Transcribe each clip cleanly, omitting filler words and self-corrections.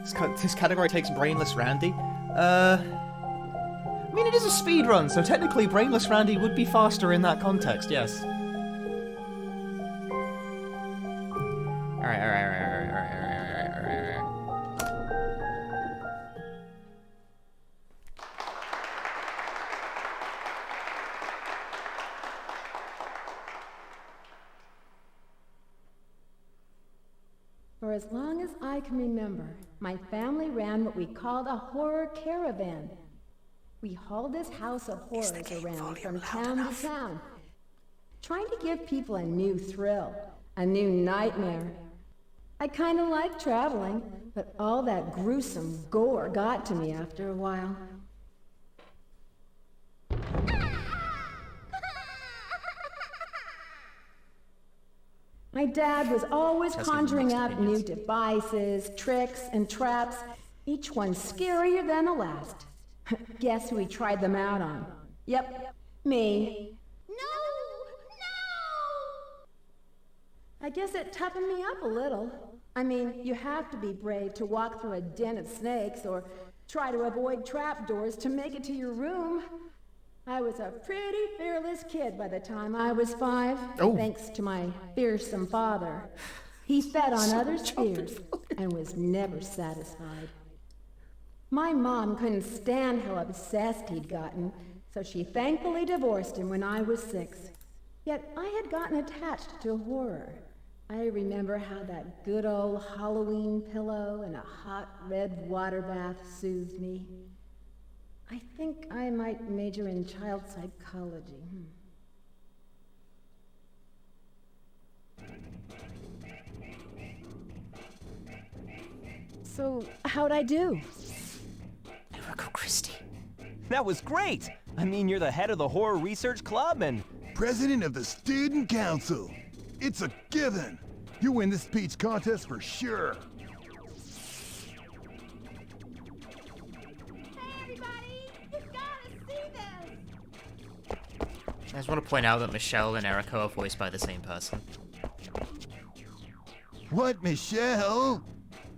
This category takes Brainless Randy. I mean, it is a speedrun, so technically Brainless Randy would be faster in that context, yes. Alright. For as long as I can remember, my family ran what we called a horror caravan. We hauled this house of horrors around from town to town, trying to give people a new thrill, a new nightmare. I kind of like traveling, but all that gruesome gore got to me after a while. My dad was always conjuring up new devices, tricks, and traps, each one scarier than the last. Guess who he tried them out on? Yep, me. No! I guess it toughened me up a little. I mean, you have to be brave to walk through a den of snakes or try to avoid trapdoors to make it to your room. I was a pretty fearless kid by the time I was 5, thanks to my fearsome father. He fed on others' fears and was never satisfied. My mom couldn't stand how obsessed he'd gotten, so she thankfully divorced him when I was 6. Yet I had gotten attached to horror. I remember how that good old Halloween pillow and a hot red water bath soothed me. I think I might major in child psychology. So, how'd I do? Erica Christie. That was great! I mean, you're the head of the Horror Research Club and... President of the Student Council. It's a given. You win this speech contest for sure. I just want to point out that Michelle and Erica are voiced by the same person. What, Michelle?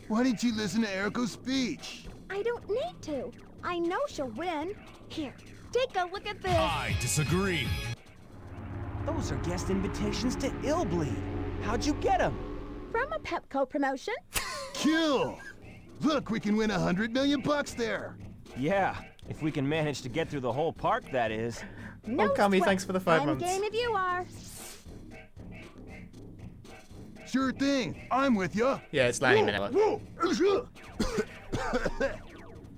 Why didn't you listen to Erica's speech? I don't need to. I know she'll win. Here, take a look at this. I disagree. Those are guest invitations to Illbleed. How'd you get them? From a Pepco promotion. Kill! Look, we can win $100 million there. Yeah, if we can manage to get through the whole park, that is. No Kami, sweat. thanks for the 5 months. I'm game if you are. Sure thing. I'm with you. Yeah, it's Lanny Manila.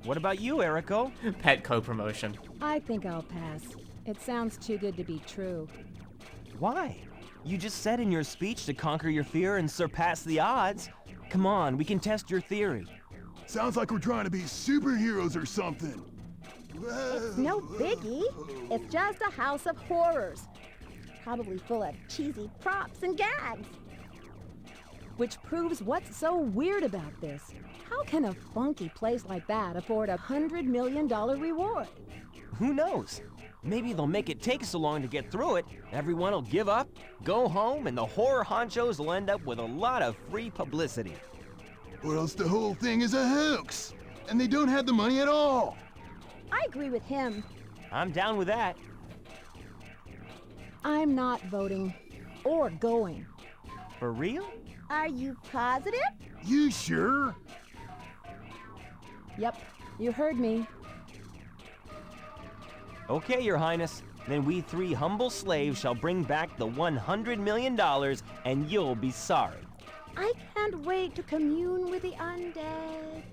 What about you, Erico? Pet co-promotion. I think I'll pass. It sounds too good to be true. Why? You just said in your speech to conquer your fear and surpass the odds. Come on, we can test your theory. Sounds like we're trying to be superheroes or something. It's no biggie. It's just a house of horrors. Probably full of cheesy props and gags. Which proves what's so weird about this. How can a funky place like that afford a $100 million reward? Who knows? Maybe they'll make it take so long to get through it, everyone will give up, go home, and the horror honchos will end up with a lot of free publicity. Or else the whole thing is a hoax, and they don't have the money at all. I agree with him. I'm down with that. I'm not voting or going. For real? Are you positive? You sure? Yep, you heard me. Okay, Your Highness. Then we 3 humble slaves shall bring back the $100 million, and you'll be sorry. I can't wait to commune with the undead.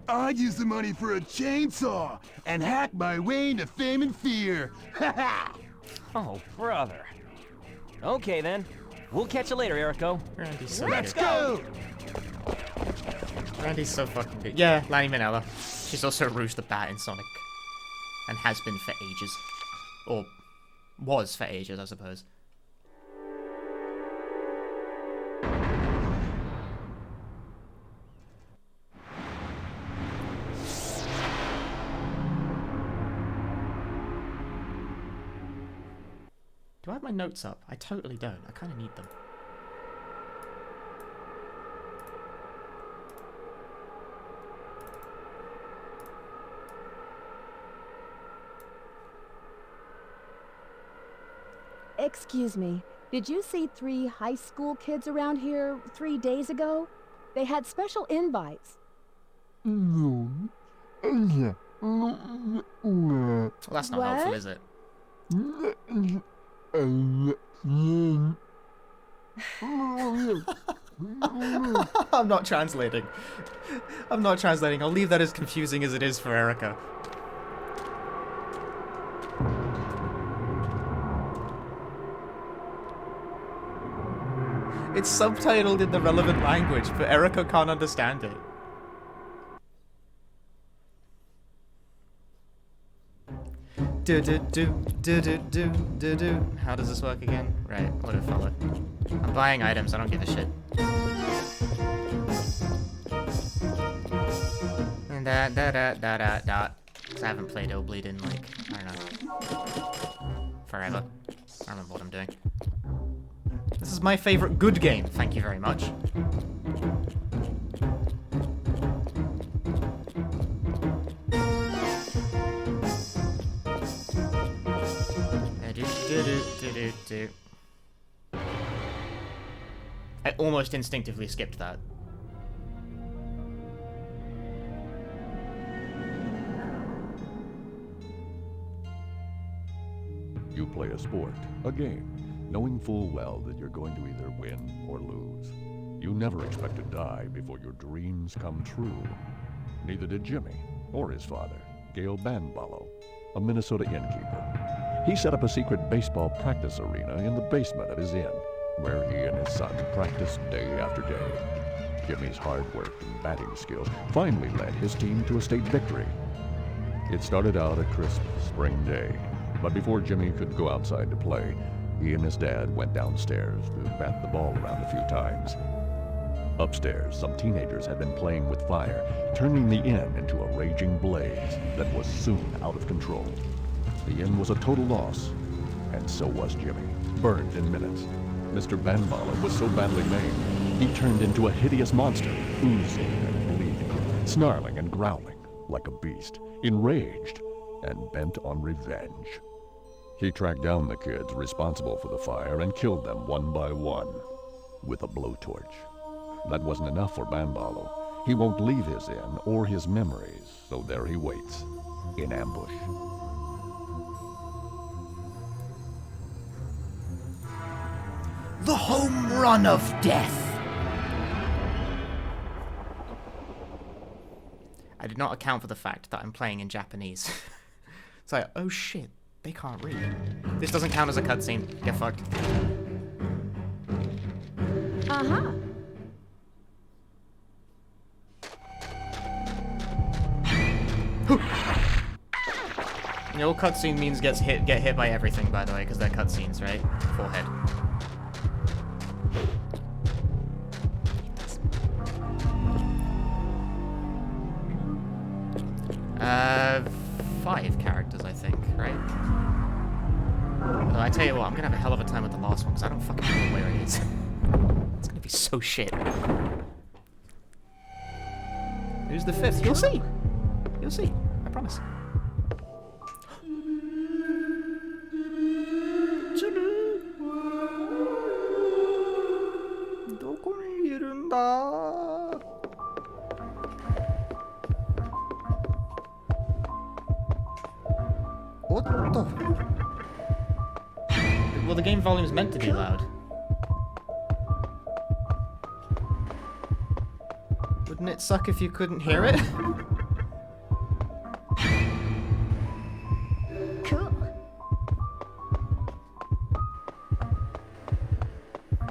I'd use the money for a chainsaw and hack my way into fame and fear. Ha ha! Oh, brother. Okay, then. We'll catch you later, Erico. Randy's so Let's good. go! Randy's so fucking good. Yeah, Lanny Manila. She's also Rouge the Bat in Sonic. And has been for ages. Or was for ages, I suppose. Do I have my notes up? I totally don't. I kind of need them. Excuse me. Did you see 3 high school kids around here 3 days ago? They had special invites. Well, that's not helpful, What? is it? I'm not translating. I'm not translating. I'll leave that as confusing as it is for Erica. It's subtitled in the relevant language, but Erica can't understand it. Do do do do do do do do. How does this work again? Right, auto follow. I'm buying items, I don't give a shit. And da da da da da da. Cause I haven't played Illbleed in like, I don't know, forever. I don't remember what I'm doing. This is my favorite good game, thank you very much. I almost instinctively skipped that. You play a sport, a game, knowing full well that you're going to either win or lose. You never expect to die before your dreams come true. Neither did Jimmy, or his father, Gail Banballo, a Minnesota innkeeper. He set up a secret baseball practice arena in the basement of his inn, where he and his son practiced day after day. Jimmy's hard work and batting skills finally led his team to a state victory. It started out a crisp spring day, but before Jimmy could go outside to play, he and his dad went downstairs to bat the ball around a few times. Upstairs, some teenagers had been playing with fire, turning the inn into a raging blaze that was soon out of control. The inn was a total loss, and so was Jimmy, burned in minutes. Mr. Banballo was so badly maimed, he turned into a hideous monster, oozing and bleeding, snarling and growling like a beast, enraged and bent on revenge. He tracked down the kids responsible for the fire and killed them one by one with a blowtorch. That wasn't enough for Banballo. He won't leave his inn or his memories, so there he waits, in ambush. The home run of death! I did not account for the fact that I'm playing in Japanese. It's like, oh shit, they can't read. This doesn't count as a cutscene. Get fucked. Uh-huh. You know, cutscene means get hit by everything, by the way, because they're cutscenes, right? Forehead. Five characters, I think, right? Although I tell you what, I'm gonna have a hell of a time with the last one, because I don't fucking know where it is. It's gonna be so shit. Who's the fifth? You'll see. You'll see. I promise. What the? Well, the game volume is meant to be loud. Wouldn't it suck if you couldn't hear it? Cool.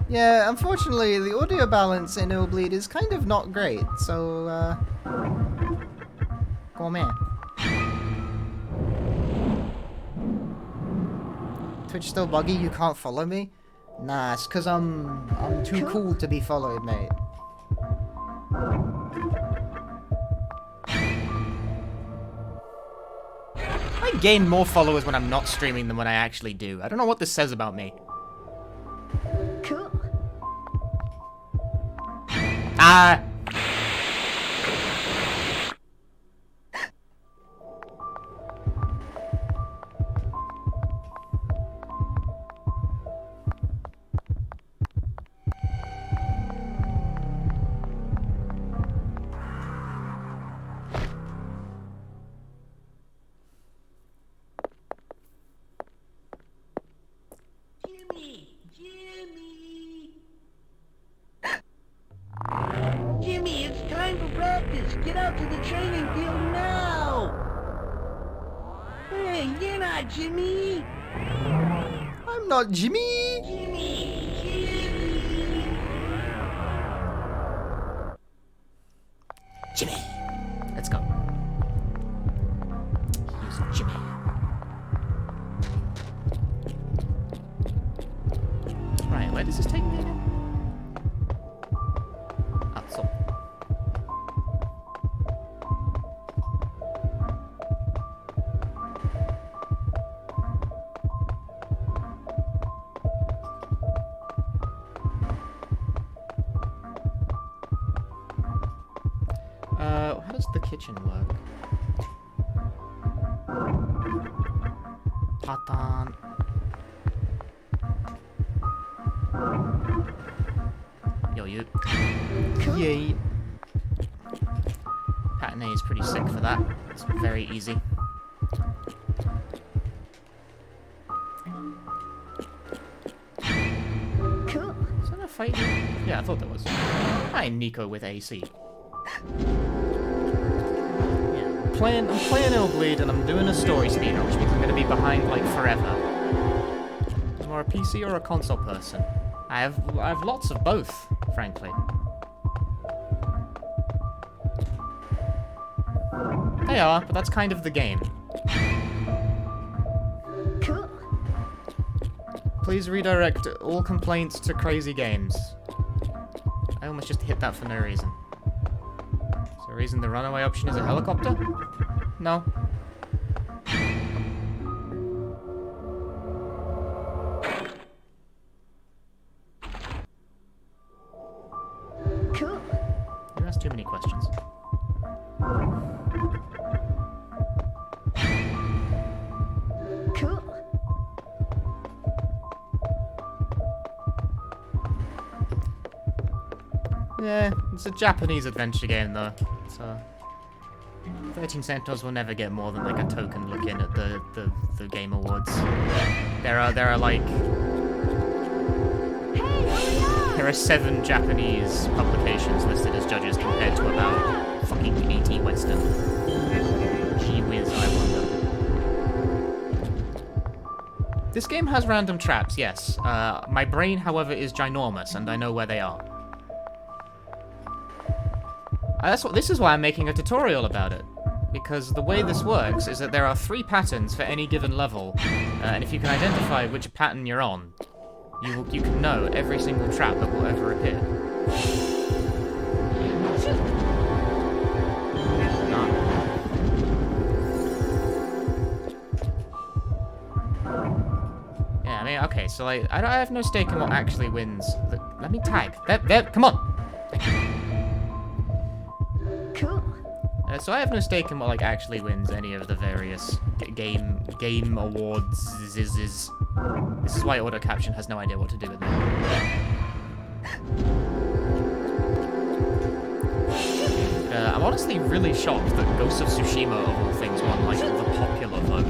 Yeah, unfortunately, the audio balance in Illbleed is kind of not great, so, come on. Twitch still buggy? You can't follow me? Nah, it's cause I'm too cool to be followed, mate. I gain more followers when I'm not streaming than when I actually do. I don't know what this says about me. Cool. Ah! time for practice. Get out to the training field now. Hey, you're not Jimmy. I'm not Jimmy! Jimmy! Let's go. Use Jimmy. Right, where does this take me again? Ah, so. How does the kitchen work? Patan. Yo, you. Yay. Pattern A is pretty sick for that. It's very easy. Cool. Is that a fight here? Yeah, I thought there was. Hi, Nico with AC. I'm playing Illbleed and I'm doing a story speedrun, which means I'm going to be behind like forever. I'm more a PC or a console person. I have lots of both, frankly. They are, but that's kind of the game. Cool. Please redirect all complaints to Crazy Games. I almost just hit that for no reason. Is there a reason the runaway option is a helicopter? No. Cool. You asked too many questions. Cool. Yeah, it's a Japanese adventure game though, so 13 Centaurs will never get more than like a token look in at the Game Awards. There are like there are 7 Japanese publications listed as judges compared to about fucking 80 Western. Gee whiz, I wonder. This game has random traps, yes. My brain, however, is ginormous, and I know where they are. This is why I'm making a tutorial about it. Because the way this works is that there are 3 patterns for any given level, and if you can identify which pattern you're on, you can know every single trap that will ever appear. Yeah, I mean, okay, so like, I have no stake in what actually wins. Let me tag. There, come on! Cool. So I have no stake in what like actually wins any of the various game awards. This is why auto caption has no idea what to do with it. I'm honestly really shocked that Ghost of Tsushima of all things won like the popular vote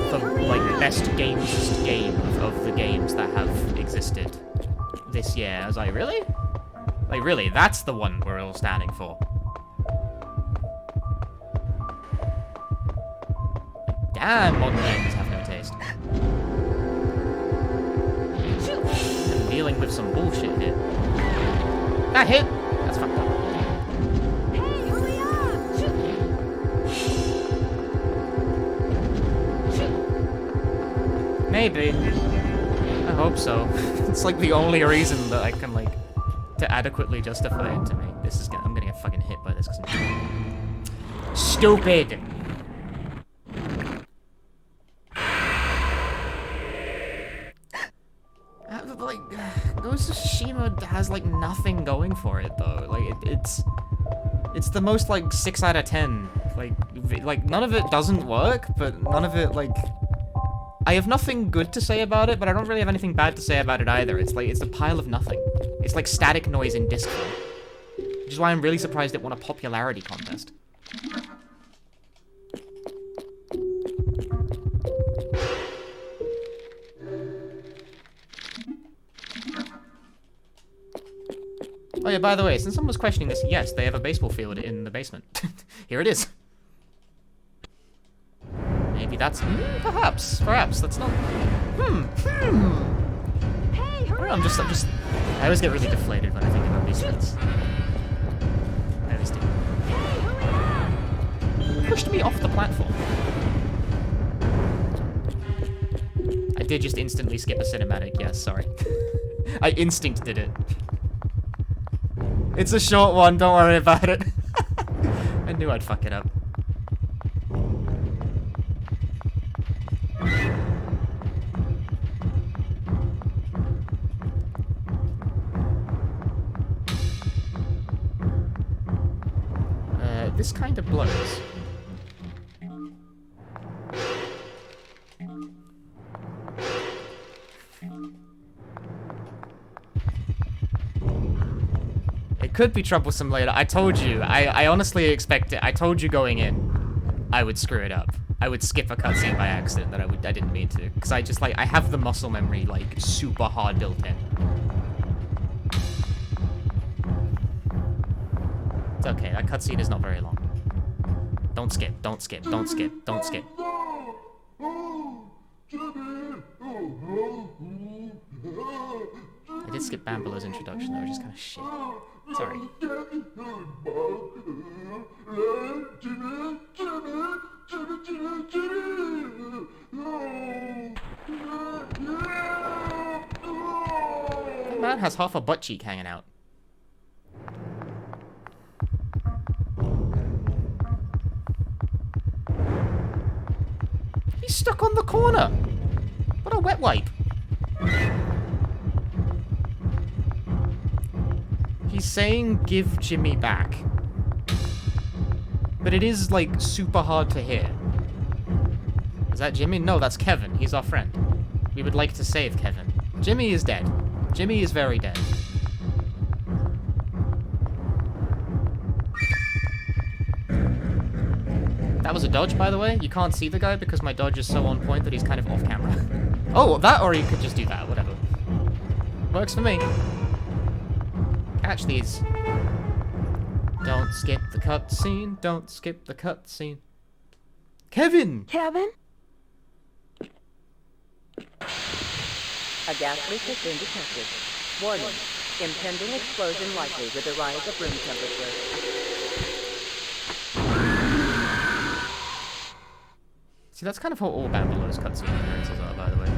for like best game of the games that have existed this year. I was like, really? Like really? That's the one we're all standing for. Damn, modern games have no taste. I'm dealing with some bullshit here. That hit! That's fucked up. Hey, hurry up! Maybe. I hope so. It's like the only reason that I can like to adequately justify it to me. I'm gonna get fucking hit by this because I'm stupid! Like, Ghost of Tsushima has like nothing going for it though. Like it's the most like 6 out of 10. Like none of it doesn't work, but none of it like I have nothing good to say about it, but I don't really have anything bad to say about it either. It's a pile of nothing. It's like static noise in disc form, which is why I'm really surprised it won a popularity contest. Oh yeah, by the way, since someone was questioning this, yes, they have a baseball field in the basement. Here it is. Maybe that's... perhaps, that's not... Hey, hurry I'm just... I always get really deflated when I think about these things. I always do. Hey, hurry up! Pushed me off the platform. I did just instantly skip a cinematic, yes, sorry. I instinct did it. It's a short one, don't worry about it. I knew I'd fuck it up. This kind of blows. It could be troublesome later. I told you. I honestly expected. I told you going in, I would screw it up. I would skip a cutscene by accident that I didn't mean to, because I just I have the muscle memory like super hard built in. It's okay. That cutscene is not very long. Don't skip. Don't skip. Don't skip. Don't skip. I did skip Bambalow's introduction though, which is kind of shit. Sorry. That man has half a butt cheek hanging out. He's stuck on the corner. What a wet wipe. He's saying give Jimmy back. But it is like super hard to hear. Is that Jimmy? No, that's Kevin. He's our friend. We would like to save Kevin. Jimmy is dead. Jimmy is very dead. That was a dodge, by the way. You can't see the guy because my dodge is so on point that he's kind of off camera. Oh, that, or you could just do that, whatever. Works for me. Catch these. Don't skip the cutscene. Don't skip the cutscene. Kevin! Kevin? A gas leak has been detected. Warning. Impending explosion likely with the rise of room temperature. See, that's kind of how all Bambalow's cutscene appearances are, by the way.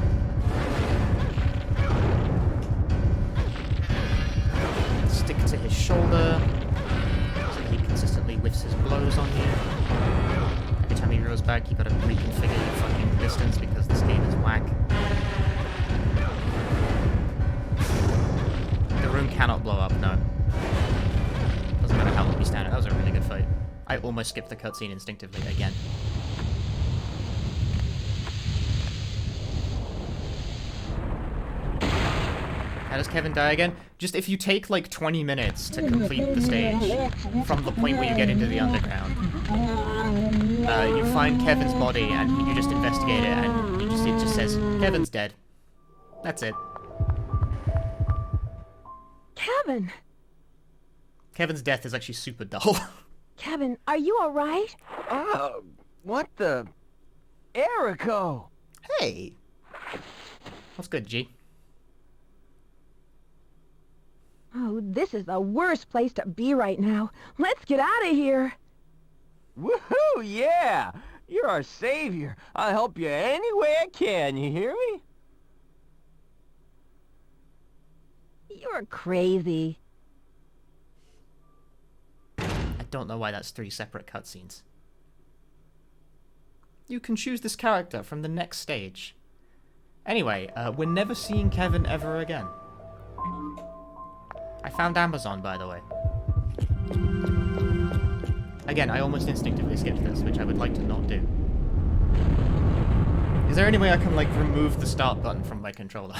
Stick to his shoulder, so that he consistently whiffs his blows on you. Every time he rolls back, you gotta reconfigure your fucking distance because this game is whack. The room cannot blow up, no. Doesn't matter how long you stand it. That was a really good fight. I almost skipped the cutscene instinctively again. How does Kevin die again? Just if you take like 20 minutes to complete the stage from the point where you get into the underground, you find Kevin's body and you just investigate it and it just says, Kevin's dead. That's it. Kevin! Kevin's death is actually super dull. Kevin, are you alright? What the... Erico! Hey! What's good, G? Oh, this is the worst place to be right now. Let's get out of here. Woohoo, yeah! You're our savior. I'll help you any way I can, you hear me? You're crazy. I don't know why that's 3 separate cutscenes. You can choose this character from the next stage. Anyway, we're never seeing Kevin ever again. I found Amazon, by the way. Again, I almost instinctively skipped this, which I would like to not do. Is there any way I can, like, remove the start button from my controller?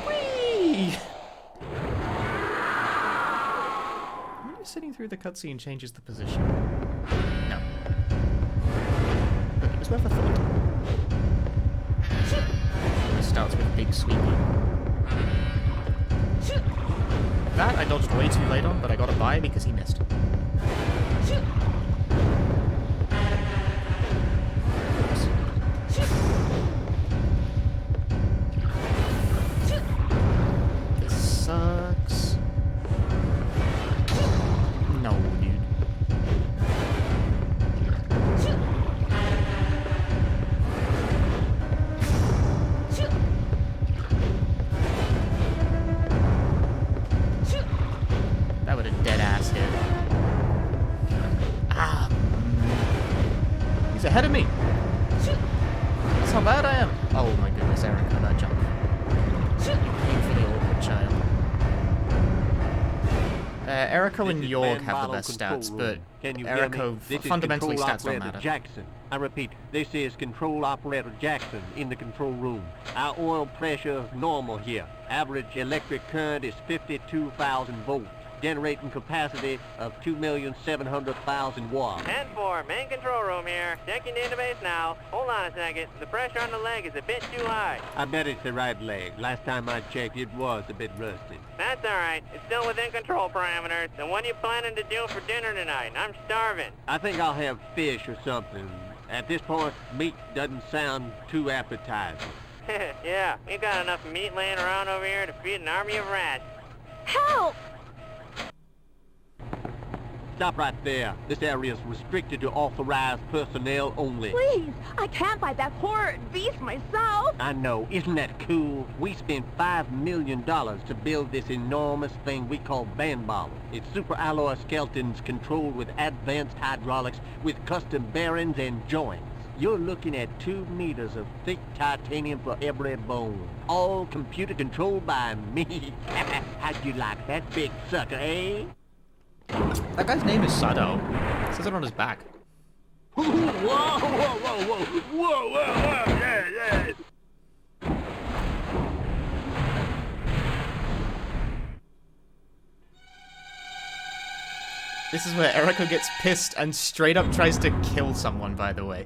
Whee! Why are you sitting running through the cutscene changes the position. No. But it was worth a thought. It starts with a big sweepy. That I dodged way too late on, but I got a buy because he missed. This sucks. No, dude. That would have dead ass hit. Ah. He's ahead of me. That's how bad I am. Oh my goodness, Erica, that jump. Painfully awkward child. Erica and Yorg have the best stats, but Erica fundamentally stats don't matter. Jackson. I repeat, this is Control Operator Jackson in the control room. Our oil pressure is normal here. Average electric current is 52,000 volts. Generating capacity of 2,700,000 watts. 10-4, main control room here. Checking database now. Hold on a second. The pressure on the leg is a bit too high. I bet it's the right leg. Last time I checked, it was a bit rusty. That's alright. It's still within control parameters. And what are you planning to do for dinner tonight? I'm starving. I think I'll have fish or something. At this point, meat doesn't sound too appetizing. Yeah, we got enough meat laying around over here to feed an army of rats. Help! Stop right there. This area is restricted to authorized personnel only. Please, I can't fight that horrid beast myself. I know. Isn't that cool? We spent $5 million to build this enormous thing we call Van Bottle. It's super alloy skeletons controlled with advanced hydraulics with custom bearings and joints. You're looking at 2 meters of thick titanium for every bone. All computer controlled by me. How'd you like that big sucker, eh? That guy's name is Sado. It says it on his back. Whoa, whoa, whoa, whoa, whoa, whoa, yeah, yeah. This is where Erica gets pissed and straight up tries to kill someone, by the way.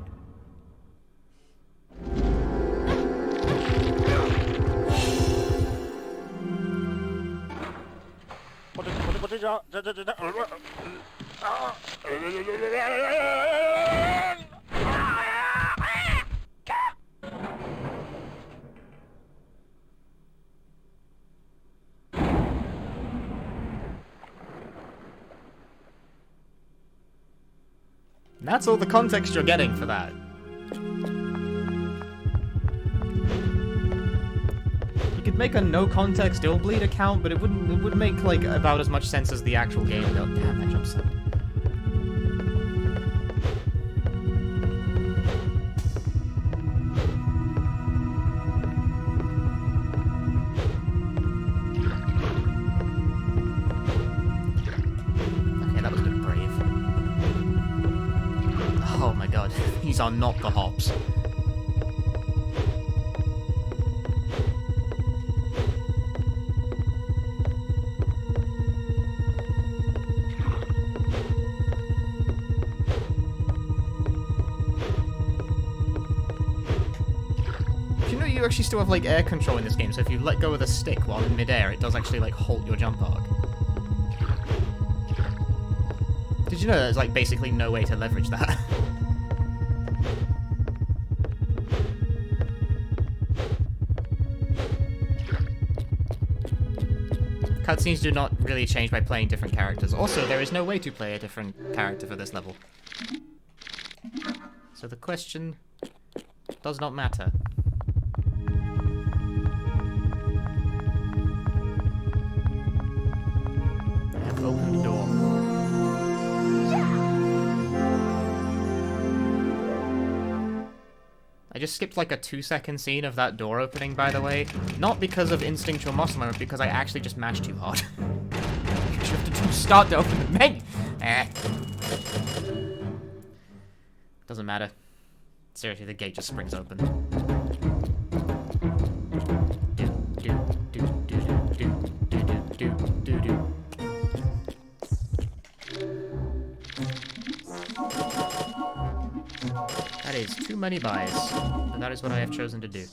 And that's all the context you're getting for that. You could make a no-context Illbleed account, but it would make like about as much sense as the actual game though. Damn, that jump sucked. Okay, that was a bit brave. Oh my god, these are not the hops. You actually still have like air control in this game, so if you let go of the stick while in midair, it does actually like halt your jump arc. Did you know there's like basically no way to leverage that? Cutscenes do not really change by playing different characters. Also, there is no way to play a different character for this level. So the question does not matter. Open the door. I just skipped like a 2-second scene of that door opening, by the way. Not because of instinctual muscle memory, because I actually just mashed too hard. You have to start to open the menu. Doesn't matter. Seriously, the gate just springs open. That is too many buys. And that is what I have chosen to do.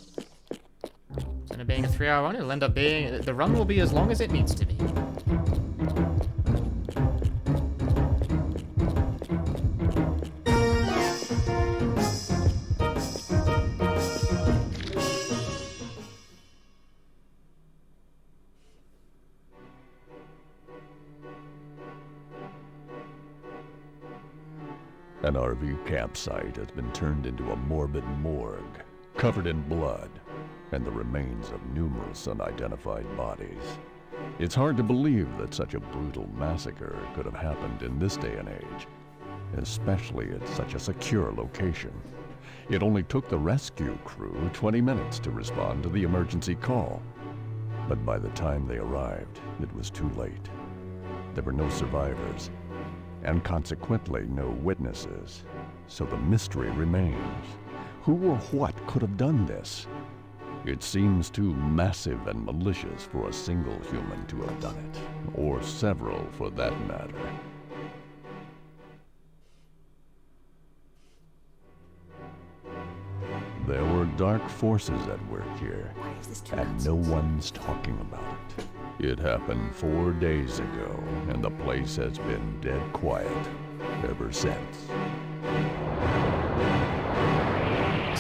Instead of being a 3-hour run, it'll end up being... The run will be as long as it needs to be. An RV campsite has been turned into a morbid morgue, covered in blood, and the remains of numerous unidentified bodies. It's hard to believe that such a brutal massacre could have happened in this day and age, especially at such a secure location. It only took the rescue crew 20 minutes to respond to the emergency call. But by the time they arrived, it was too late. There were no survivors, and consequently no witnesses, so the mystery remains. Who or what could have done this? It seems too massive and malicious for a single human to have done it, or several for that matter. There were dark forces at work here, and no one's talking about it. It happened 4 days ago, and the place has been dead quiet ever since.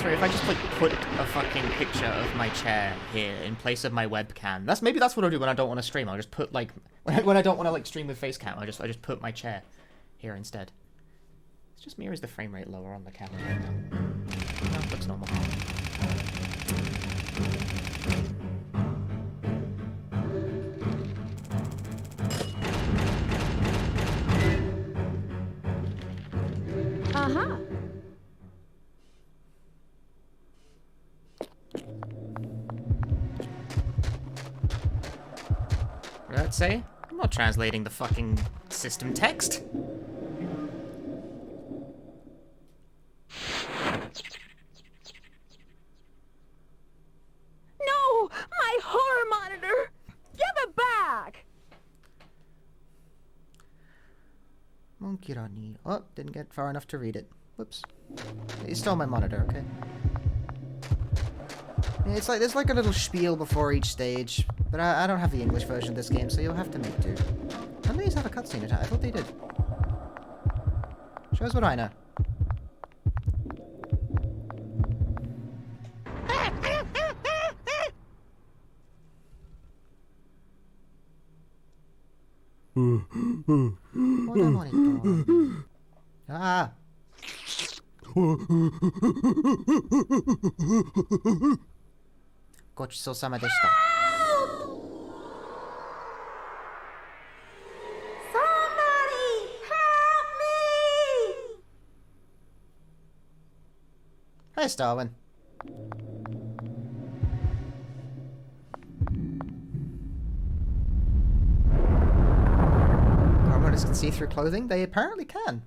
Sorry, if I just like put a fucking picture of my chair here in place of my webcam, maybe that's what I'll do when I don't want to stream. I'll just put like when I don't want to like stream with facecam, I just put my chair here instead. It's just me, or is the frame rate lower on the camera right now? No, it looks normal. Uh-huh. What did that say? I'm not translating the fucking system text. No! My horror monitor! Give it back! Monkey Rani. Oh, didn't get far enough to read it. Whoops. You stole my monitor, okay? Yeah, it's like there's like a little spiel before each stage, but I don't have the English version of this game, so you'll have to make do. Don't these have a cutscene attached? I thought they did. Shows what I know. What am I doing? Ah! Gochusou-sama deshita. Somebody help me! Hey, Starwin. Harmonists can see through clothing? They apparently can.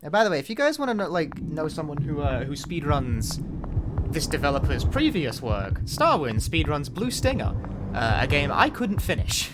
Now, by the way, if you guys want to know someone who speedruns this developer's previous work, Starwin speedruns Blue Stinger, a game I couldn't finish.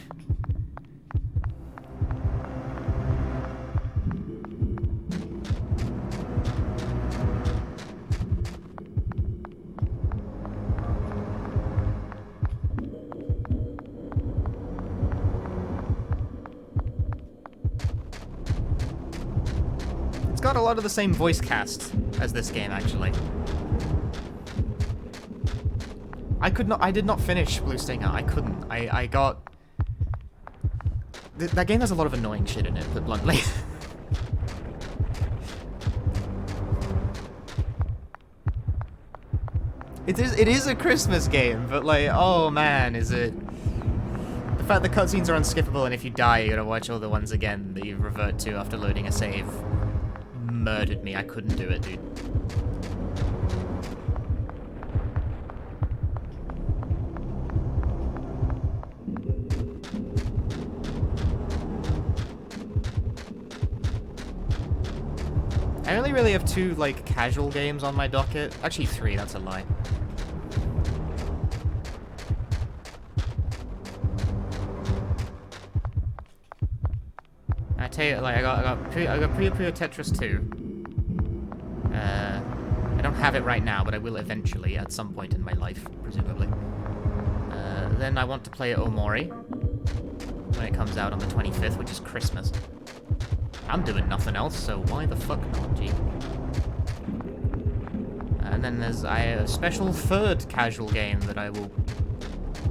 It's got a lot of the same voice cast as this game, actually. I did not finish Blue Stinger. I couldn't. I got... That game has a lot of annoying shit in it, put bluntly. It is a Christmas game, but like, oh man, is it... The fact that cutscenes are unskippable, and if you die, you gotta watch all the ones again that you revert to after loading a save. Murdered me. I couldn't do it, dude. I only really have 2, like, casual games on my docket. Actually 3, that's a lie. Potato, like, I got Puyo Puyo Tetris 2. I don't have it right now, but I will eventually at some point in my life, presumably. Then I want to play Omori when it comes out on the 25th, which is Christmas. I'm doing nothing else, so why the fuck not, G? And then there's a special third casual game that I will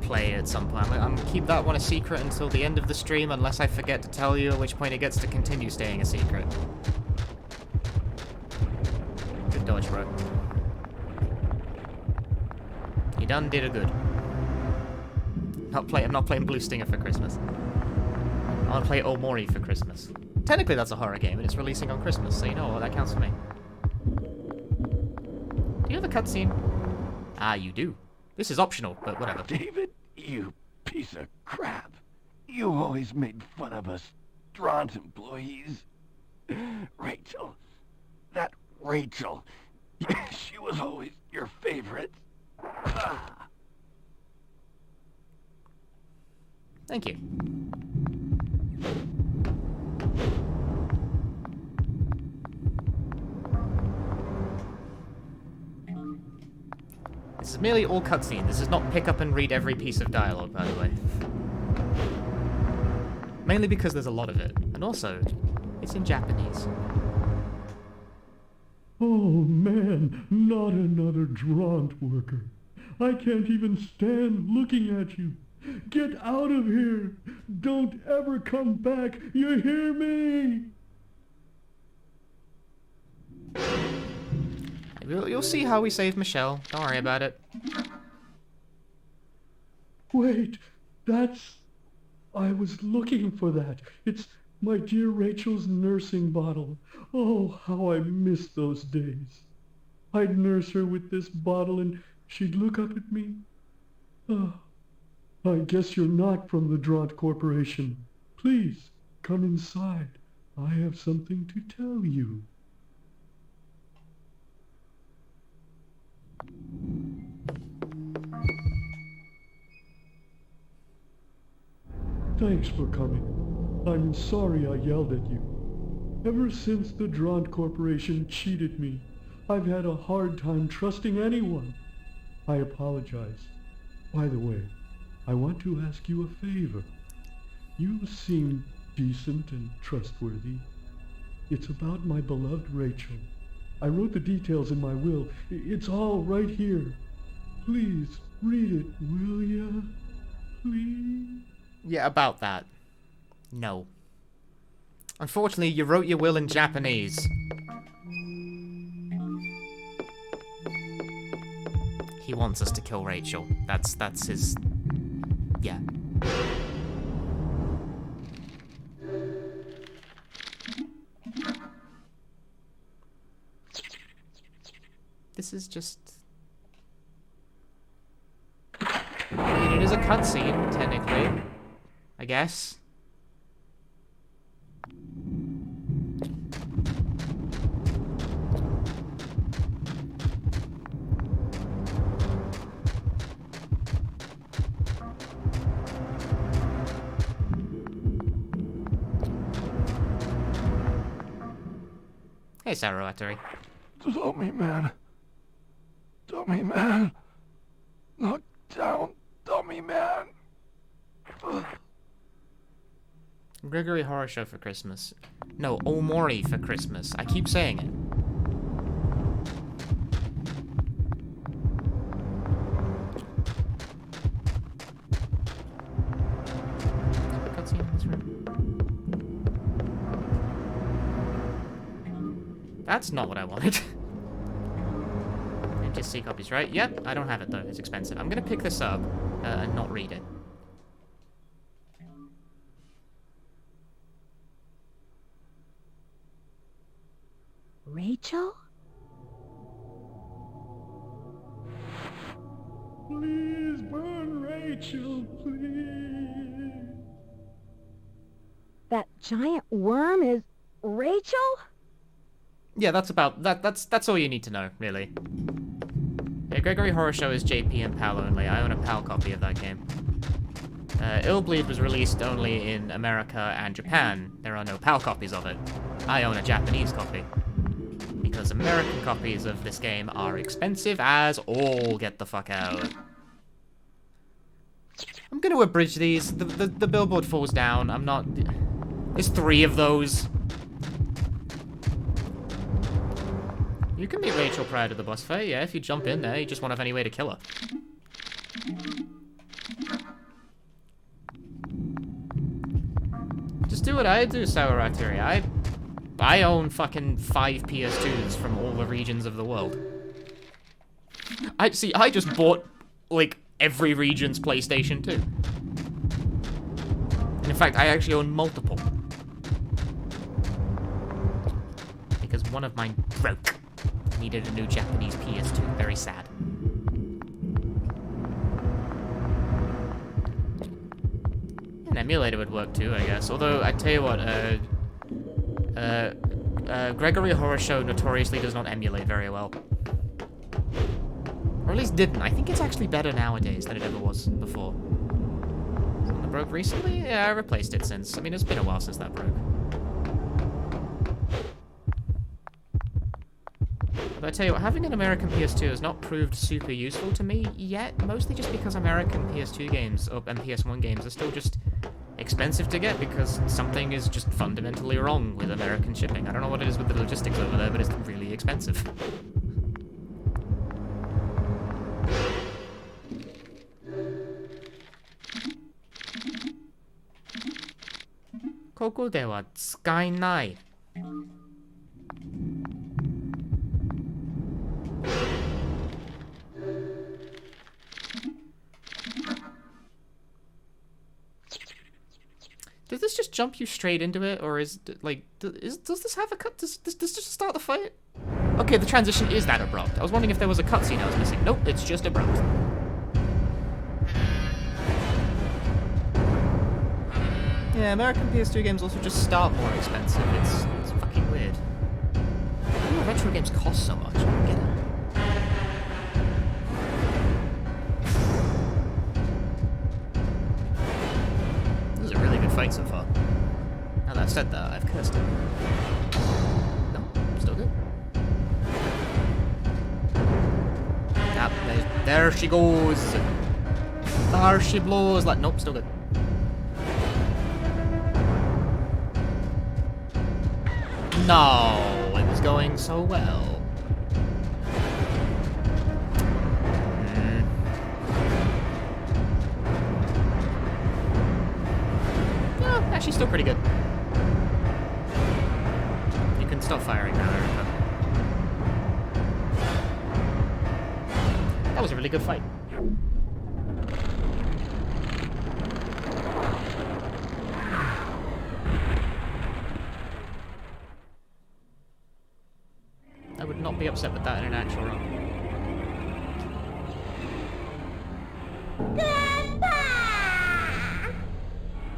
play at some point. I'm gonna keep that one a secret until the end of the stream, unless I forget to tell you, at which point it gets to continue staying a secret. Good dodge, bro. You done did a good. I'm not playing Blue Stinger for Christmas. I want to play Omori for Christmas. Technically that's a horror game and it's releasing on Christmas, so you know what, that counts for me. Do you have a cutscene? Ah, you do. This is optional, but whatever. David, you piece of crap. You always made fun of us Strauss employees. Rachel. That Rachel. She was always your favorite. Thank you. This is merely all cutscene. This is not pick up and read every piece of dialogue, by the way. Mainly because there's a lot of it. And also, it's in Japanese. Oh man, not another Draunt worker. I can't even stand looking at you. Get out of here! Don't ever come back! You hear me? You'll see how we save Michelle. Don't worry about it. Wait, I was looking for that. It's my dear Rachel's nursing bottle. Oh, how I miss those days. I'd nurse her with this bottle and she'd look up at me. Oh, I guess you're not from the Draunt Corporation. Please, come inside. I have something to tell you. Thanks for coming. I'm sorry I yelled at you. Ever since the Draunt Corporation cheated me, I've had a hard time trusting anyone. I apologize. By the way, I want to ask you a favor. You seem decent and trustworthy. It's about my beloved Rachel. I wrote the details in my will. It's all right here. Please, read it, will ya? Please? Yeah, about that. No. Unfortunately, you wrote your will in Japanese. He wants us to kill Rachel. That's his... yeah. This is just... I mean, it is a cutscene, technically. I guess. Hey, Saruatari. Dummy man. Dummy man. Knock down, dummy man. Ugh. Gregory Horror Show for Christmas. No, Omori for Christmas. I keep saying it. Is there a cutscene in this room? That's not what I wanted. NTSC copies, right? Yep, I don't have it though. It's expensive. I'm gonna pick this up and not read it. Rachel? Please burn Rachel, please. That giant worm is Rachel? Yeah, that's about that's all you need to know, really. Yeah, Gregory Horror Show is JP and PAL only. I own a PAL copy of that game. Illbleed was released only in America and Japan. There are no PAL copies of it. I own a Japanese copy. Because American copies of this game are expensive as all get the fuck out. I'm gonna abridge these. The billboard falls down. I'm not... There's 3 of those. You can meet Rachel prior to the boss fight, yeah, if you jump in there, you just won't have any way to kill her. Just do what I do, Sour Arteria. I own fucking 5 PS2s from all the regions of the world. I just bought, like, every region's PlayStation 2. And in fact, I actually own multiple. Because one of mine broke. I needed a new Japanese PS2. Very sad. An emulator would work too, I guess. Although, I tell you what, Gregory Horror Show notoriously does not emulate very well. Or at least didn't. I think it's actually better nowadays than it ever was before. Something that broke recently? Yeah, I replaced it since. I mean, it's been a while since that broke. But I tell you what, having an American PS2 has not proved super useful to me yet, mostly just because American PS2 games, and PS1 games, are still just expensive to get because something is just fundamentally wrong with American shipping. I don't know what it is with the logistics over there, but it's really expensive. Koko de wa tsukaenai. Does this just jump you straight into it, or is like does this have a cut? Does this just start the fight? Okay, the transition is that abrupt. I was wondering if there was a cutscene I was missing. Nope, it's just abrupt. Yeah, American PS2 games also just start more expensive. It's fucking weird. Why do retro games cost so much? I don't get it. Fight so far. Now that I've said that, I've cursed it. No, still good. Yep, there she goes. There she blows. Like, nope, still good. No, it was going so well. Actually, still pretty good. You can stop firing now, Erica. That was a really good fight. I would not be upset with that in an actual run.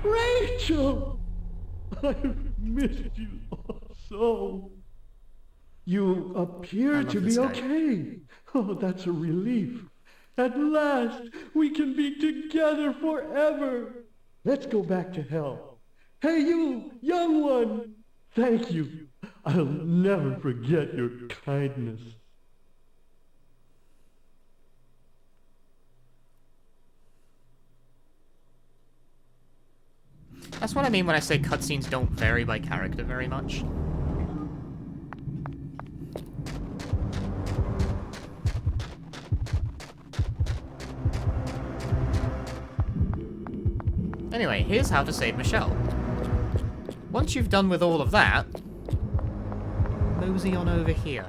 Rachel! I've missed you so. You appear to be okay. Oh, that's a relief. At last, we can be together forever. Let's go back to hell. Hey, you, young one! Thank you. I'll never forget your kindness. That's what I mean when I say cutscenes don't vary by character very much. Anyway, here's how to save Michelle. Once you've done with all of that, mosey on over here.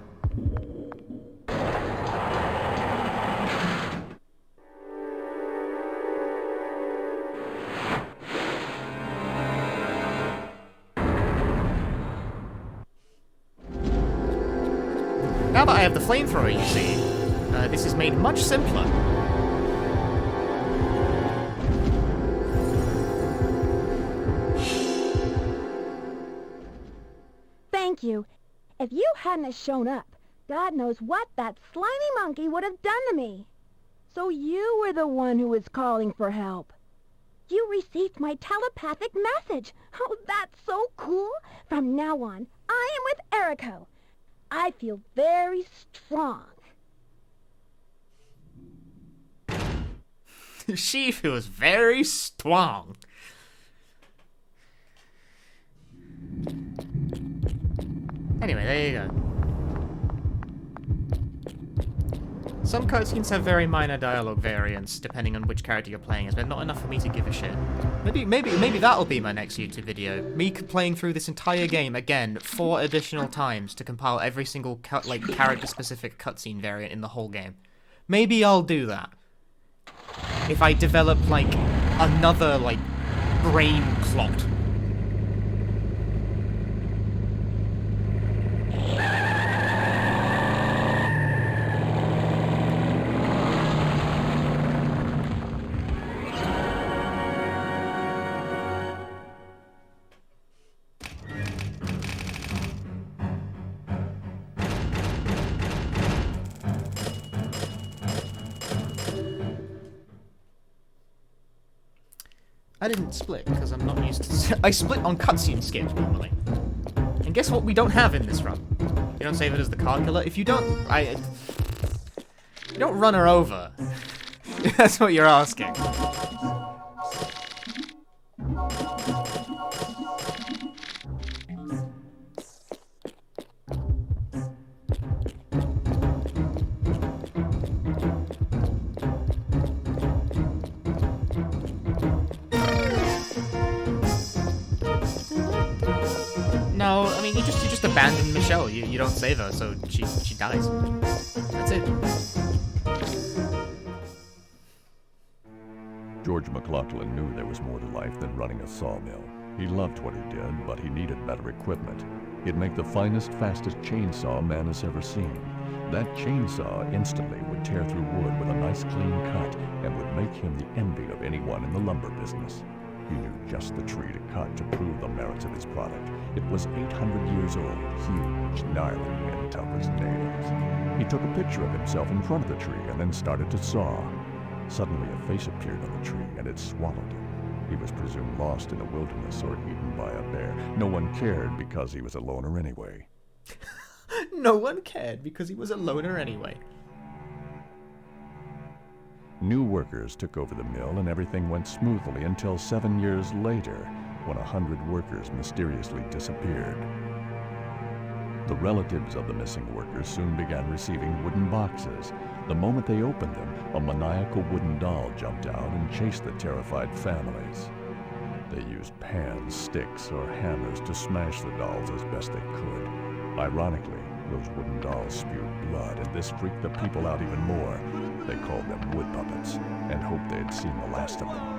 Now that I have the flamethrower, you see, this is made much simpler. Thank you. If you hadn't have shown up, God knows what that slimy monkey would have done to me. So you were the one who was calling for help. You received my telepathic message. Oh, that's so cool. From now on, I am with Erico. I feel very strong. She feels very strong. Anyway, there you go. Some cutscenes have very minor dialogue variants depending on which character you're playing as, but not enough for me to give a shit. Maybe that'll be my next YouTube video. Me playing through this entire game again 4 additional times to compile every single character-specific cutscene variant in the whole game. Maybe I'll do that. If I develop another brain clot. I didn't split because I'm not used to. I split on cutscene skips normally. And guess what? We don't have in this run. You don't save it as the car killer. If you don't, you don't run her over. That's what you're asking. No, I mean you just abandon Michelle. You don't save her, so she dies. That's it. George McLaughlin knew there was more to life than running a sawmill. He loved what he did, but he needed better equipment. He'd make the finest, fastest chainsaw man has ever seen. That chainsaw instantly would tear through wood with a nice clean cut and would make him the envy of anyone in the lumber business. He knew just the tree to cut to prove the merits of his product. It was 800 years old, huge, gnarly, and tough as nails. He took a picture of himself in front of the tree and then started to saw. Suddenly a face appeared on the tree and it swallowed him. He was presumed lost in the wilderness or eaten by a bear. No one cared because he was a loner anyway. No one cared because he was a loner anyway. New workers took over the mill and everything went smoothly until 7 years later, when 100 workers mysteriously disappeared. The relatives of the missing workers soon began receiving wooden boxes. The moment they opened them, a maniacal wooden doll jumped out and chased the terrified families. They used pans, sticks, or hammers to smash the dolls as best they could. Ironically, those wooden dolls spewed blood, and this freaked the people out even more. They called them wood puppets, and hoped they had seen the last of them.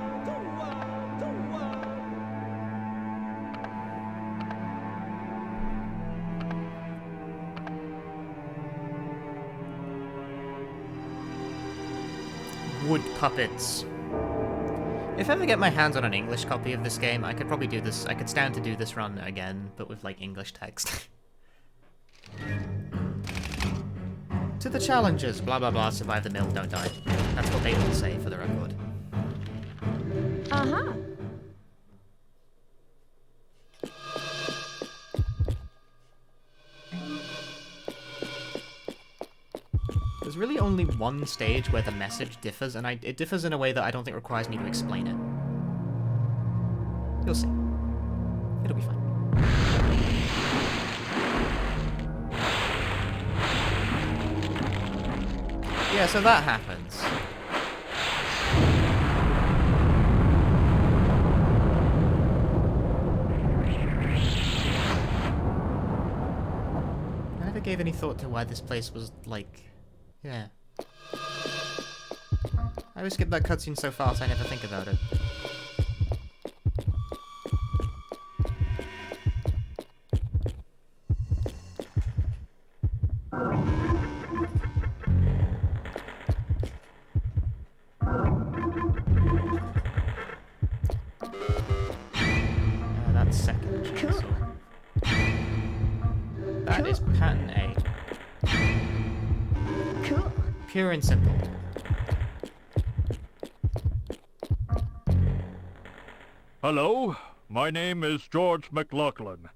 Wood puppets. If I ever get my hands on an English copy of this game, I could probably do this. I could stand to do this run again, but with English text. To the challenges, blah blah blah, survive the mill, don't die. That's what they all say for the record. Uh-huh. There's really only one stage where the message differs, and it differs in a way that I don't think requires me to explain it. You'll see. It'll be fine. Yeah, so that happens. I never gave any thought to why this place was yeah. I always skip that cutscene so fast I never think about it. That's second chainsaw. That is pattern A. Cool. Pure and simple. Hello, my name is George McLaughlin.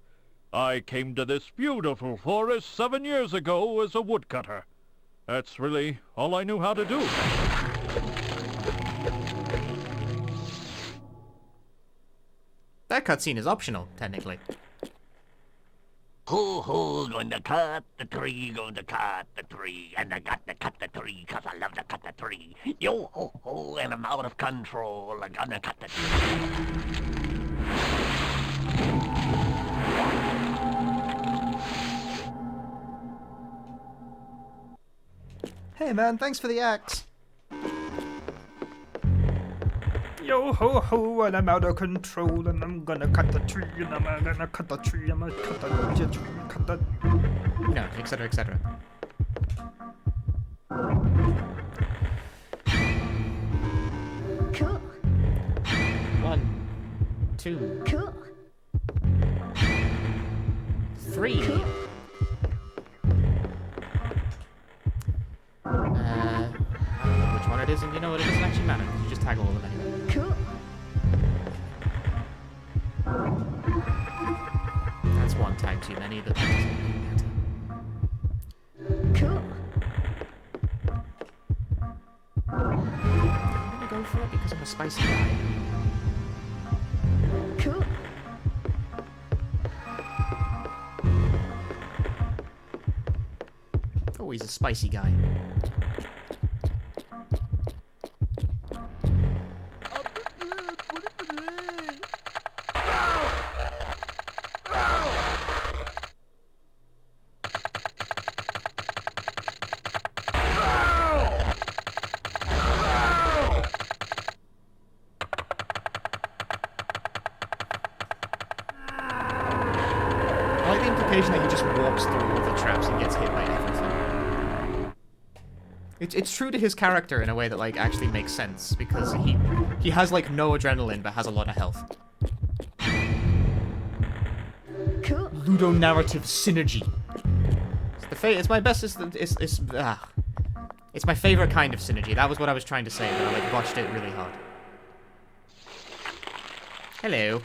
I came to this beautiful forest 7 years ago as a woodcutter. That's really all I knew how to do. That cutscene is optional, technically. Ho ho, going to cut the tree, going to cut the tree, and I got to cut the tree 'cause I love to cut the tree. Yo ho ho, and I'm out of control, I'm gonna cut the tree. Hey man, thanks for the axe. Yo ho ho, and I'm out of control, and I'm gonna cut the tree, and I'm gonna cut the tree, I'm gonna cut the tree, cut the... You know, etc., etc. Cool. 1, 2, Cool. 3. I don't know which one it is, and you know what? It doesn't actually matter. You just tag all of them anyway. Cool. That's one tag too many, but that doesn't really matter. Cool. I'm gonna go for it because I'm a spicy guy. Cool. Oh, he's a spicy guy. I like the implication that he just walks through all the traps and gets hit by everything. It's true to his character in a way that like actually makes sense because he has like no adrenaline but has a lot of health. Cool. Ludonarrative synergy. It's my best. It's my favorite kind of synergy. That was what I was trying to say, but I like botched it really hard. Hello.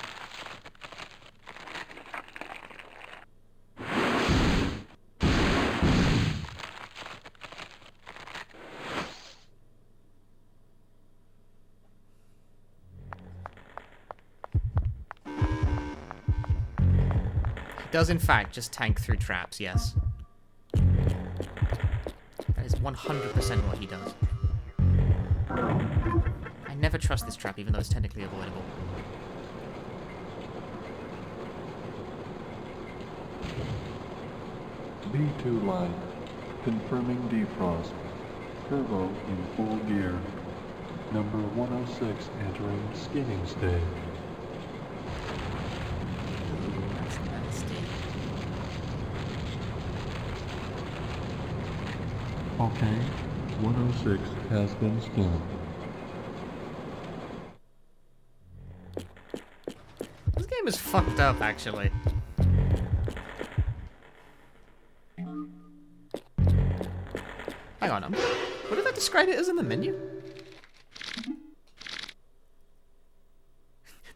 Does in fact just tank through traps, yes. That is 100% what he does. I never trust this trap, even though it's technically avoidable. B2 line. Confirming defrost. Turbo in full gear. Number 106 entering skinning stage. Okay, 106 has been skinned. This game is fucked up, actually. Hang on, what did I describe it as in the menu?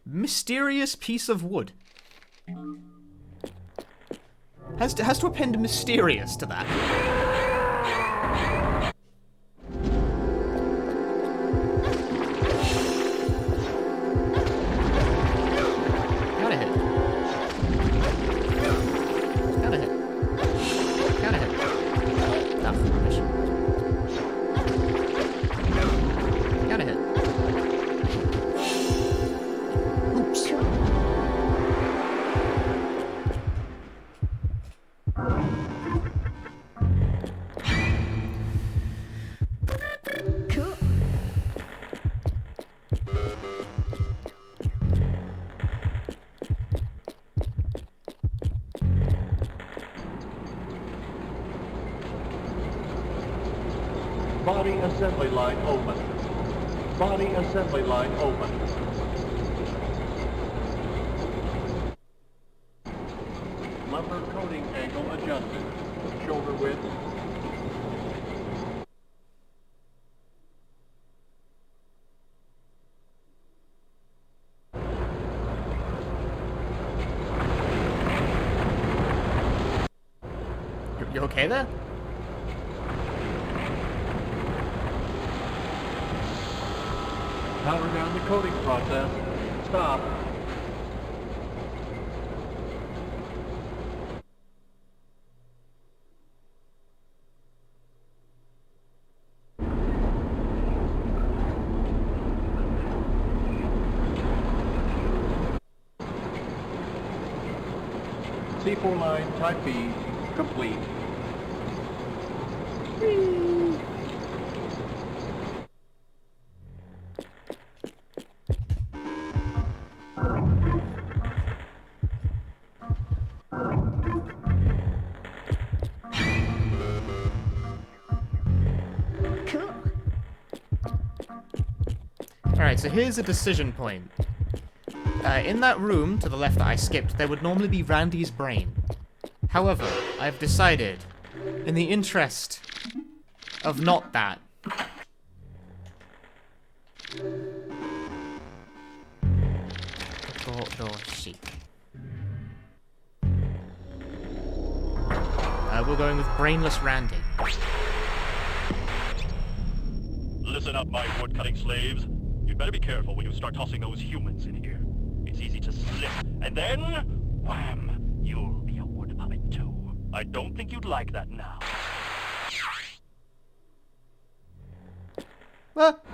Mysterious piece of wood. Has to append mysterious to that. Body assembly line open. Body assembly line open. Lumber coating angle adjusted. Shoulder width. You okay there? Powering down the coding process. Stop. C4 line, type B, complete. Cool. Alright, so here's a decision point. In that room to the left that I skipped, there would normally be Randy's brain. However, I've decided, in the interest of not that, we're going with brainless Randy. Listen up, my wood-cutting slaves. You'd better be careful when you start tossing those humans in here. It's easy to slip, and then, wham, you'll be a wood puppet too. I don't think you'd like that now. What?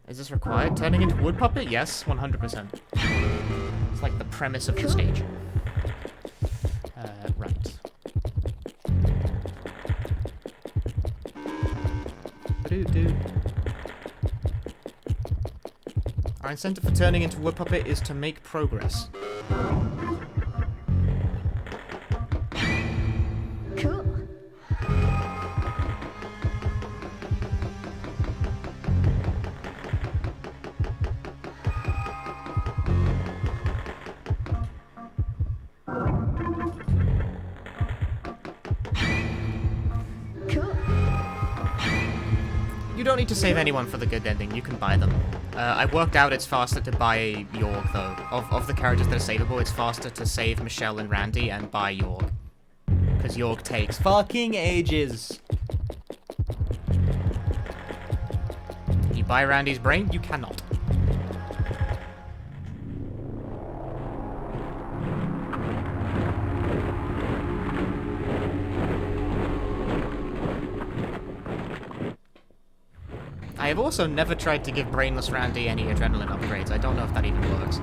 Is this required? Turning into wood puppet? Yes, 100%. It's like the premise of the stage. Right. Our incentive for turning into wood puppet is to make progress. Cool. You don't need to save anyone for the good ending, you can buy them. I worked out it's faster to buy Yorg, though. Of the characters that are savable, it's faster to save Michelle and Randy and buy Yorg. Because Yorg takes fucking ages. Can you buy Randy's brain? You cannot. I have also never tried to give Brainless Randy any adrenaline upgrades. I don't know if that even works.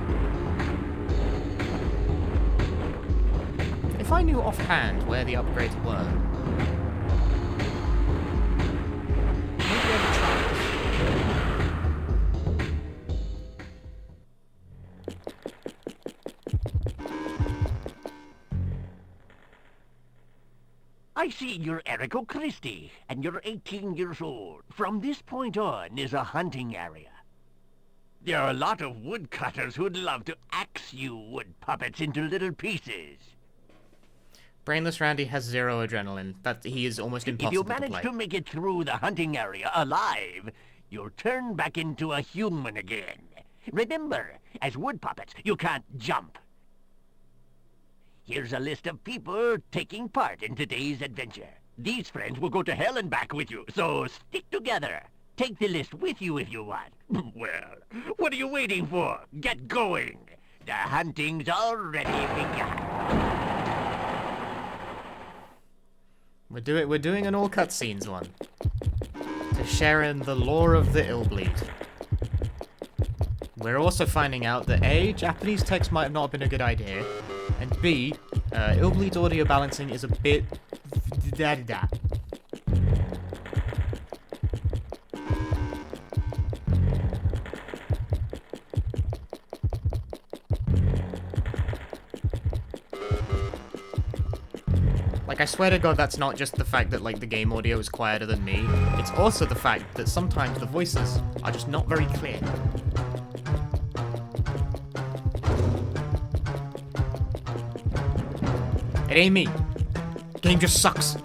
If I knew offhand where the upgrades were... Maybe I would try I see you're Erico Christie, and you're 18 years old. From this point on is a hunting area. There are a lot of woodcutters who'd love to axe you wood puppets into little pieces. Brainless Randy has 0 adrenaline. He is almost impossible If you to manage play. to make it through the hunting area alive, you'll turn back into a human again. Remember, as wood puppets, you can't jump. Here's a list of people taking part in today's adventure. These friends will go to hell and back with you, so stick together. Take the list with you if you want. Well, what are you waiting for? Get going. The hunting's already begun. We're doing an all cutscenes one. To share in the lore of the Illbleed. We're also finding out that A, Japanese text might have not been a good idea, and B, Illbleed's audio balancing is a bit da-da-da. Like, I swear to God, that's not just the fact that, like, the game audio is quieter than me. It's also the fact that sometimes the voices are just not very clear. It ain't me. The game just sucks.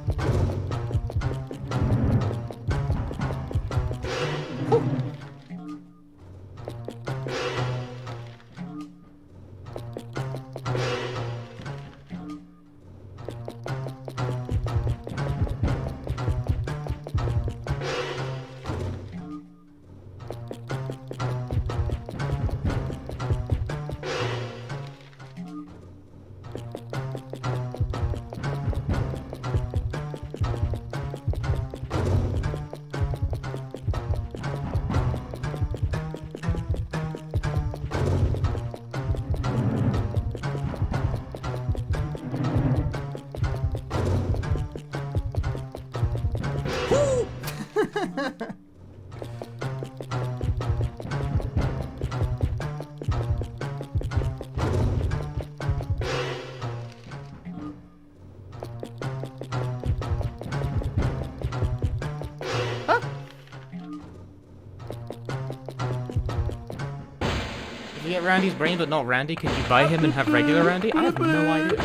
If you get Randy's brain but not Randy, can you buy him and have regular Randy? I have no idea.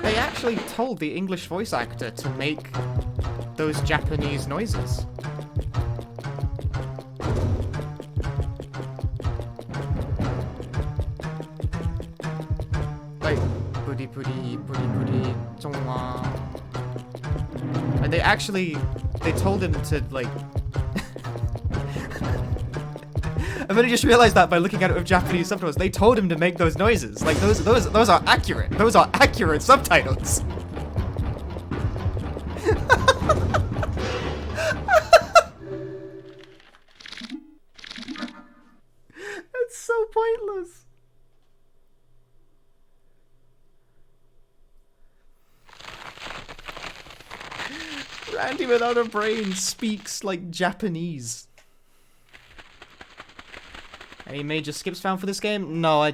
They actually told the English voice actor to make those Japanese noises. Like, puri puri, puri puri, zongwa. Like, they told him to, like... I've only just realized that by looking at it with Japanese subtitles. They told him to make those noises. Like, those are accurate. Those are accurate subtitles. It's so pointless. Randy without a brain speaks like Japanese. Any major skips found for this game? No, I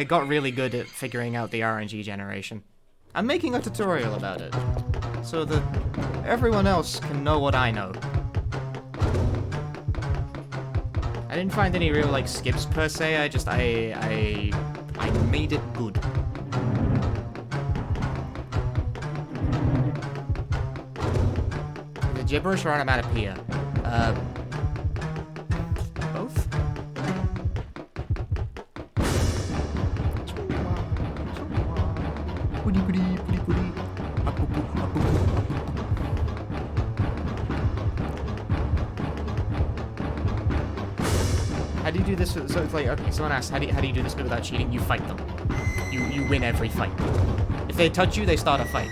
got really good at figuring out the RNG generation. I'm making a tutorial about it, so that everyone else can know what I know. I didn't find any real, like, skips per se, I made it good. The gibberish or onomatopoeia? Both? How do you do this? So it's like, okay, someone asked, how do you do this bit without cheating? You fight them. You win every fight. If they touch you, they start a fight.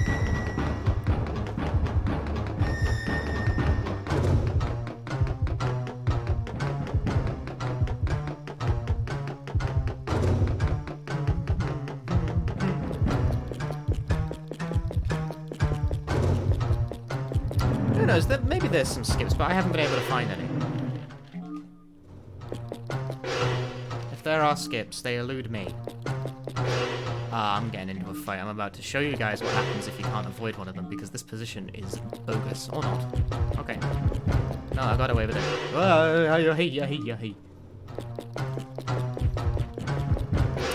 Who knows? Maybe there's some skips, but I haven't been able to find any. If there are skips, they elude me. I'm getting into a fight. I'm about to show you guys what happens if you can't avoid one of them, because this position is bogus. Or not. Okay. No, I got away with it.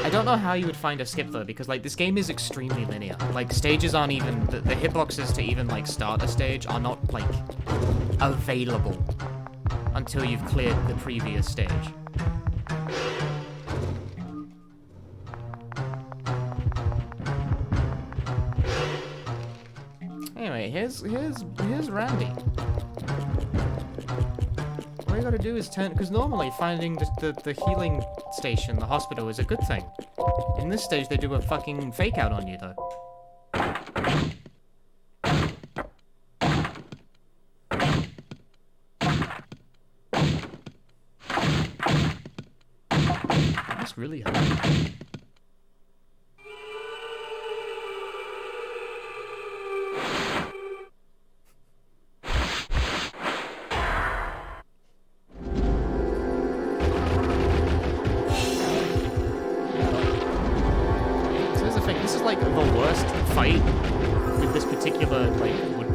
I don't know how you would find a skip, though, because, like, this game is extremely linear. Like, stages aren't even... The hitboxes to even, like, start a stage are not, like, available until you've cleared the previous stage. Anyway, here's Randy. All you gotta do is turn, because normally finding the healing station, the hospital, is a good thing. In this stage, they do a fucking fake out on you, though. That's really hard.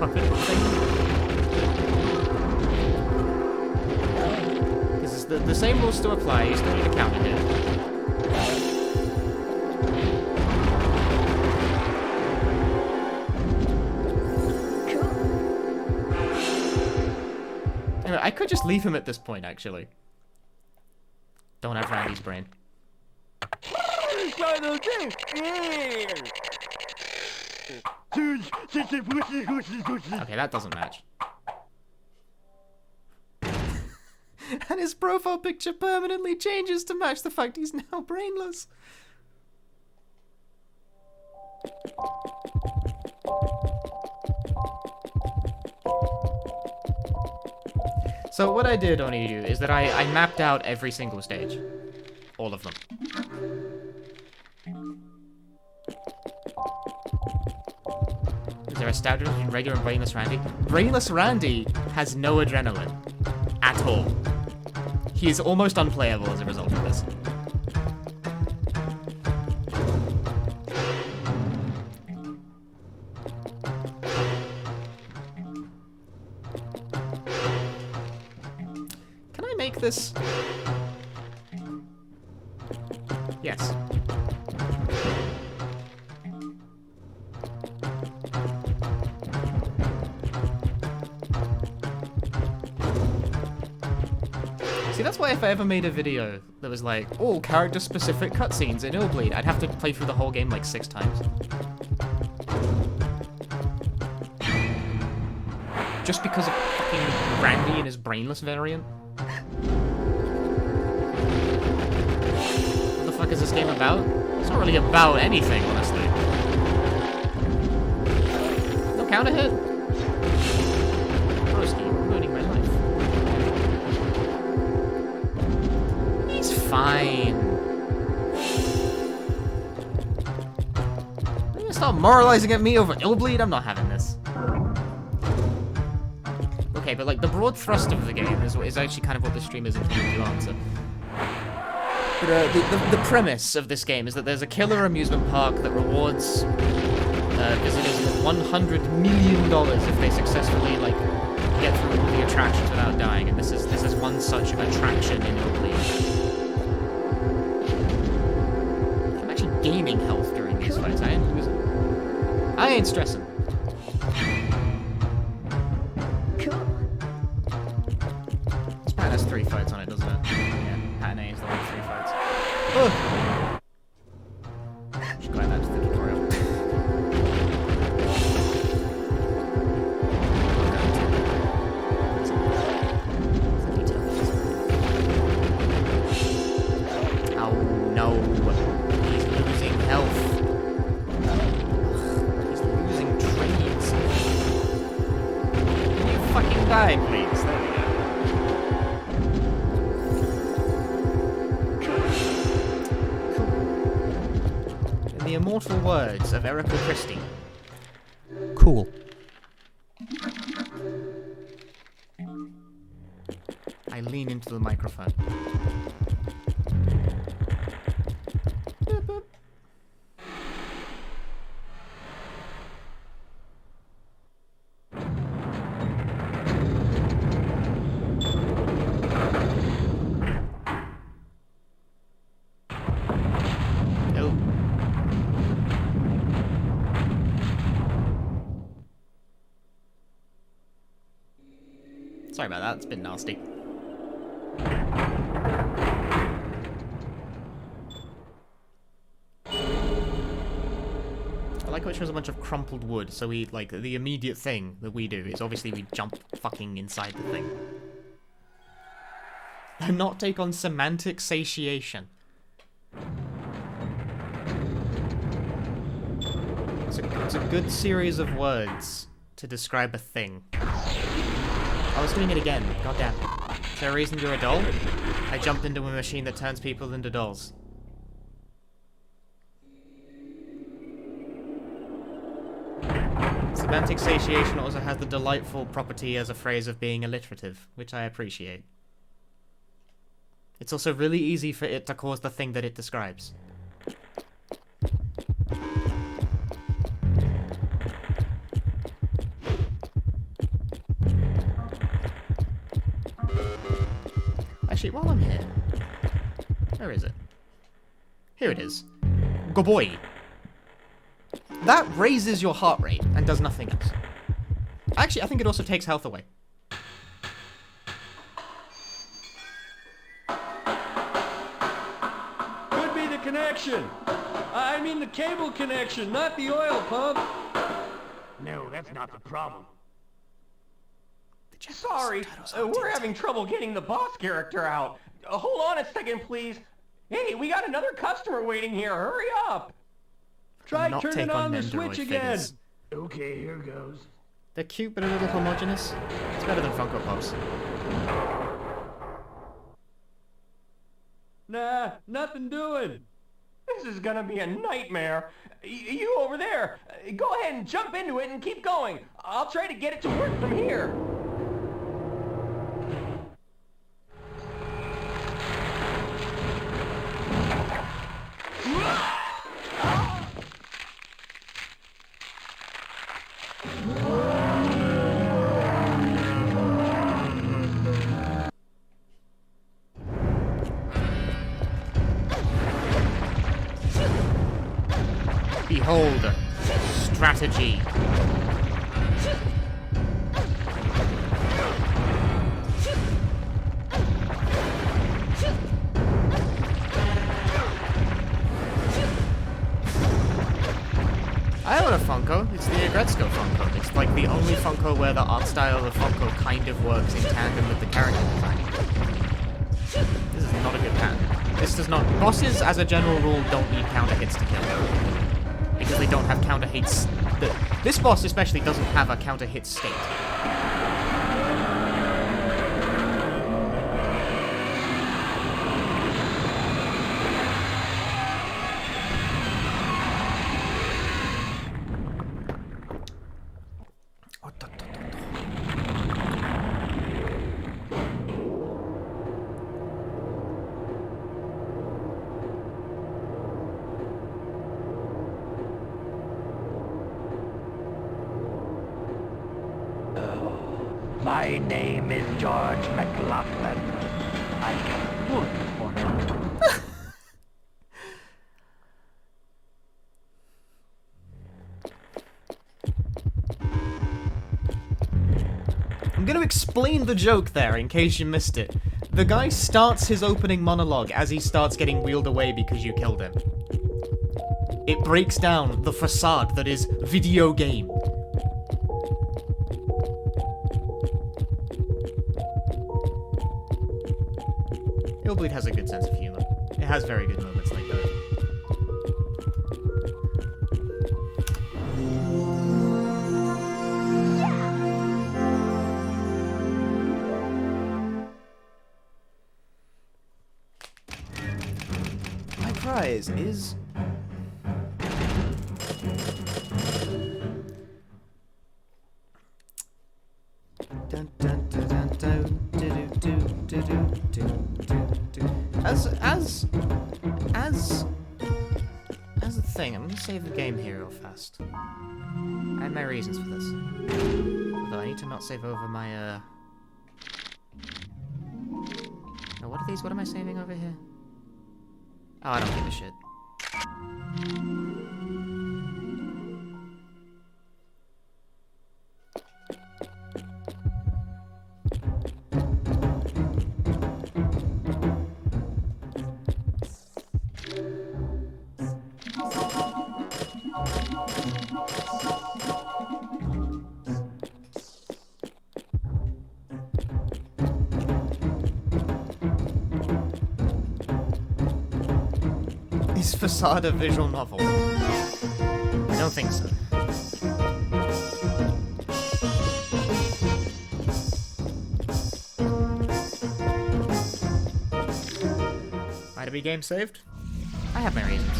puppet thing. Because the same rules still apply, you still need a counter hit. Anyway, I could just leave him at this point, actually. Don't have Randy's brain. Okay, that doesn't match. And his profile picture permanently changes to match the fact he's now brainless. So what I did on Edu is that I mapped out every single stage. All of them. Is there a stout difference between regular and Brainless Randy? Brainless Randy has no adrenaline. At all. He is almost unplayable as a result of this. Can I make this? Yes. See, that's why if I ever made a video that was like, all character-specific cutscenes in Illbleed, I'd have to play through the whole game like 6 times. Just because of fucking Randy and his brainless variant. What the fuck is this game about? It's not really about anything, honestly. No counter hit. Broski, you're ruining my life. He's fine. You're gonna stop moralizing at me over Illbleed? I'm not having this. Okay, but like the broad thrust of the game is actually kind of what the stream is intended to answer. But, the premise of this game is that there's a killer amusement park that rewards visitors with $100 million if they successfully like get through all the attractions without dying, and this is one such attraction in Illbleed. I'm actually gaining health during these fights. I ain't losing. I ain't stressing. This pattern has 3 fights on it, doesn't it? Yeah, pattern A is the one with 3 fights. Ugh. Should go add that to the tutorial. Oh no. He's losing health. He's losing trades. Can you fucking die, please? There we go. In the immortal words of Erica Christie. Cool. I lean into the microphone. Boop, boop. Nope. Sorry about that, it's been nasty. I like how it shows a bunch of crumpled wood, so we, like, the immediate thing that we do is obviously we jump fucking inside the thing. And not take on semantic satiation. It's a good series of words to describe a thing. I was doing it again, goddamn. Is there a reason you're a doll? I jumped into a machine that turns people into dolls. Semantic satiation also has the delightful property as a phrase of being alliterative, which I appreciate. It's also really easy for it to cause the thing that it describes. Actually, while I'm here... Where is it? Here it is. Go boy. That raises your heart rate and does nothing else. Actually, I think it also takes health away. Could be the connection. I mean the cable connection, not the oil pump. No, that's not the problem. Sorry, we're having trouble getting the boss character out. Hold on a second, please. Hey, we got another customer waiting here. Hurry up. Try Not turning take on on the Nendoroid switch again. figures. Okay, here goes. They're cute but a little homogenous. It's better than Funko Pops. Nah, nothing doing. This is gonna be a nightmare. You over there, go ahead and jump into it and keep going. I'll try to get it to work from here. Behold, strategy. I own a Funko. It's the Agretzko Funko. It's like the only Funko where the art style of Funko kind of works in tandem with the character design. This is not a good pattern. This does not... Bosses, as a general rule, don't need counter hits to kill them. Because they don't have counter hits. This boss especially doesn't have a counter hit state. My name is George McLaughlin. I can work for him. I'm going to explain the joke there in case you missed it. The guy starts his opening monologue as he starts getting wheeled away because you killed him. It breaks down the facade that is video game. Illbleed has a good sense of humor. It has very good moments like that. My prize is... As a thing, I'm gonna save the game here real fast. I have my reasons for this. Although I need to not save over my, No, what are these? What am I saving over here? Oh, I don't give a shit. Is Facade a visual novel? I don't think so. Might it be game saved? I have my reasons.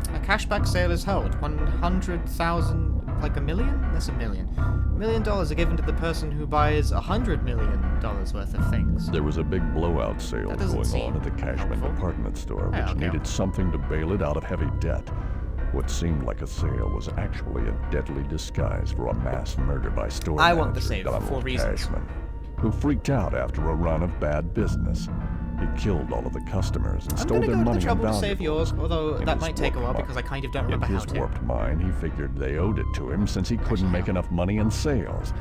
A cashback sale is held. 100,000, like a million? That's $1 million. $1 million are given to the person who buys $100 million worth of things. There was a big blowout sale going on at the Cashman department store, which needed something to bail it out of heavy debt. What seemed like a sale was actually a deadly disguise for a mass murder by store I manager want the save for Donald 4 reasons. Cashman, who freaked out after a run of bad business. He killed all of the customers and I'm stole gonna their go to money the trouble to and save valuables. yours, although In that his might take a while warped because I kind of don't In remember how his to. warped mind, he figured they owed it to him since he couldn't make enough money in sales.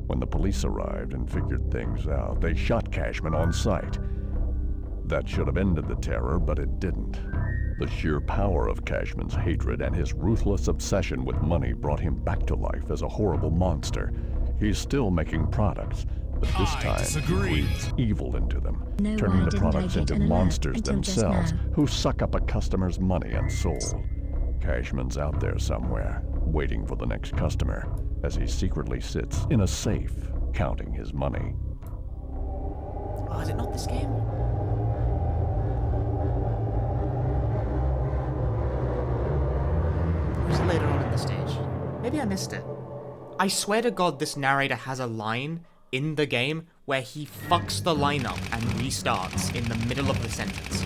When the police arrived and figured things out, they shot Cashman on sight. That should have ended the terror, but it didn't. The sheer power of Cashman's hatred and his ruthless obsession with money brought him back to life as a horrible monster. He's still making products, but this time he breathes evil into them, No, turning I the didn't products take it into an alert monsters until just themselves, now. who suck up a customer's money and soul. Cashman's out there somewhere, waiting for the next customer, as he secretly sits in a safe, counting his money. Oh, is it not this game? Or is it later on in the stage? Maybe I missed it. I swear to God this narrator has a line in the game where he fucks the line up and restarts in the middle of the sentence.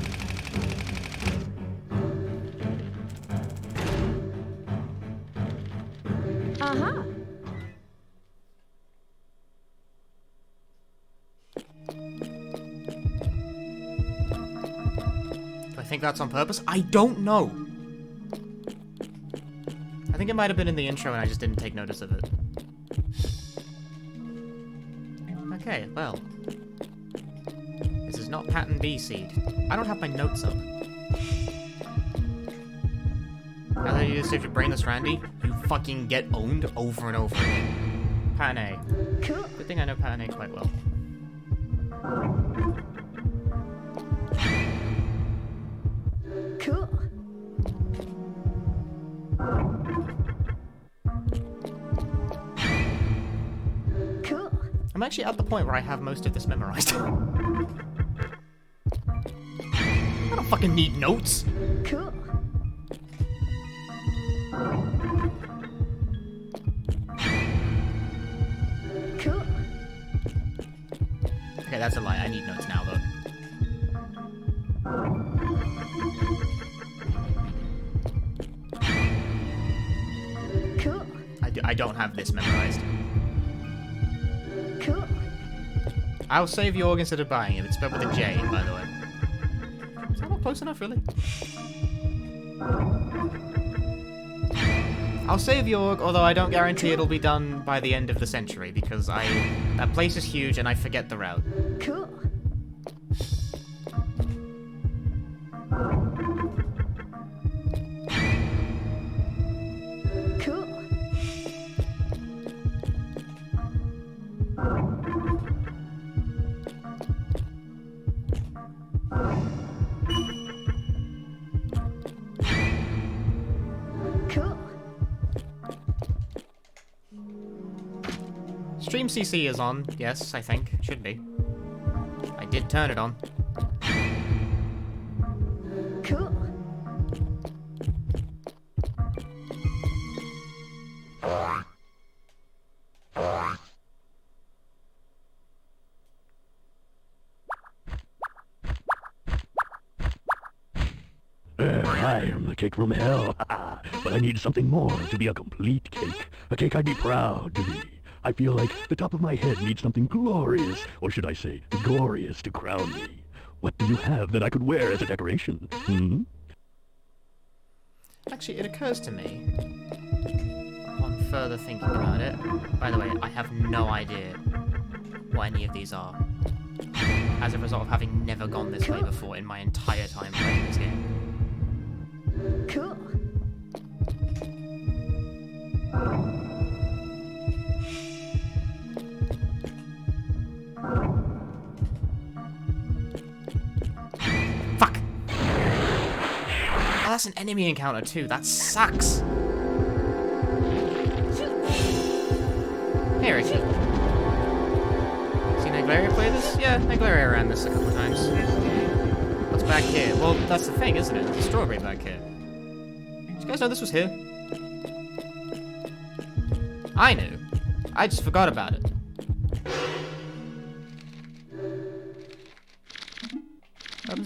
Uh-huh. Do I think that's on purpose? I don't know. I think it might have been in the intro and I just didn't take notice of it. Okay, well. This is not pattern B seed. I don't have my notes up. Now that you just if you brainless Randy, you fucking get owned over and over again. Pattern A. Cool. Good thing I know pattern A quite well. Cool. Cool. I'm actually at the point where I have most of this memorized. I don't fucking need notes. Cool. Cool. Okay, that's a lie. I need notes now, though. Cool. I don't have this memorized. Cool. I'll save Jorg instead of buying it. It's spelled with a J, by the way. Is that not close enough, really? I'll save Jorg, although I don't guarantee it'll be done by the end of the century, because that place is huge and I forget the route. Cool. Cool. Cool. Stream CC is on, yes, I think. Should be. I did turn it on. Cool. I am the cake from hell, but I need something more to be a complete cake. A cake I'd be proud to be. I feel like the top of my head needs something glorious, or should I say, glorious to crown me. What do you have that I could wear as a decoration? Hmm? Actually, it occurs to me, upon further thinking about it, by the way, I have no idea what any of these are, as a result of having never gone this way before in my entire time playing this game. Cool. Fuck! Oh, that's an enemy encounter too. That sucks. Hey, Richie. Seen Naglaria play this? Yeah, Naglaria ran this a couple times. What's back here? Well, that's the thing, isn't it? There's a strawberry back here. Did you guys know this was here? I knew. I just forgot about it.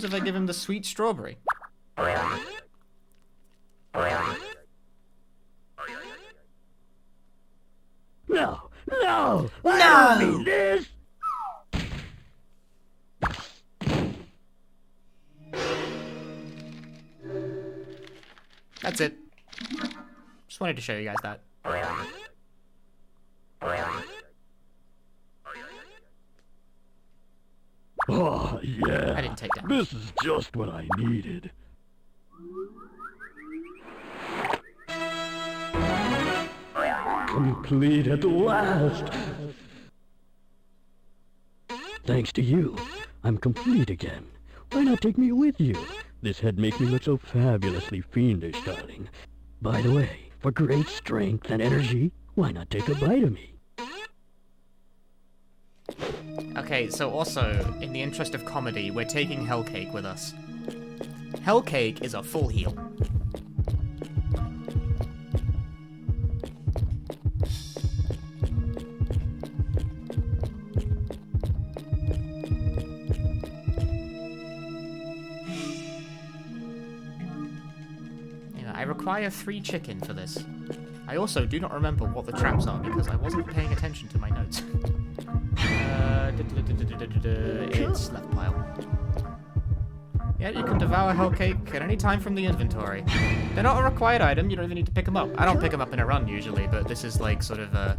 if I give him the sweet strawberry? No! No! I don't mean this! That's it. Just wanted to show you guys that. Oh, yeah. I didn't take damage. This is just what I needed. Complete at last. Thanks to you, I'm complete again. Why not take me with you? This head makes me look so fabulously fiendish, darling. By the way, for great strength and energy, why not take a bite of me? Okay, so also, in the interest of comedy, we're taking Hellcake with us. Hellcake is a full heal. I require 3 chicken for this. I also do not remember what the traps are because I wasn't paying attention to my notes. It's left pile. Yeah, you can devour Hellcake at any time from the inventory. They're not a required item, you don't even need to pick them up. I don't pick them up in a run usually, but this is like sort of a,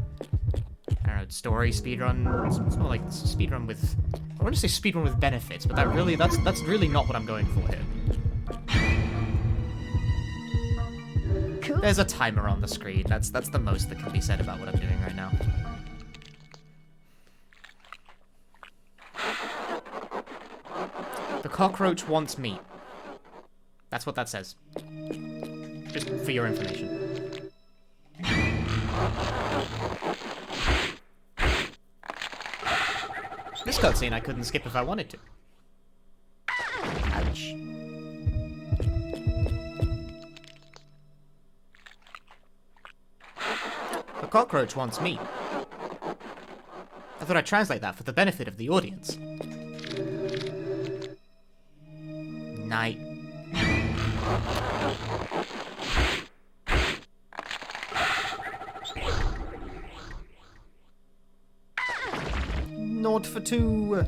I don't know, story speedrun. It's more like speedrun with, I want to say speedrun with benefits, but that's really not what I'm going for here. There's a timer on the screen. That's the most that can be said about what I'm doing right now. The cockroach wants meat. That's what that says. Just for your information. This cutscene I couldn't skip if I wanted to. Ouch. The cockroach wants meat. I thought I'd translate that for the benefit of the audience. Night. Naught for 2.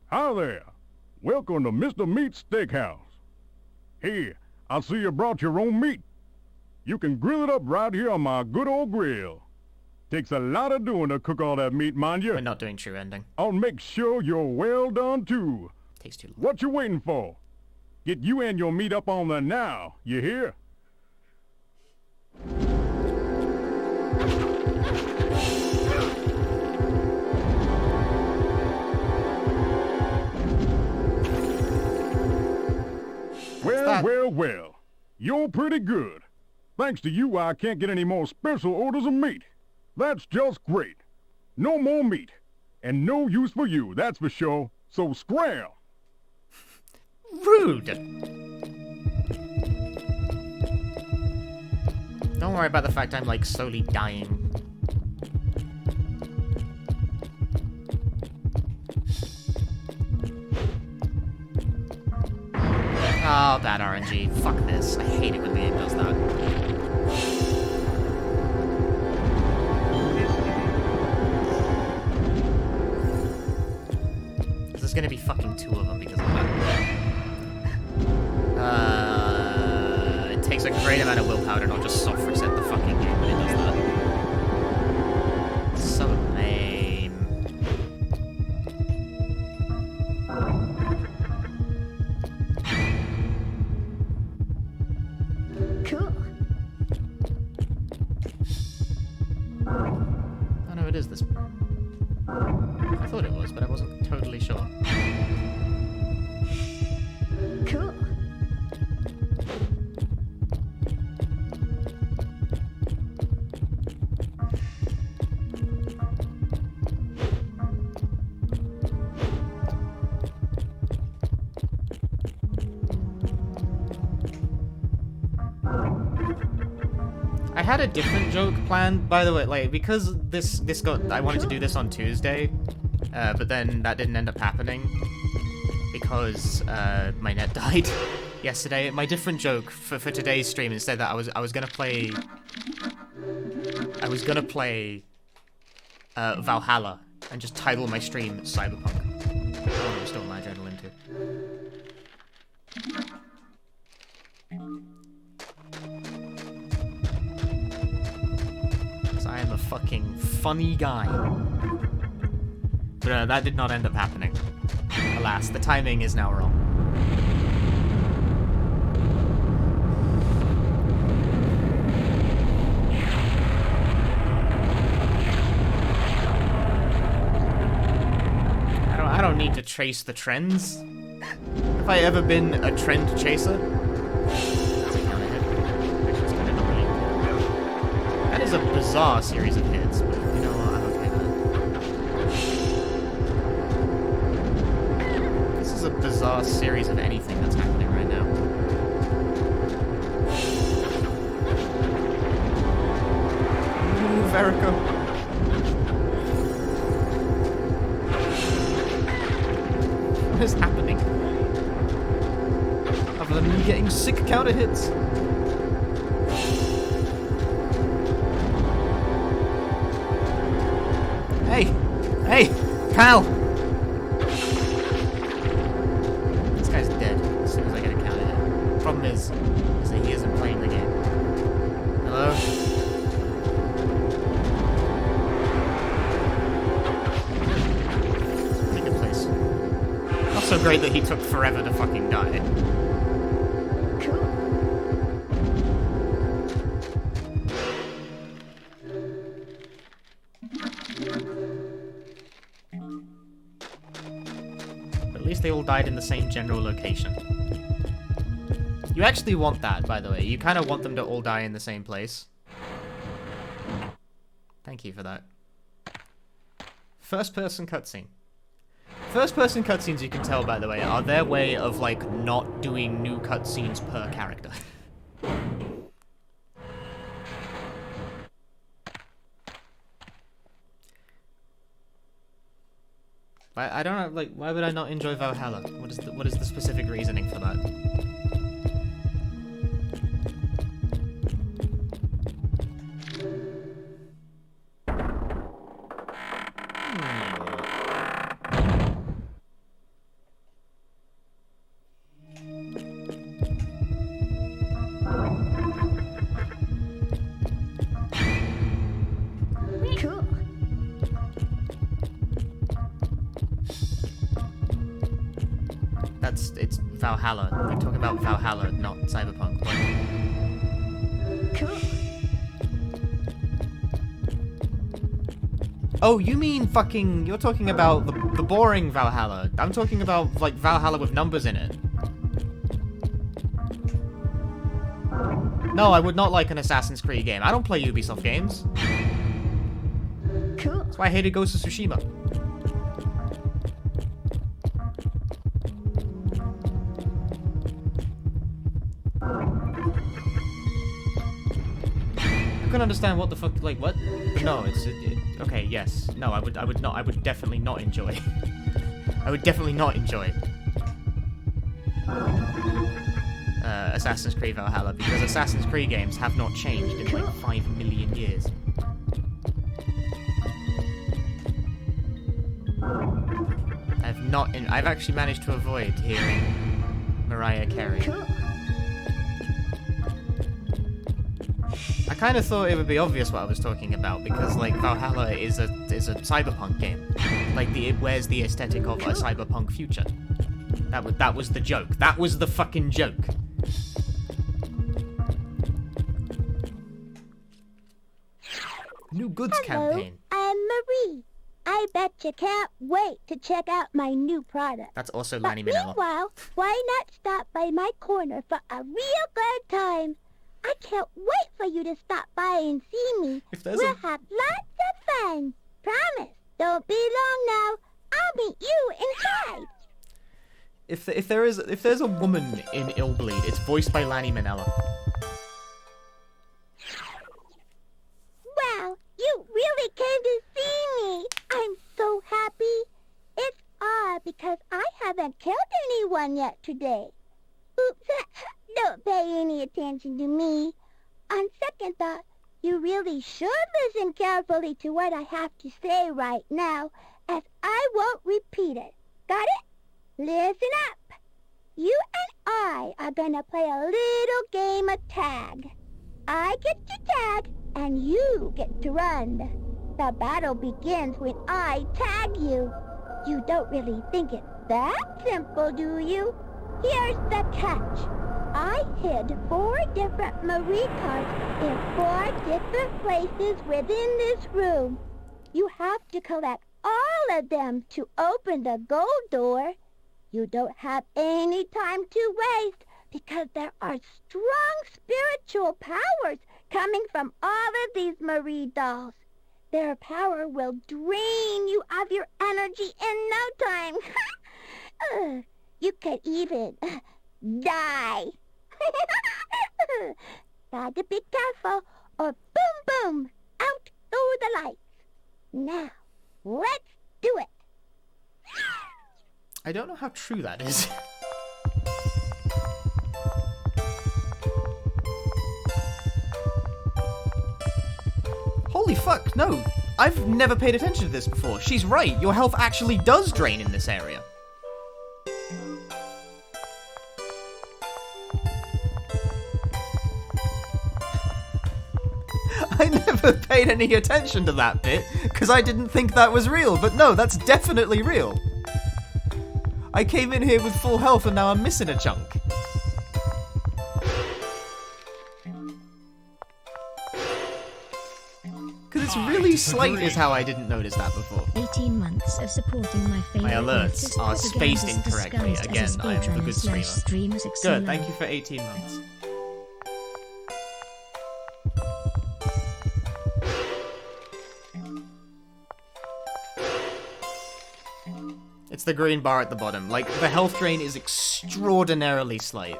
Hi there. Welcome to Mr. Meat's Steakhouse. Here, I see you brought your own meat. You can grill it up right here on my good old grill. Takes a lot of doing to cook all that meat, mind you. We're not doing true ending. I'll make sure you're well done, too. Takes too long. What you waiting for? Get you and your meat up on there now, you hear? Well. You're pretty good. Thanks to you, I can't get any more special orders of meat. That's just great. No more meat. And no use for you, that's for sure. So scram! Rude! Don't worry about the fact I'm, like, slowly dying. Oh, bad RNG. Fuck this. I hate it when the game does that. There's gonna be fucking 2 of them because of that. It takes a great amount of willpower to not just soft reset the fucking game when it does that. So lame. Cool. Oh no, it is this. I thought it was, but I wasn't totally sure. Cool. had a different joke planned, by the way, like, because I wanted to do this on Tuesday, but then that didn't end up happening, because, my net died yesterday. My different joke for today's stream, instead that I was gonna play Valhalla, and just title my stream Cyberpunk. I want to restore my adrenaline too. I am a fucking funny guy. But that did not end up happening. Alas, the timing is now wrong. I don't need to trace the trends. Have I ever been a trend chaser? That is a bizarre series of hits, but you know what, I'm okay with it. This is a bizarre series of anything that's happening right now. Ooh, Verico. What is happening? Other than me getting sick counter hits. Hey! Hey! Pal! This guy's dead as soon as I get a counter hit. Problem is that he isn't playing the game. Hello? Pretty good place. Not so great that he took forever to fucking die. They all died in the same general location. You actually want that, by the way. You kind of want them to all die in the same place. Thank you for that. First-person cutscene. First-person cutscenes, you can tell, by the way, are their way of, like, not doing new cutscenes per character. I don't know, like, why would I not enjoy Valhalla? What is the specific reasoning for that? It's Valhalla. We're talking about Valhalla, not Cyberpunk. Cool. Oh, you mean fucking... You're talking about the boring Valhalla. I'm talking about, like, Valhalla with numbers in it. No, I would not like an Assassin's Creed game. I don't play Ubisoft games. Cool. That's why I hated Ghost of Tsushima. I couldn't understand what the fuck, like, what? But no, okay, yes. No, I would definitely not enjoy. I would definitely not enjoy Assassin's Creed Valhalla, because Assassin's Creed games have not changed in, like, 5 million years. I've actually managed to avoid hearing Mariah Carey. I kind of thought it would be obvious what I was talking about, because, like, Valhalla is a cyberpunk game. Like, it wears the aesthetic of a cyberpunk future. That was the joke. That was the fucking joke. New goods campaign. I'm Marie. I bet you can't wait to check out my new product. That's also Lanny Minella. Meanwhile, why not stop by my corner for a real good time? I can't wait for you to stop by and see me. We'll have lots of fun. Promise. Don't be long now. I'll meet you inside. If there's a woman in Illbleed, it's voiced by Lanny Minella. haven't killed anyone yet today. Oops, don't pay any attention to me. On second thought, you really should listen carefully to what I have to say right now, as I won't repeat it. Got it? Listen up. You and I are gonna play a little game of tag. I get to tag, and you get to run. The battle begins when I tag you. You don't really think it's that simple, do you? Here's the catch. I hid 4 different Marie cards in 4 different places within this room. You have to collect all of them to open the gold door. You don't have any time to waste because there are strong spiritual powers coming from all of these Marie dolls. Their power will drain you of your energy in no time. You could even die. Gotta be careful or boom boom, out go the lights. Now, let's do it. I don't know how true that is. Holy fuck, no. I've never paid attention to this before. She's right, your health actually does drain in this area. I never paid any attention to that bit, because I didn't think that was real, but no, that's definitely real. I came in here with full health and now I'm missing a chunk. Because it's really slight is how I didn't notice that before. 18 months of supporting my favorite. My alerts are spaced incorrectly. Again, I am the good streamer. Good, thank you for 18 months. It's the green bar at the bottom. Like, the health drain is extraordinarily slight.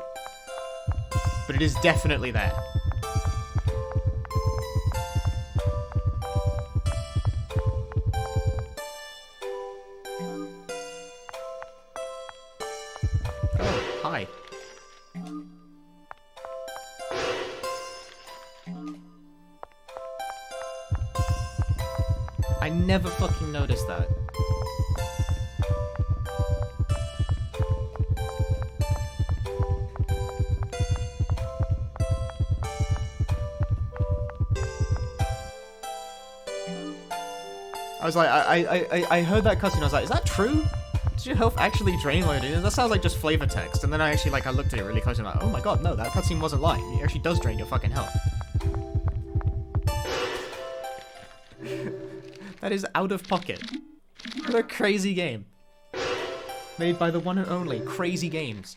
But it is definitely there. Oh, hi. I never fucking noticed that. I was like, I heard that cutscene, I was like, is that true? Does your health actually drain while you're doing it? That sounds like just flavor text. And then I actually, I looked at it really closely and I'm like, oh my god, no, that cutscene wasn't lying. It actually does drain your fucking health. That is out of pocket. What a crazy game. Made by the one and only Crazy Games.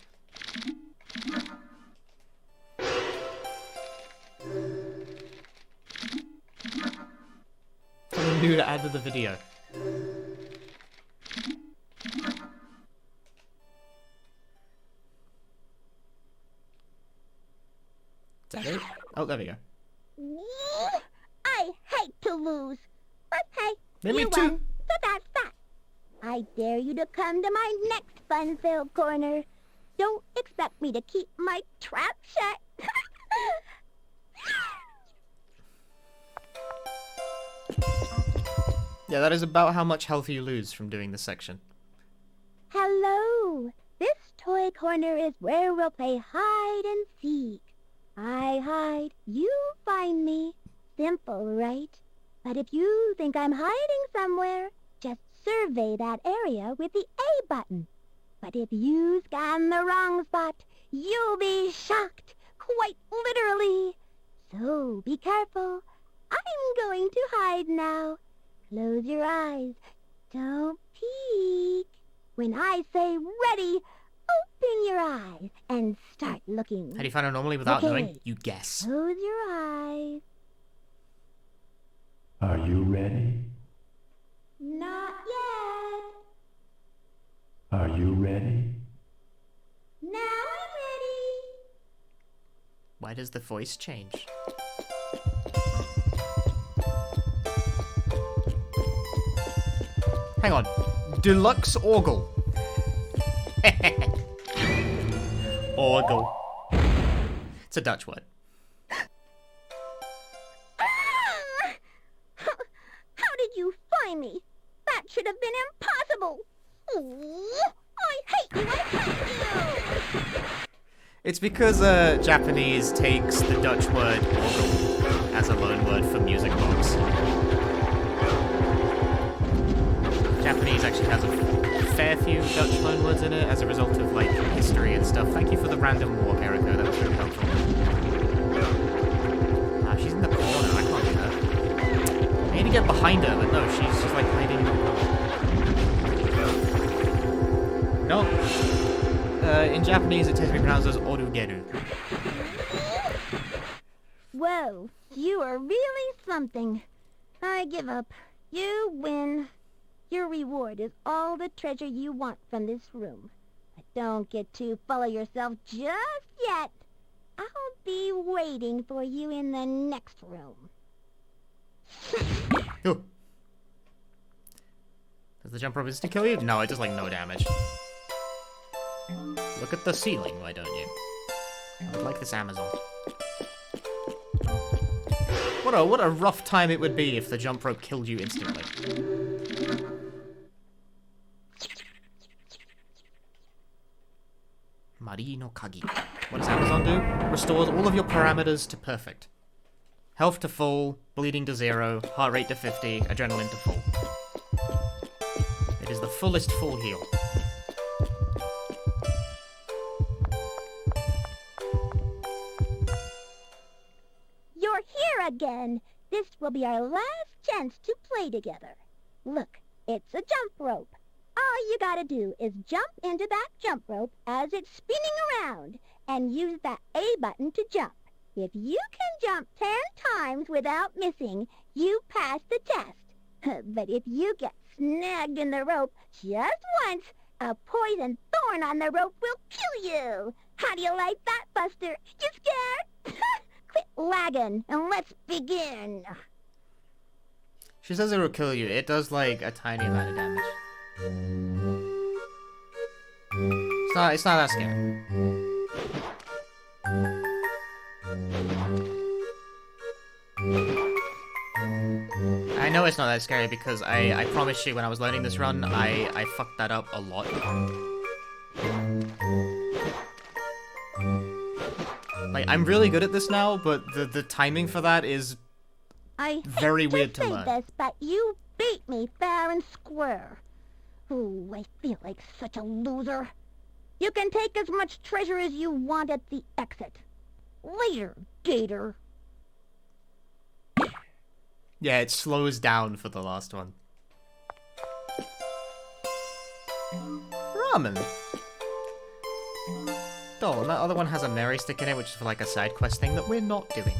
Something new to add to the video. Is that it? Oh, there we go. I hate to lose. But hey, Me you too. won, so that's that. I dare you to come to my next fun-filled corner. Don't expect me to keep my trap shut. Yeah, that is about how much health you lose from doing this section. Hello. This toy corner is where we'll play hide and seek. I hide, you find me. Simple, right? But if you think I'm hiding somewhere, just survey that area with the A button. But if you scan the wrong spot, you'll be shocked, quite literally. So be careful. I'm going to hide now. Close your eyes. Don't peek. When I say ready, open your eyes and start looking. How do you find out normally without knowing? You guess. Close your eyes. Are you ready? Not yet. Are you ready? Now I'm ready. Why does the voice change? Hang on. Deluxe Orgle. Orgel. It's a Dutch word. How did you find me? That should have been impossible. Oh, I hate you. I hate you. It's because Japanese takes the Dutch word orgel as a loan word for music box. Japanese actually has a fair few Dutch loan words in it as a result of like history and stuff. Thank you for the random walk, Erica. That was really helpful. Ah, she's in the corner. I can't do that. I need to get behind her, but no, she's just like hiding in the corner. No. In Japanese, it tends to be pronounced as orugeru. Whoa, you are really something. I give up. You win. Your reward is all the treasure you want from this room. But don't get too full of yourself just yet. I'll be waiting for you in the next room. Ooh. Does the jump rope instant kill you? No, it does like no damage. Look at the ceiling, why don't you? I would like this Amazon. What a rough time it would be if the jump rope killed you instantly. Mari no Kagi. What does Amazon do? Restores all of your parameters to perfect. Health to full, bleeding to 0, heart rate to 50, adrenaline to full. It is the fullest full heal. You're here again. This will be our last chance to play together. Look, it's a jump rope. All you gotta do is jump into that jump rope as it's spinning around and use that A button to jump. If you can jump 10 times without missing, you pass the test. But if you get snagged in the rope just once, a poison thorn on the rope will kill you. How do you like that, Buster? You scared? Quit lagging and let's begin. She says it will kill you. It does like a tiny amount of damage. It's not that scary. I know it's not that scary because I promise you when I was learning this run, I fucked that up a lot. Like, I'm really good at this now, but the timing for that is very weird to learn. This, but you beat me fair and square. Ooh, I feel like such a loser. You can take as much treasure as you want at the exit. Later, Gator. Yeah, it slows down for the last one. Ramen. Oh, and that other one has a Mary stick in it, which is for like a side quest thing that we're not doing.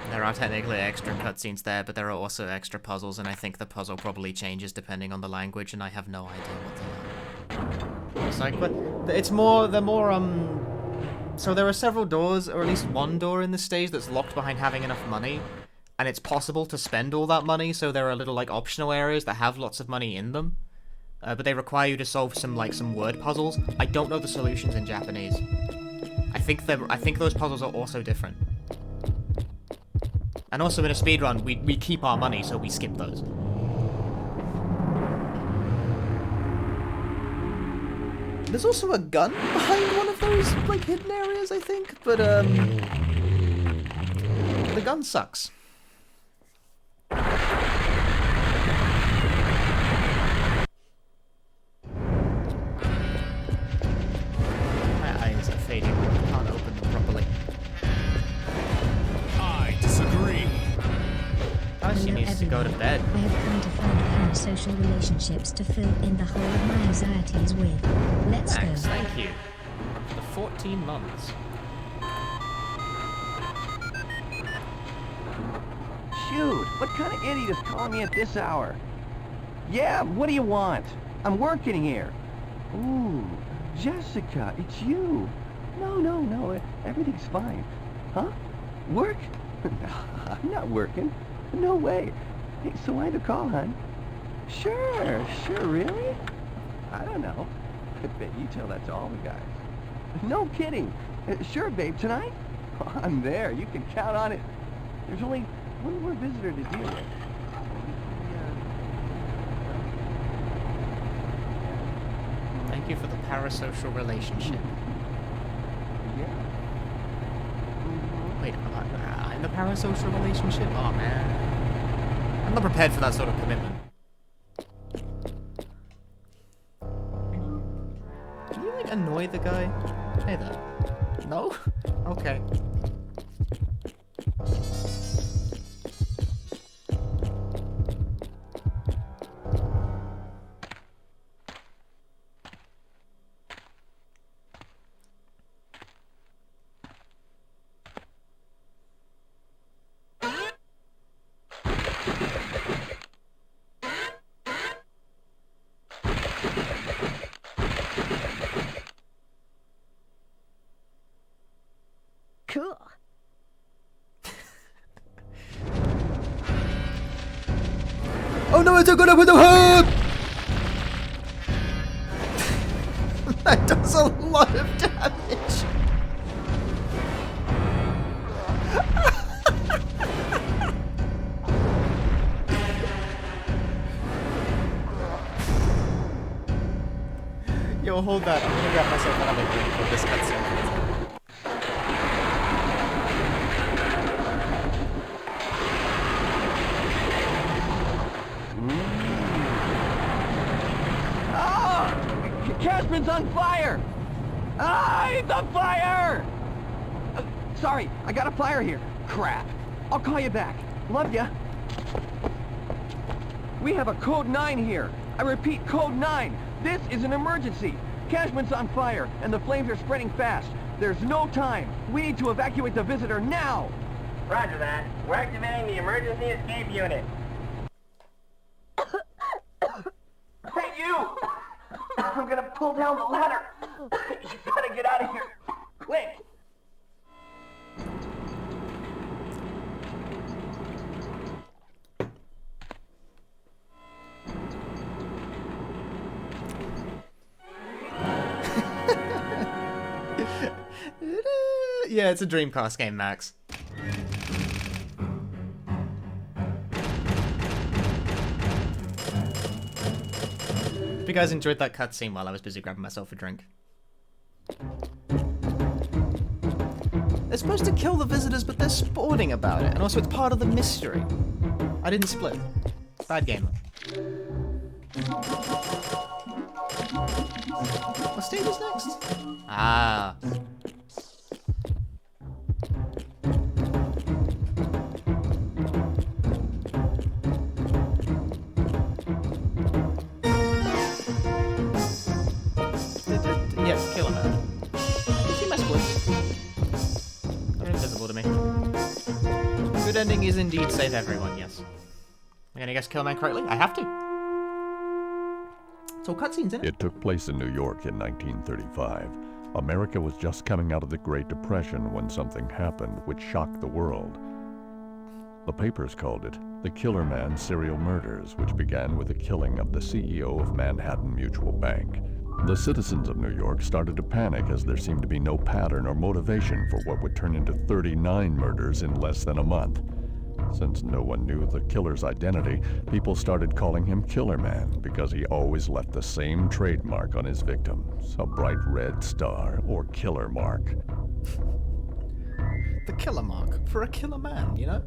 There are technically extra cutscenes there, but there are also extra puzzles, and I think the puzzle probably changes depending on the language, and I have no idea what they are. Side quest? They're more, so there are several doors, or at least one door in this stage that's locked behind having enough money, and it's possible to spend all that money, so there are little, like, optional areas that have lots of money in them, but they require you to solve some word puzzles. I don't know the solutions in Japanese. I think those puzzles are also different. And also in a speedrun, we keep our money, so we skip those. There's also a gun behind one of those, like, hidden areas, I think, but, the gun sucks. My eyes are fading. I can't open them properly. I disagree. Oh, she needs to go to bed. I have come to find parasocial relationships to fill in the hole of my anxieties with. Let's go. Thank you. For the 14 months. Shoot, what kind of idiot is calling me at this hour? Yeah, what do you want? I'm working here. Ooh, Jessica, it's you. No, everything's fine. Huh? Work? I'm not working. No way. Hey, so why the call, hon? Sure, really? I don't know. I bet you tell that to all the guys. No kidding. Sure, babe, tonight? I'm there. You can count on it. There's only one more visitor to deal with. Thank you for the parasocial relationship. Yeah. Wait, am I in the parasocial relationship? Oh man. I'm not prepared for that sort of commitment. Can you like annoy the guy? Hey there. No? Okay. Cool. Oh no, it's a good with the hood! That does a lot of damage. Yo, hold that. I'm gonna grab myself another drink for this cutscene. Cashman's on fire! Ah, he's on fire! Sorry, I got a fire here. Crap. I'll call you back. Love ya. We have a code 9 here. I repeat, code 9. This is an emergency. Cashman's on fire, and the flames are spreading fast. There's no time. We need to evacuate the visitor now. Roger that. We're activating the emergency escape unit. Hey, you! I'm gonna pull down the ladder. You gotta get out of here. Quick! Yeah, it's a Dreamcast game, Max. Hope you guys enjoyed that cutscene while I was busy grabbing myself a drink. They're supposed to kill the visitors, but they're sporting about it, and also it's part of the mystery. I didn't split. Bad game. What stage is next? Ah. Yes, kill him. Did you see my splits? They're invisible to me. Good ending is indeed save everyone, yes. I'm gonna guess kill a man correctly? I have to. It's all cutscenes, isn't it? It took place in New York in 1935. America was just coming out of the Great Depression when something happened which shocked the world. The papers called it the Killer Man Serial Murders, which began with the killing of the CEO of Manhattan Mutual Bank. The citizens of New York started to panic as there seemed to be no pattern or motivation for what would turn into 39 murders in less than a month. Since no one knew the killer's identity, people started calling him Killer Man because he always left the same trademark on his victims, a bright red star or killer mark. The killer mark for a killer man, you know?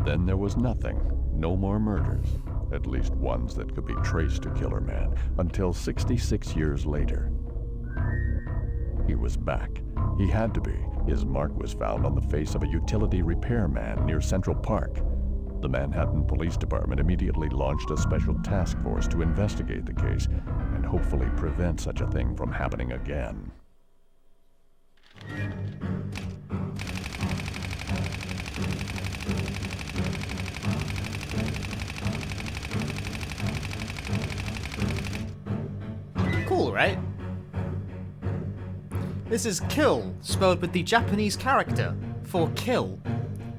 Then there was nothing, no more murders, at least ones that could be traced to Killer Man, until 66 years later. He was back. He had to be. His mark was found on the face of a utility repairman near Central Park. The Manhattan Police Department immediately launched a special task force to investigate the case and hopefully prevent such a thing from happening again. Cool, right? This is Kill, spelled with the Japanese character for kill.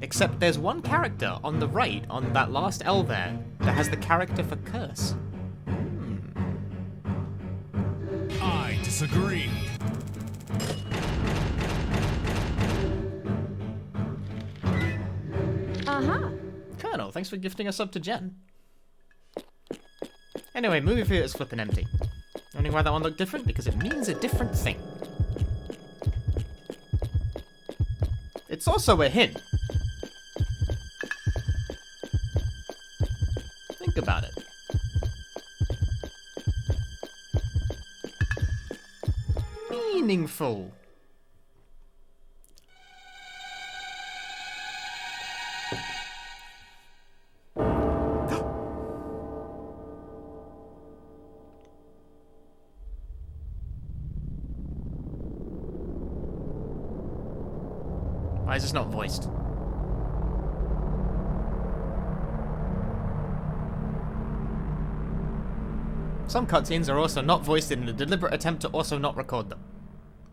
Except there's one character on the right, on that last L there, that has the character for curse. I disagree. Uh-huh. Colonel, thanks for gifting us up to Jen. Anyway, movie theater's flipping empty. Wondering why that one looked different? Because it means a different thing. It's also a hint. Think about it. Meaningful. Why is this not voiced? Some cutscenes are also not voiced in a deliberate attempt to also not record them.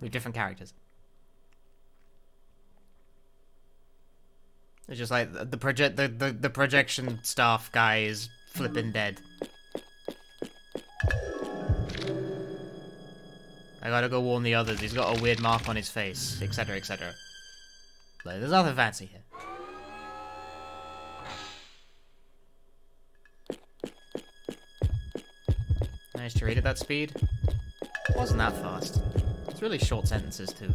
With different characters. It's just like the projection staff guy is flipping dead. I gotta go warn the others, he's got a weird mark on his face, etc, etc. Like, there's nothing fancy here. Nice to read at that speed. Wasn't that fast. It's really short sentences too.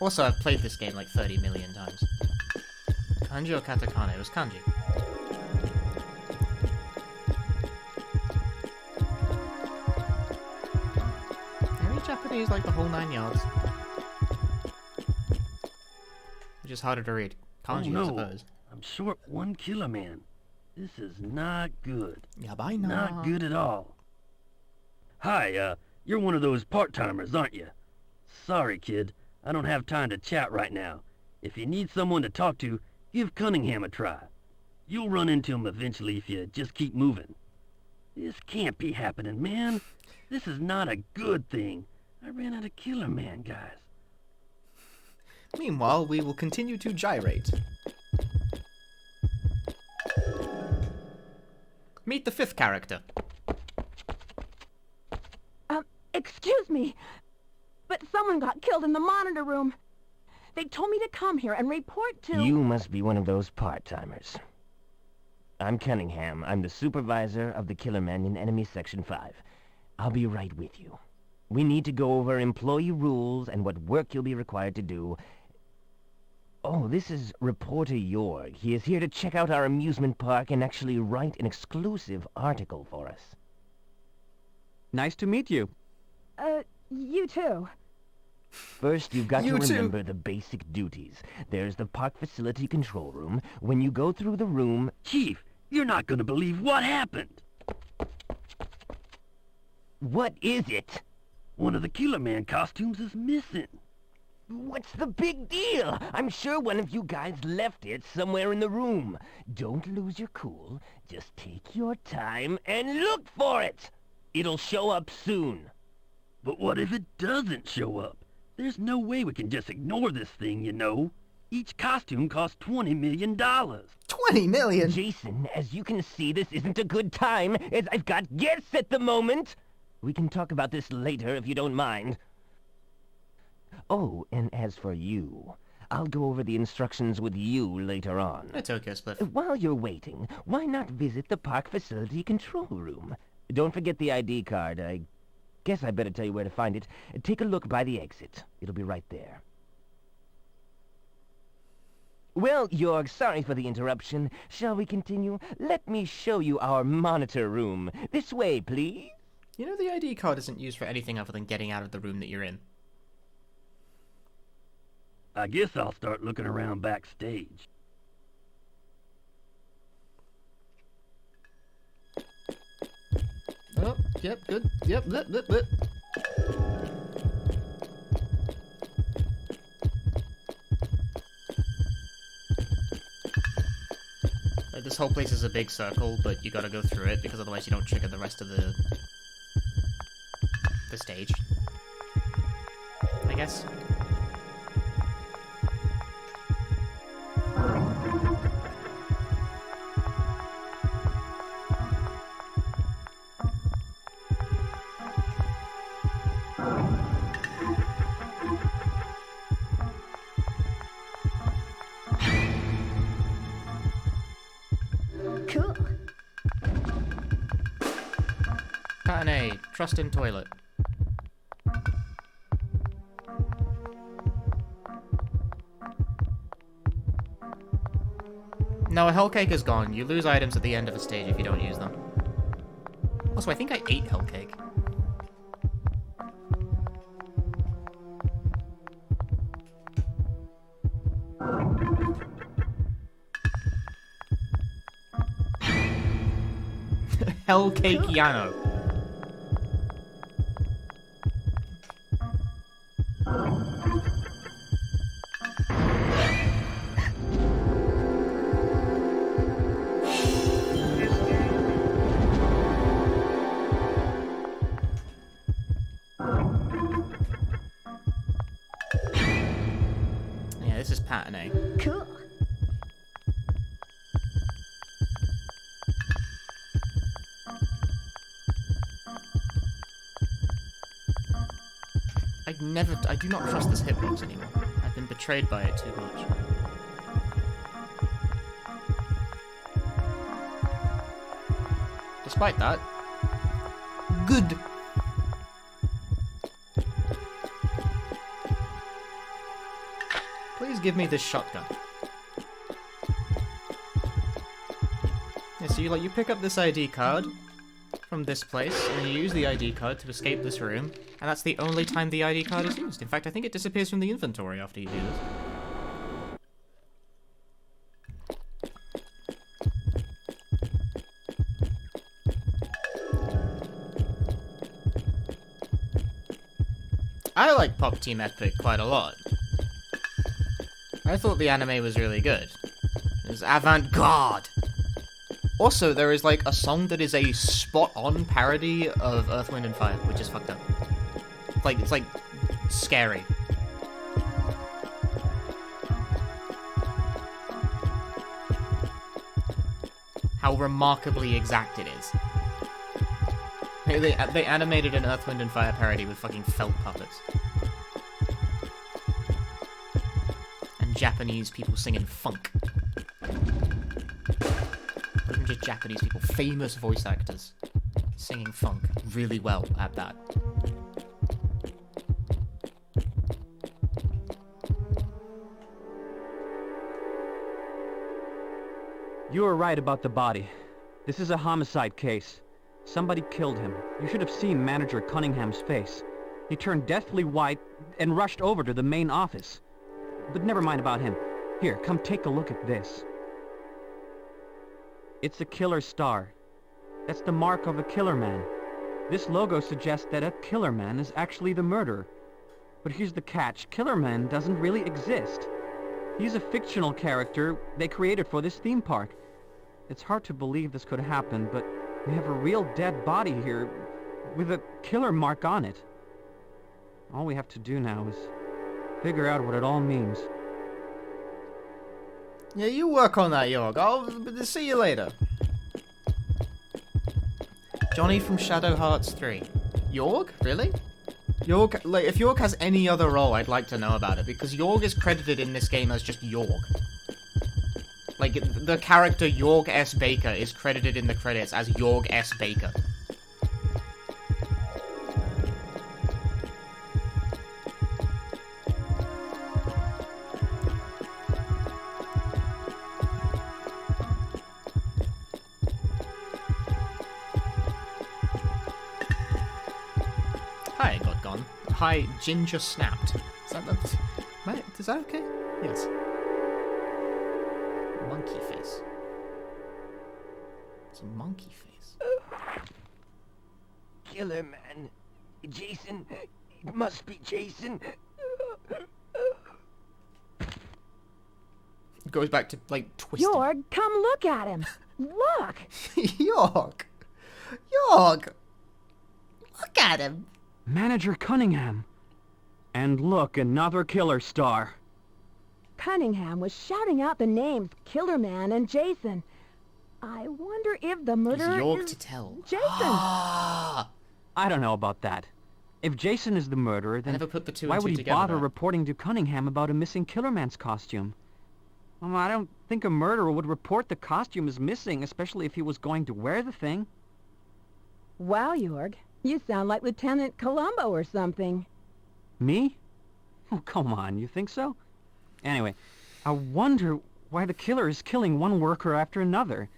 Also, I've played this game like 30 million times. Kanji or katakana? It was kanji. Are you Japanese like the whole 9 yards? Which is harder to read. Kanji, I suppose. I'm short 1 killer, man. This is not good. Yabai na. Not good at all. Hi, you're one of those part-timers, aren't you? Sorry, kid. I don't have time to chat right now. If you need someone to talk to, give Cunningham a try. You'll run into him eventually if you just keep moving. This can't be happening, man. This is not a good thing. I ran out of killer man, guys. Meanwhile, we will continue to gyrate. Meet the 5th character. Excuse me, but someone got killed in the monitor room. They told me to come here and report to... You must be one of those part-timers. I'm Cunningham. I'm the supervisor of the killer men in Enemy Section 5. I'll be right with you. We need to go over employee rules and what work you'll be required to do. Oh, this is Reporter Jorg. He is here to check out our amusement park and actually write an exclusive article for us. Nice to meet you. You too. First, you've got to remember the basic duties. There's the park facility control room. When you go through the room... Chief, you're not gonna believe what happened. What is it? One of the Killer Man costumes is missing. What's the big deal? I'm sure one of you guys left it somewhere in the room. Don't lose your cool. Just take your time and look for it. It'll show up soon. But what if it doesn't show up? There's no way we can just ignore this thing, you know. Each costume costs $20 million. 20 million? Jason, as you can see, this isn't a good time, as I've got guests at the moment. We can talk about this later if you don't mind. Oh, and as for you, I'll go over the instructions with you later on. It's okay, Spliff. While you're waiting, why not visit the park facility control room? Don't forget the ID card. I guess I better tell you where to find it. Take a look by the exit. It'll be right there. Well, Jorg, sorry for the interruption. Shall we continue? Let me show you our monitor room. This way, please. You know the ID card isn't used for anything other than getting out of the room that you're in. I guess I'll start looking around backstage. Oh, yep, good. Yep, blip, blip, blip. Like, this whole place is a big circle, but you gotta go through it, because otherwise you don't trigger the rest of the the stage. I guess. Cool. Pattern A, trust in toilet. No, a hell cake is gone. You lose items at the end of a stage if you don't use them. Also, I think I ate hell cake. Hell cake Yano. Yeah, this is pattern A. Cool. I do not trust this hitbox anymore. I've been betrayed by it too much. Despite that, good. Please give me this shotgun. Yeah, so you pick up this ID card from this place, and you use the ID card to escape this room, and that's the only time the ID card is used. In fact, I think it disappears from the inventory after you do this. I like Pop Team Epic quite a lot. I thought the anime was really good. It was avant-garde. Also, there is like a song that is a spot-on parody of Earth, Wind and Fire, which is fucked up. It's like scary. How remarkably exact it is. They animated an Earth, Wind and Fire parody with fucking felt puppets. And Japanese people singing funk. Not even just Japanese people, famous voice actors singing funk really well at that. You were right about the body. This is a homicide case. Somebody killed him. You should have seen Manager Cunningham's face. He turned deathly white and rushed over to the main office. But never mind about him. Here, come take a look at this. It's a killer star. That's the mark of a killer man. This logo suggests that a killer man is actually the murderer. But here's the catch. Killer Man doesn't really exist. He's a fictional character they created for this theme park. It's hard to believe this could happen, but we have a real dead body here with a killer mark on it. All we have to do now is figure out what it all means. Yeah, you work on that, York. I'll see you later. Johnny from Shadow Hearts 3. York? Really? York, like, if York has any other role, I'd like to know about it, because York is credited in this game as just York. Like, the character York S. Baker is credited in the credits as York S. Baker. Hi, I got gone. Hi, Ginger Snapped. Is that okay? Yes. Monkey face. It's a monkey face. Killer Man. Jason. It must be Jason. It goes back to, like, twisting. York, come look at him. Look. York! York! Look at him! Manager Cunningham. And look, another killer star. Cunningham was shouting out the names Killer Man and Jason. I wonder if the murderer He's York is to tell. Jason. I don't know about that. If Jason is the murderer, then never put the two why and would two he together, bother though. reporting to Cunningham about a missing Killer Man's costume? Well, I don't think a murderer would report the costume as missing, especially if he was going to wear the thing. Wow, Jorg. You sound like Lieutenant Columbo or something. Me? Oh, come on, you think so? Anyway, I wonder why the killer is killing one worker after another.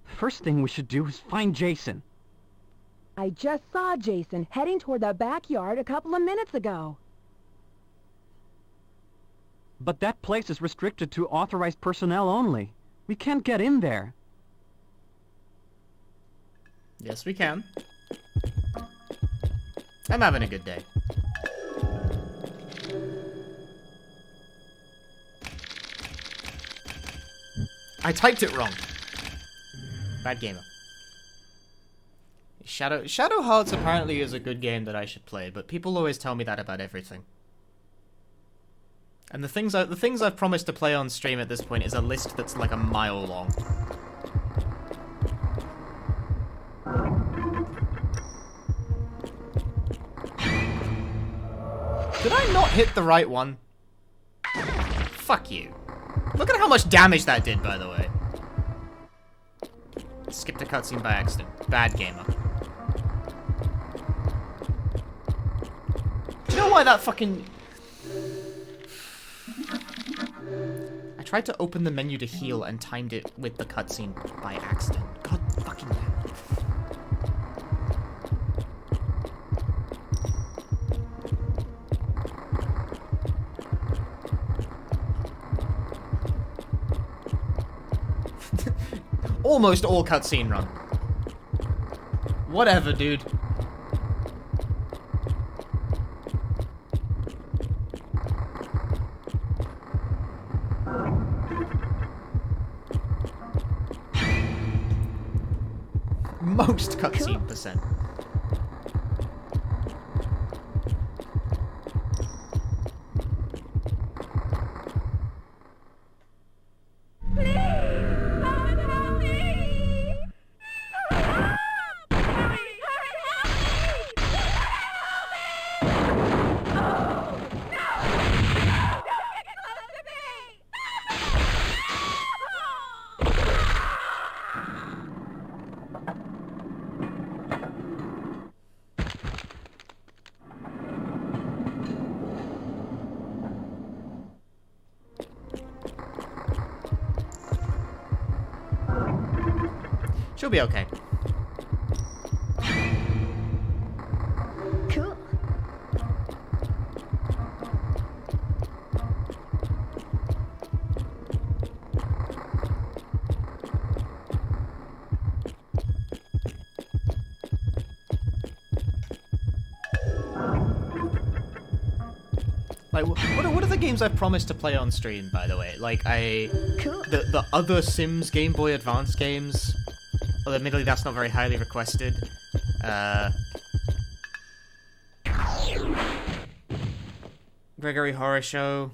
The first thing we should do is find Jason. I just saw Jason heading toward the backyard a couple of minutes ago. But that place is restricted to authorized personnel only. We can't get in there. Yes, we can. I'm having a good day. I typed it wrong. Bad gamer. Shadow Hearts apparently is a good game that I should play, but people always tell me that about everything. And the things I've promised to play on stream at this point is a list that's like a mile long. Did I not hit the right one? Fuck you. Look at how much damage that did, by the way. Skipped a cutscene by accident. Bad gamer. Do you know why that fucking... I tried to open the menu to heal and timed it with the cutscene by accident. God fucking damn it. Almost all cutscene run. Whatever, dude. Most cutscene percent. She'll be okay. Cool. Like, what are the games I've promised to play on stream, by the way? Like, the other Sims Game Boy Advance games, although admittedly that's not very highly requested. Gregory Horror Show.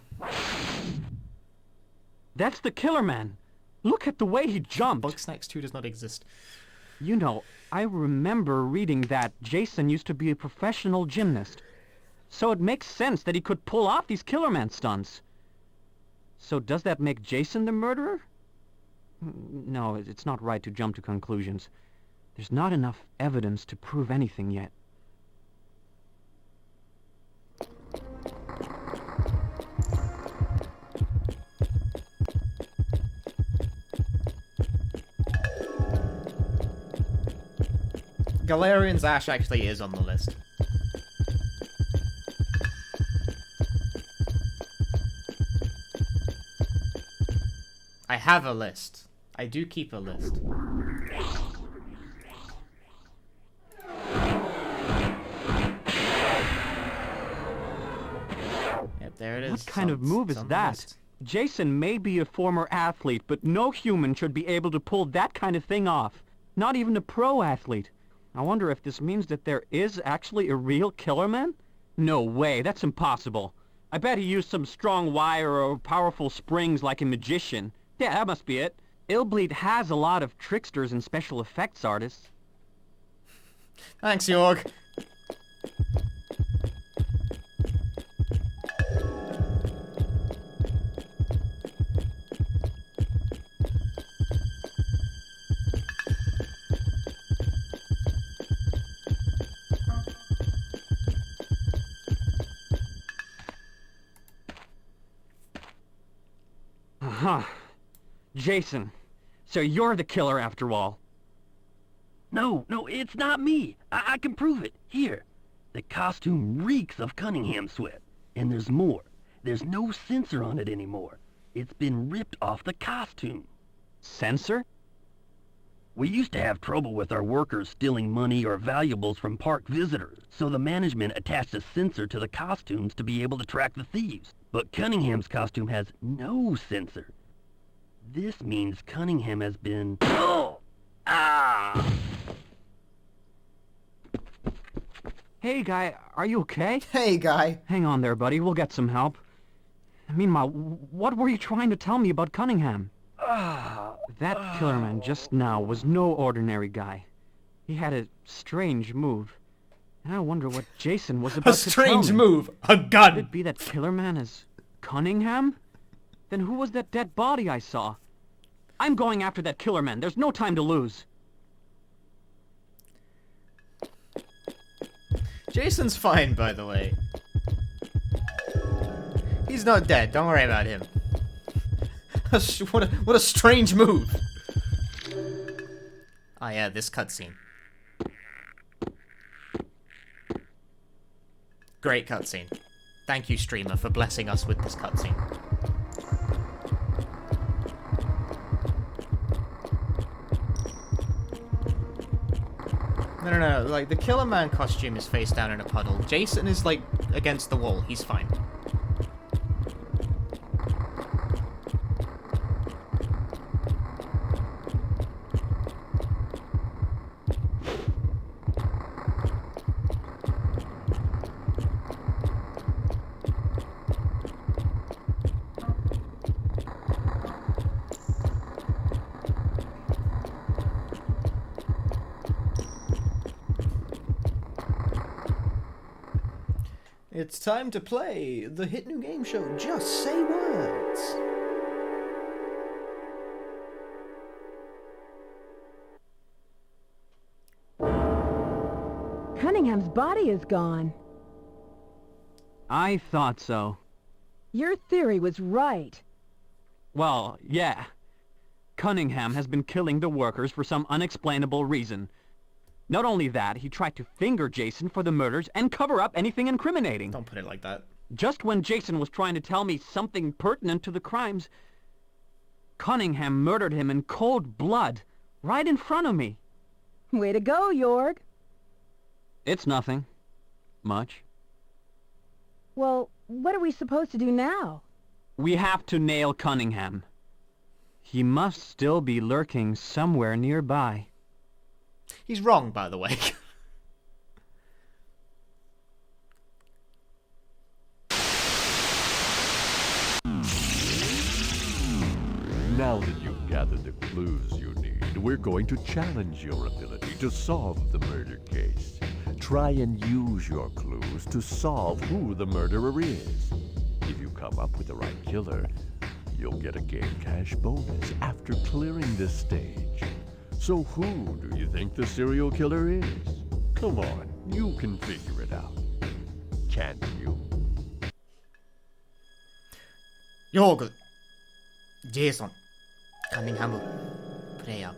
That's the Killer Man. Look at the way he jumped. Bugsnax 2 does not exist. You know, I remember reading that Jason used to be a professional gymnast. So it makes sense that he could pull off these Killer Man stunts. So does that make Jason the murderer? No, it's not right to jump to conclusions. There's not enough evidence to prove anything yet. Galarian's Ash actually is on the list. I have a list. I do keep a list. Yep, there it is. What kind of move is that? Jason may be a former athlete, but no human should be able to pull that kind of thing off. Not even a pro athlete. I wonder if this means that there is actually a real killer man? No way, that's impossible. I bet he used some strong wire or powerful springs like a magician. Yeah, that must be it. Illbleed has a lot of tricksters and special effects artists. Thanks, Jorg. Huh. Jason, so you're the killer after all. No, it's not me. I can prove it. Here. The costume reeks of Cunningham sweat. And there's more. There's no sensor on it anymore. It's been ripped off the costume. Sensor? We used to have trouble with our workers stealing money or valuables from park visitors, so the management attached a sensor to the costumes to be able to track the thieves. But Cunningham's costume has no sensor. This means Cunningham has been... Oh! Ah! Hey, guy, are you okay? Hey, guy. Hang on there, buddy. We'll get some help. Meanwhile, what were you trying to tell me about Cunningham? That killerman just now was no ordinary guy. He had a strange move. And I wonder what Jason was about to tell me. A strange move? A gun! Could it be that killerman is Cunningham? Then who was that dead body I saw? I'm going after that killerman. There's no time to lose. Jason's fine, by the way. He's not dead. Don't worry about him. What a strange move. Ah, yeah, this cutscene. Great cutscene. Thank you, streamer, for blessing us with this cutscene. No, like, the Killer Man costume is face down in a puddle. Jason is, like, against the wall. He's fine. It's time to play the hit new game show, Just Say Words. Cunningham's body is gone. I thought so. Your theory was right. Well, yeah. Cunningham has been killing the workers for some unexplainable reason. Not only that, he tried to finger Jason for the murders and cover up anything incriminating. Don't put it like that. Just when Jason was trying to tell me something pertinent to the crimes, Cunningham murdered him in cold blood, right in front of me. Way to go, Jorg. It's nothing. Much. Well, what are we supposed to do now? We have to nail Cunningham. He must still be lurking somewhere nearby. He's wrong, by the way. Now that you've gathered the clues you need, we're going to challenge your ability to solve the murder case. Try and use your clues to solve who the murderer is. If you come up with the right killer, you'll get a game cash bonus after clearing this stage. So who do you think the serial killer is? Come on, you can figure it out. Can't you? Jorg. Jason. Cunningham. Freya.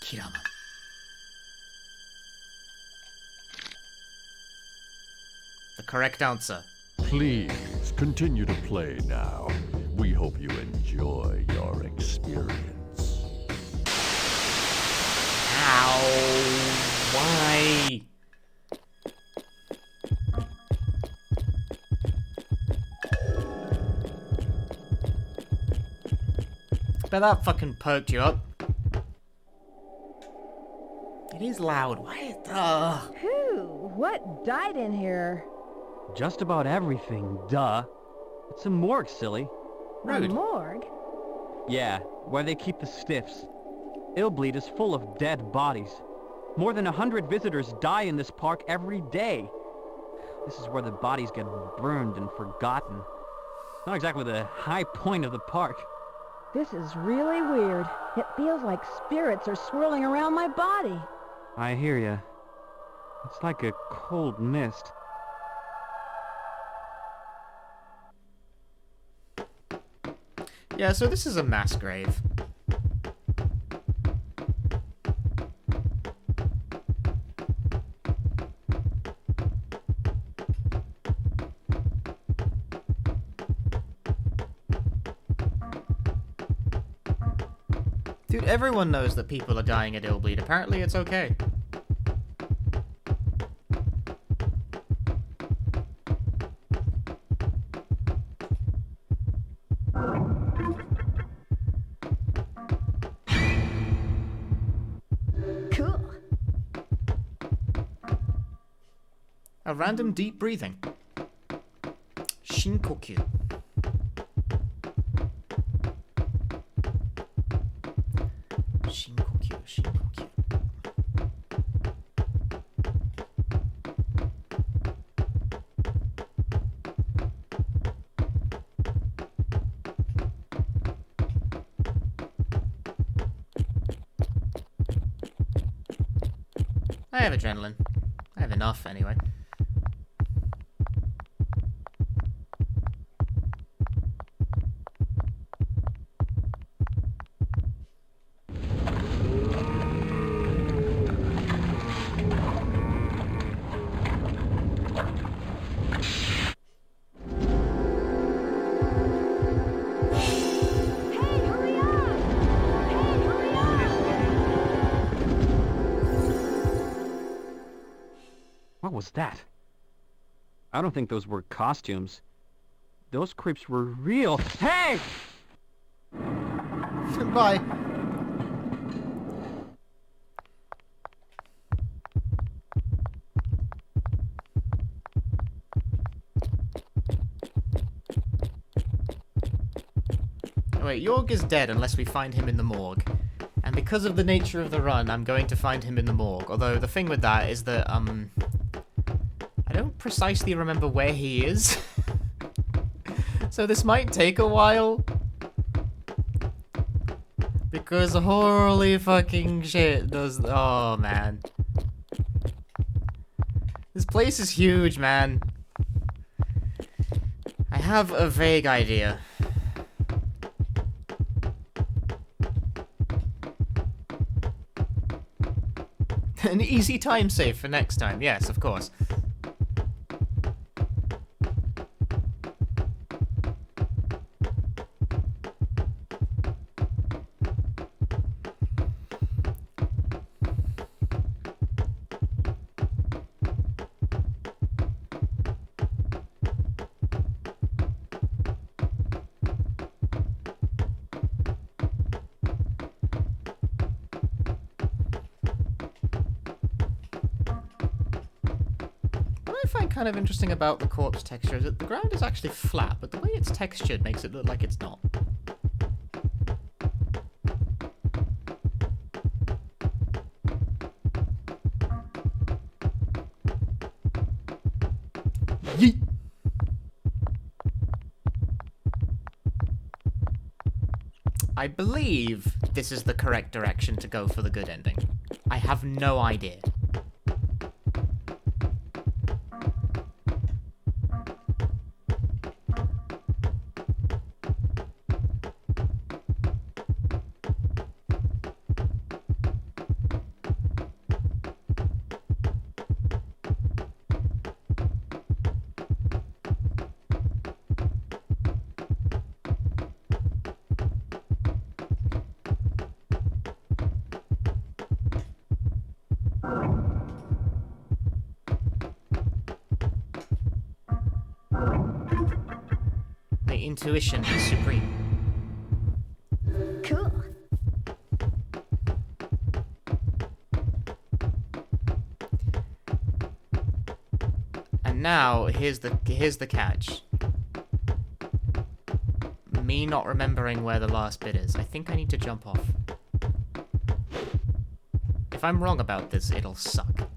Kirama. The correct answer. Please continue to play now. We hope you enjoy your experience. Ow. Why? Bet that fucking perked you up. It is loud. Why? Whew, what died in here? Just about everything, duh. It's a morgue, silly. A morgue? Yeah, where they keep the stiffs. Illbleed is full of dead bodies. More than 100 visitors die in this park every day. This is where the bodies get burned and forgotten. Not exactly the high point of the park. This is really weird. It feels like spirits are swirling around my body. I hear ya. It's like a cold mist. Yeah, so this is a mass grave. Dude, everyone knows that people are dying at Illbleed. Apparently it's okay. Cool. A random deep breathing. Shinkokyu. Shinkokyu. I have adrenaline. I have enough, anyway. What was that? I don't think those were costumes. Those creeps were real. Hey! Bye. Wait, Jorg is dead unless we find him in the morgue. And because of the nature of the run, I'm going to find him in the morgue. Although the thing with that is that, I don't precisely remember where he is. So this might take a while. Because holy fucking shit does... Oh, man. This place is huge, man. I have a vague idea. An easy time save for next time. Yes, of course. Kind of interesting about the corpse texture is that the ground is actually flat, but the way it's textured makes it look like it's not. Yeet. I believe this is the correct direction to go for the good ending. I have no idea. Intuition is supreme. Cool. now, here's the catch. Me not remembering where the last bit is. I think I need to jump off. If I'm wrong about this, it'll suck.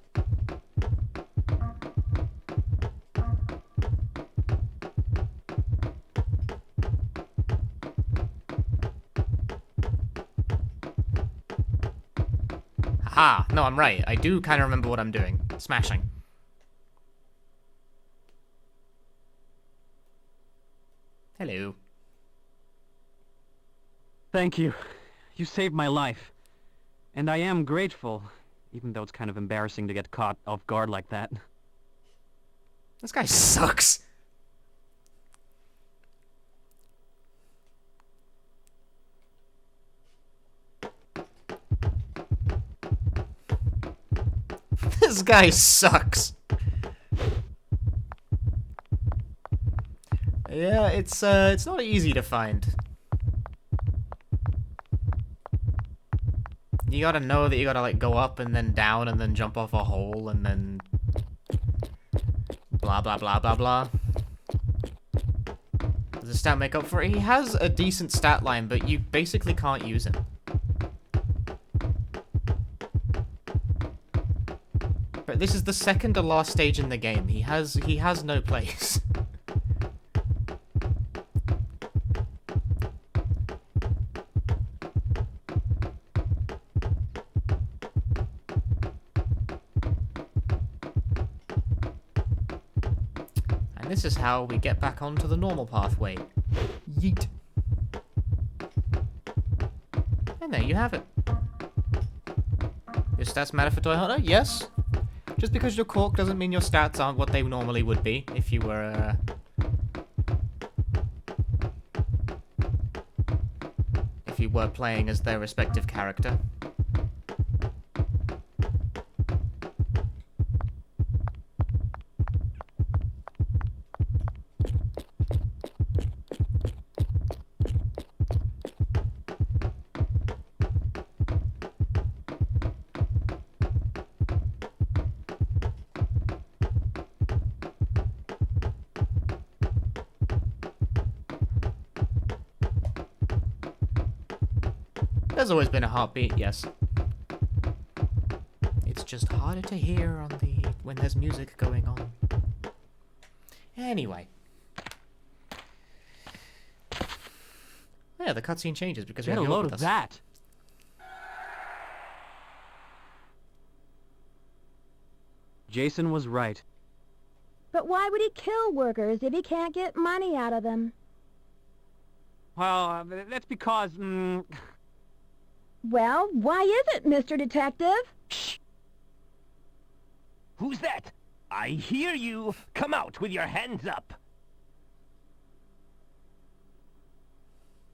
Aha! No, I'm right. I do kind of remember what I'm doing. Smashing. Hello. Thank you. You saved my life. And I am grateful, even though it's kind of embarrassing to get caught off guard like that. This guy sucks. This guy sucks. Yeah, it's not easy to find. You gotta know that you gotta like go up and then down and then jump off a hole and then blah blah blah blah blah. Does the stat make up for it? He has a decent stat line, but you basically can't use him. But this is the second to last stage in the game. He has no place. And this is how we get back onto the normal pathway. Yeet. And there you have it. Your stats matter for Toy Hunter? Yes. Just because you're cork doesn't mean your stats aren't what they normally would be if you were, playing as their respective character. There's always been a heartbeat, yes. It's just harder to hear on when there's music going on. Anyway. Yeah, the cutscene changes because we Get have a York load with of us. that. Jason was right. But why would he kill workers if he can't get money out of them? Well, that's because, Well, why is it, Mr. Detective? Shh! Who's that? I hear you! Come out with your hands up!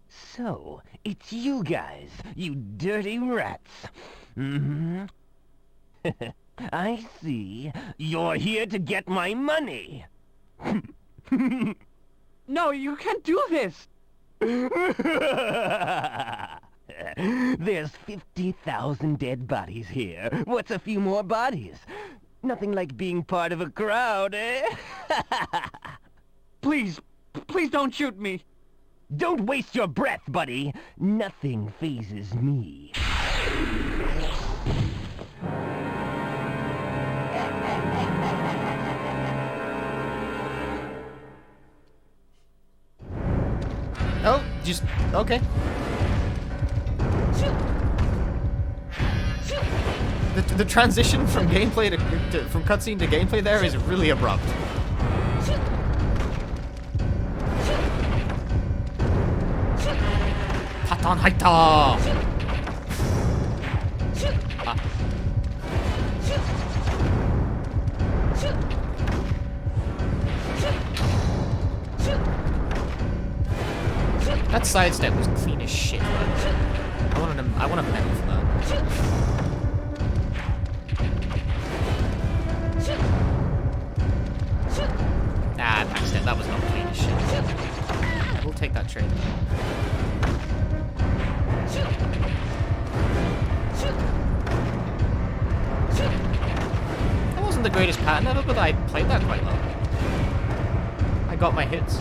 So, it's you guys, you dirty rats. Mm-hmm. I see. You're here to get my money. No, you can't do this! There's 50,000 dead bodies here. What's a few more bodies? Nothing like being part of a crowd, eh? Please don't shoot me. Don't waste your breath, buddy. Nothing phases me. Oh, just okay. The transition from gameplay from cutscene to gameplay there is really abrupt. Patan Haita! Ah. That sidestep was clean as shit. I want a medal for that. Ah, backstep. That was not clean as shit. We'll take that trade. That wasn't the greatest pattern ever, but I played that quite well. I got my hits.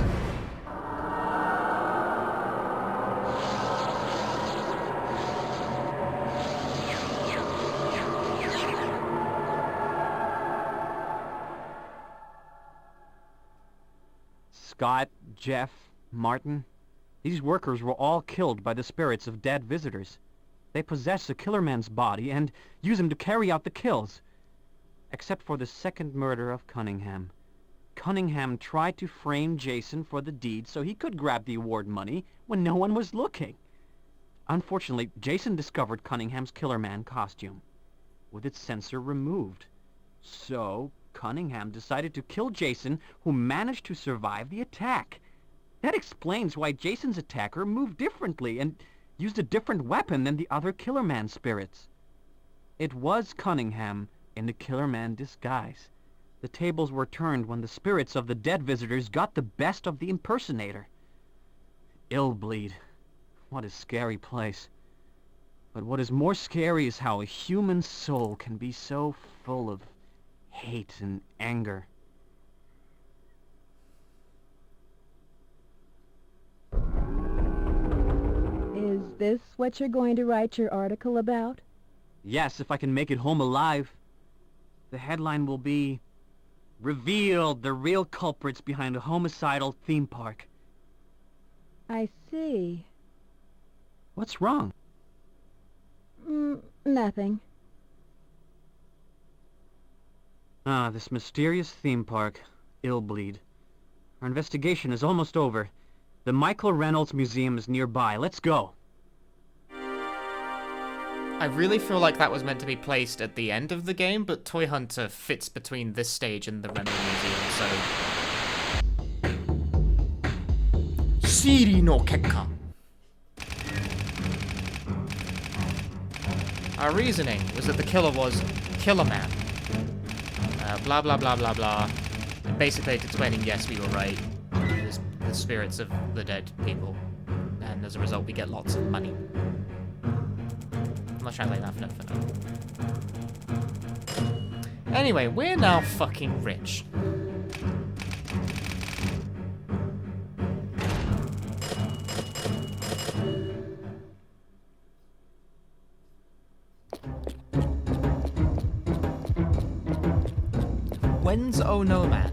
Scott, Jeff, Martin. These workers were all killed by the spirits of dead visitors. They possess the killer man's body and use him to carry out the kills. Except for the second murder of Cunningham. Cunningham tried to frame Jason for the deed so he could grab the award money when no one was looking. Unfortunately, Jason discovered Cunningham's killer man costume, with its sensor removed. So, Cunningham decided to kill Jason, who managed to survive the attack. That explains why Jason's attacker moved differently and used a different weapon than the other Killer Man spirits. It was Cunningham in the Killer Man disguise. The tables were turned when the spirits of the dead visitors got the best of the impersonator. Illbleed. What a scary place. But what is more scary is how a human soul can be so full of hate and anger. Is this what you're going to write your article about? Yes, if I can make it home alive. The headline will be, "Revealed, the real culprits behind a homicidal theme park." I see. What's wrong? Nothing. This mysterious theme park, Illbleed. Our investigation is almost over. The Michael Reynolds Museum is nearby. Let's go. I really feel like that was meant to be placed at the end of the game, but Toy Hunter fits between this stage and the Reynolds Museum, so... Shiri no Kekka. Our reasoning was that the killer was Killer Man. Blah blah blah blah blah. And basically it's explaining, yes, we were right. It was the spirits of the dead people. And as a result, we get lots of money. I'm not translating that for now. Anyway, we're now fucking rich. When's Oh No Man?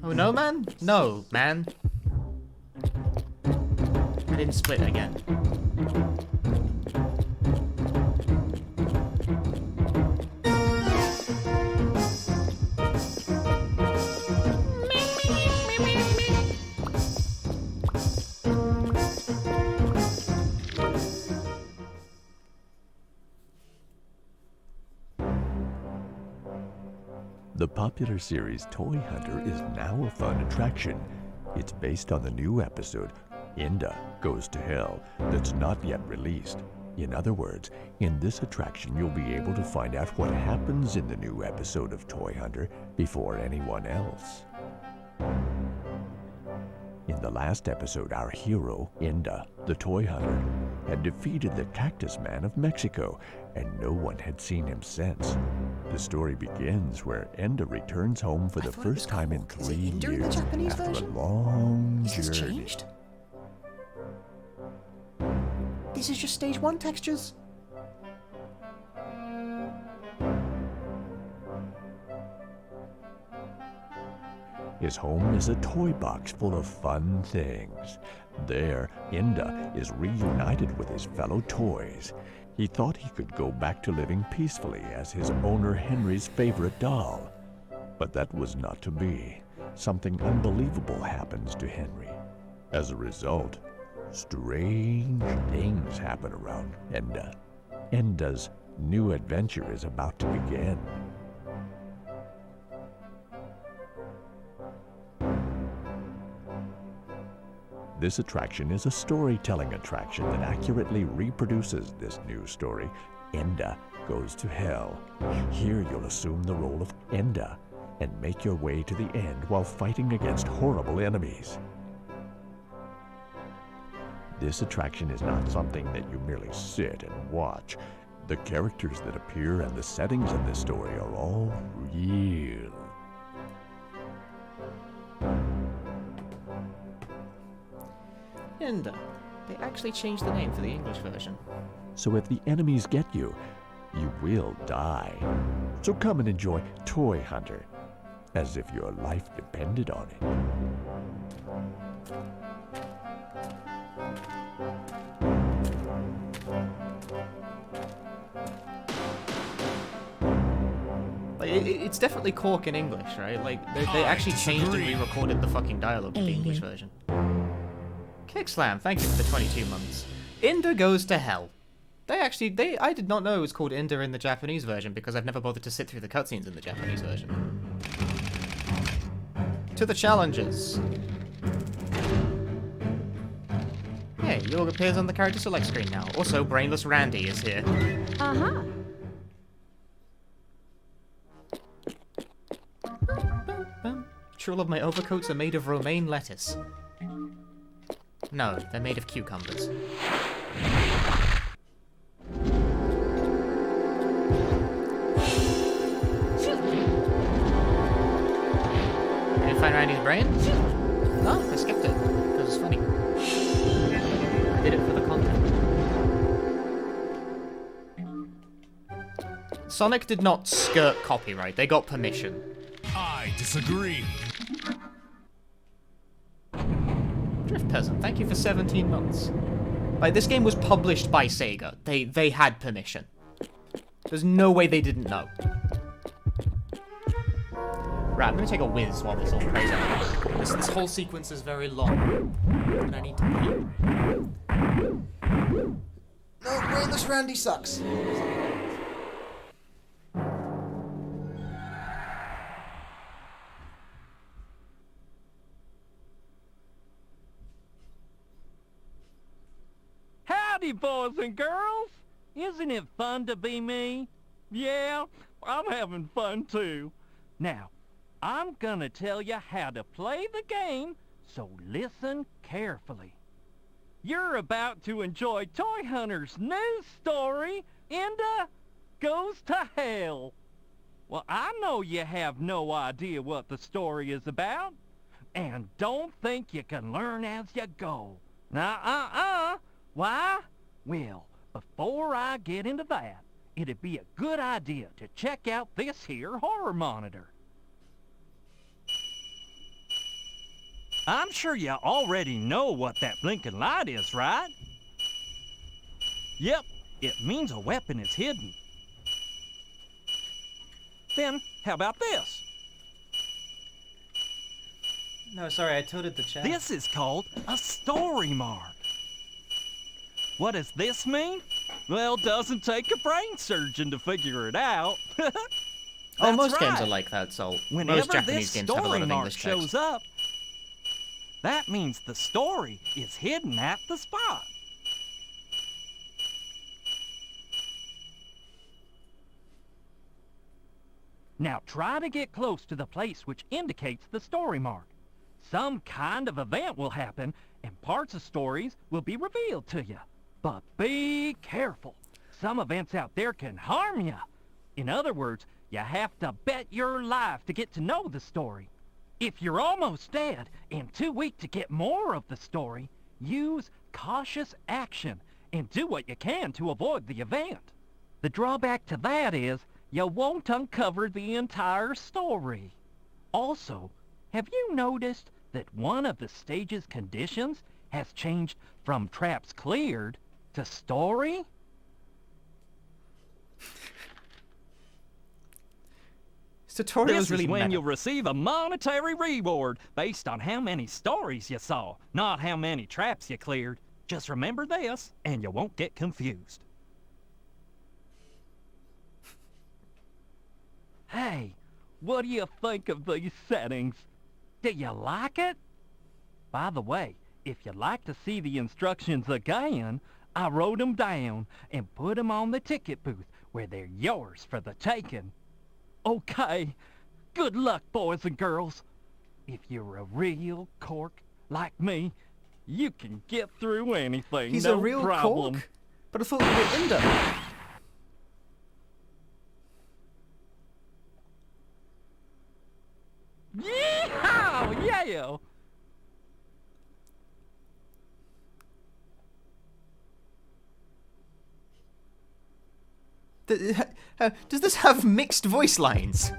Oh no, man? No, man. I didn't split it again. The popular series Toy Hunter is now a fun attraction. It's based on the new episode, Enda Goes to Hell, that's not yet released. In other words, in this attraction you'll be able to find out what happens in the new episode of Toy Hunter before anyone else. In the last episode, our hero, Enda, the Toy Hunter, had defeated the Cactus Man of Mexico, and no one had seen him since. The story begins where Enda returns home for the first time in 3 years after a long journey. Changed? This is just stage 1 textures. His home is a toy box full of fun things. There, Enda is reunited with his fellow toys. He thought he could go back to living peacefully as his owner Henry's favorite doll. But that was not to be. Something unbelievable happens to Henry. As a result, strange things happen around Enda. Enda's new adventure is about to begin. This attraction is a storytelling attraction that accurately reproduces this new story, Enda Goes to Hell. Here you'll assume the role of Enda and make your way to the end while fighting against horrible enemies. This attraction is not something that you merely sit and watch. The characters that appear and the settings in this story are all real. And they actually changed the name for the English version. So if the enemies get you, you will die. So come and enjoy Toy Hunter, as if your life depended on it. It's definitely Cork in English, right? Like, they actually changed and re-recorded the fucking dialogue of the English version. Kickslam, thank you for the 22 months. Inda Goes to Hell. I did not know it was called Inda in the Japanese version because I've never bothered to sit through the cutscenes in the Japanese version. To the challenges. Hey, Yorg appears on the character select screen now. Also, Brainless Randy is here. Uh-huh. True love, my overcoats are made of romaine lettuce. No, they're made of cucumbers. You didn't find Randy's brain? No, I skipped it, because it's funny. I did it for the content. Sonic did not skirt copyright, they got permission. I disagree. Drift Peasant, thank you for 17 months. Like, this game was published by Sega. They had permission. There's no way they didn't know. Right, I'm gonna take a whiz while this all plays out. This whole sequence is very long. And I need to pee. No, Brainless Randy sucks. Howdy, boys and girls! Isn't it fun to be me? Yeah, I'm having fun too. Now, I'm gonna tell you how to play the game, so listen carefully. You're about to enjoy Toy Hunter's new story, Inda Goes to Hell. Well, I know you have no idea what the story is about, and don't think you can learn as you go. Now, why? Well, before I get into that, it'd be a good idea to check out this here horror monitor. I'm sure you already know what that blinking light is, right? Yep, it means a weapon is hidden. Then, how about this? No, sorry, I tilted the chat. This is called a story mark. What does this mean? Well, doesn't take a brain surgeon to figure it out. Oh, most games right. are like that, so Whenever most Japanese this games have a lot story of mark English text. shows up, that means the story is hidden at the spot. Now try to get close to the place which indicates the story mark. Some kind of event will happen, and parts of stories will be revealed to you. But be careful. Some events out there can harm you. In other words, you have to bet your life to get to know the story. If you're almost dead and too weak to get more of the story, use cautious action and do what you can to avoid the event. The drawback to that is you won't uncover the entire story. Also, have you noticed that one of the stage's conditions has changed from traps cleared to story? This tutorial This is really is when meta. you'll receive a monetary reward based on how many stories you saw, not how many traps you cleared. Just remember this, and you won't get confused. Hey, what do you think of these settings? Do you like it? By the way, if you'd like to see the instructions again, I wrote them down and put them on the ticket booth where they're yours for the taking. Okay, good luck, boys and girls. If you're a real cork like me, You can get through anything, He's no a real problem. cork? But I thought we were Inder. Yeehaw! Yeah! Does this have mixed voice lines?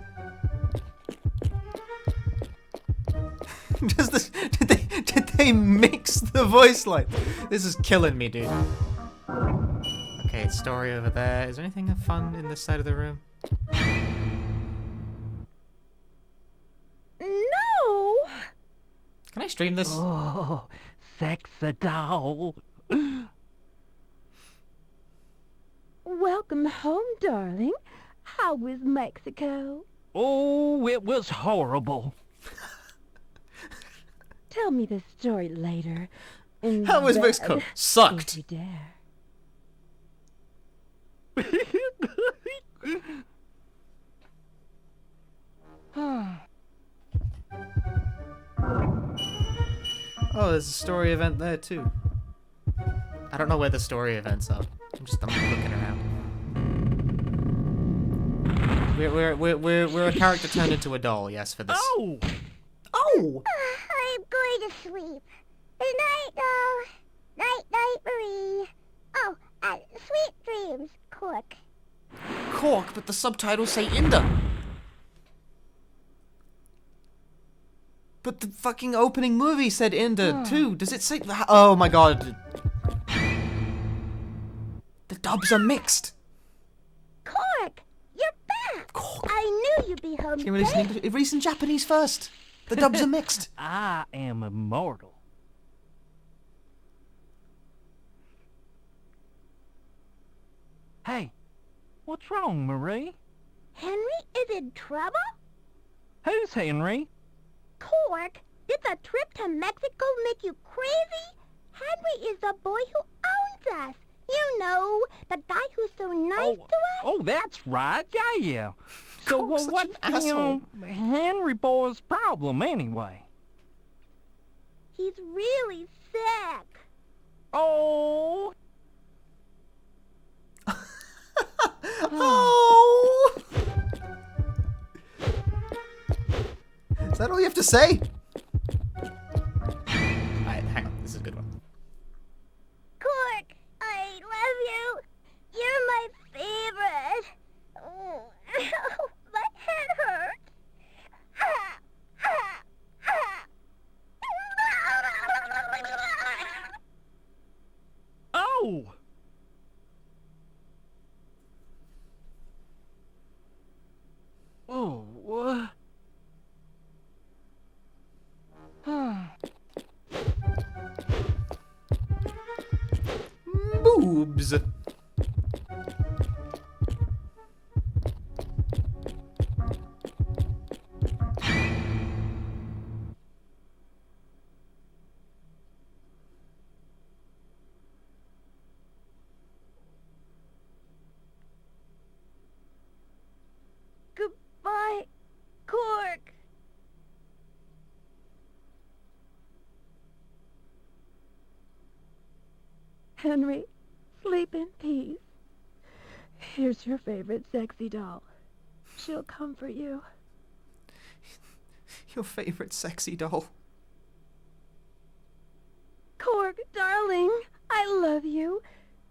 Did they mix the voice line? This is killing me, dude. Okay, story over there. Is there anything fun in this side of the room? No! Can I stream this? Oh, sexy doll. Welcome home, darling. How was Mexico? Oh, it was horrible. Tell me the story later. How was Mexico? Sucked. If you dare. Oh, there's a story event there too. I don't know where the story events are. I'm looking around. We're a character turned into a doll, yes, for this. Oh! Oh! I'm going to sleep. Good night, doll. Night, night, Marie. Oh, and sweet dreams, Cork. Cork, but the subtitles say Inder. But the fucking opening movie said Inder too. Does it say? Oh my god. The dubs are mixed. Cork, you're back. Cork. I knew you'd be home Can we listen today. English? Read some Japanese first. The dubs are mixed. I am immortal. Hey, what's wrong, Marie? Henry is in trouble? Who's Henry? Cork, did the trip to Mexico make you crazy? Henry is the boy who owns us. You know, the guy who's so nice to us. Oh, that's right. Yeah. So, Cork's well, such what's an the Henry boy's problem anyway? He's really sick. Oh. Oh! Is that all you have to say? Alright, hang on. This is a good one. Cork, I love you. You're my favorite. Oh, my head hurts. Oh. Oh, what? Boobs. Goodbye, Cork. Henry, sleep in peace. Here's your favorite sexy doll. She'll comfort you. Your favorite sexy doll. Cork, darling, I love you,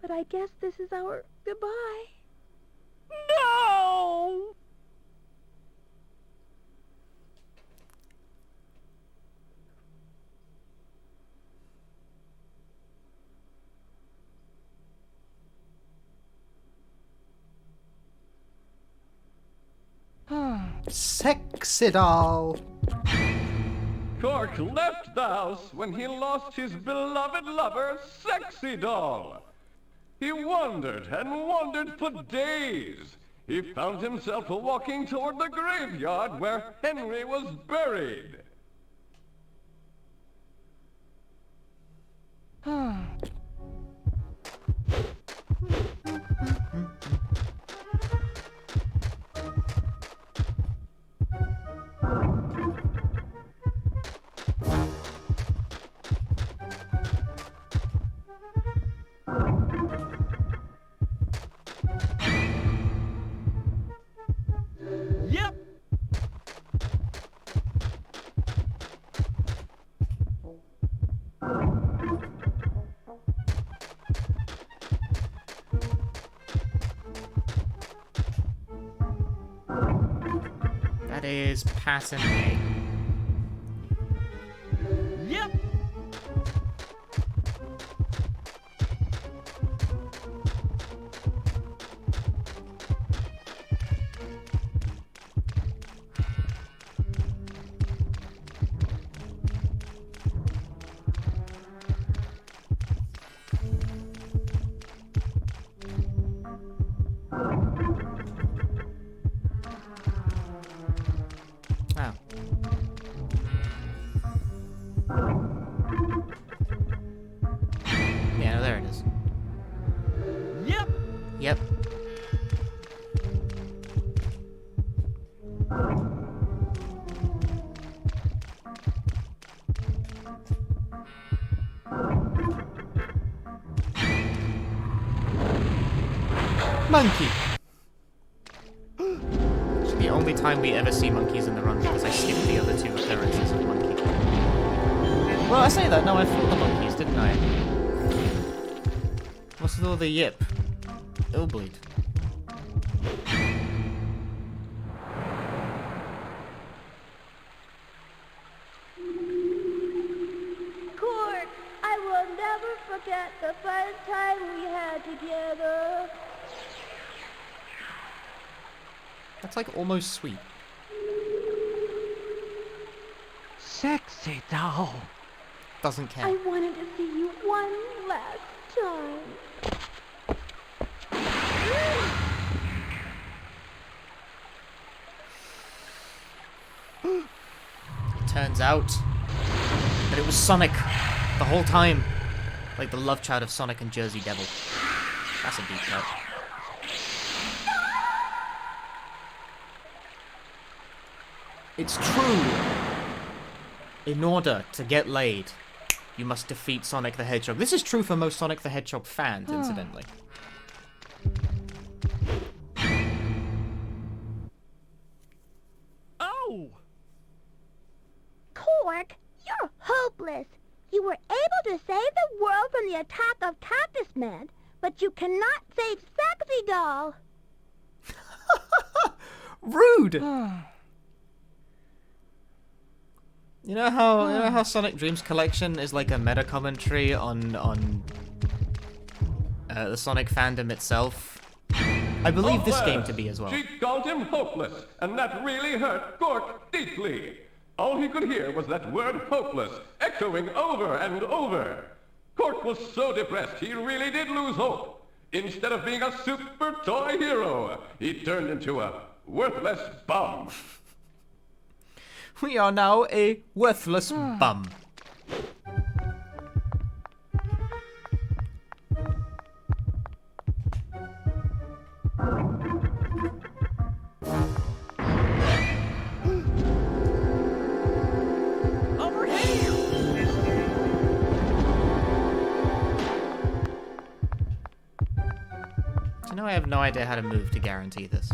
but I guess this is our goodbye. No! Sexy doll. Cork left the house when he lost his beloved lover, Sexy Doll. He wandered and wandered for days. He found himself walking toward the graveyard where Henry was buried. That is pattern A. Yep. Oh. Yeah, no, there it is. Yep. Yep. Monkey! It's the only time we ever see monkeys in the run because I skipped the other two appearances of monkey. Well, I say that, no, I fought the monkeys, didn't I? What's with all the yip? Illbleed. Court, I will never forget the first time we had together. That's like almost sweet. Sexy doll. Doesn't care. I wanted to see you one last time. Turns out that it was Sonic the whole time. Like the love child of Sonic and Jersey Devil. That's a deep cut. It's true. In order to get laid, you must defeat Sonic the Hedgehog. This is true for most Sonic the Hedgehog fans, incidentally. Oh! Cork, you're hopeless. You were able to save the world from the attack of Cactus Man, but you cannot save Sexy Doll. Rude! You know how Sonic Dreams Collection is like a meta commentary on the Sonic fandom itself? I believe this game to be as well. She called him hopeless, and that really hurt Cork deeply. All he could hear was that word hopeless, echoing over and over. Cork was so depressed he really did lose hope. Instead of being a super toy hero, he turned into a worthless bum. We are now a worthless bum. Over here! Do you know I have no idea how to move to guarantee this?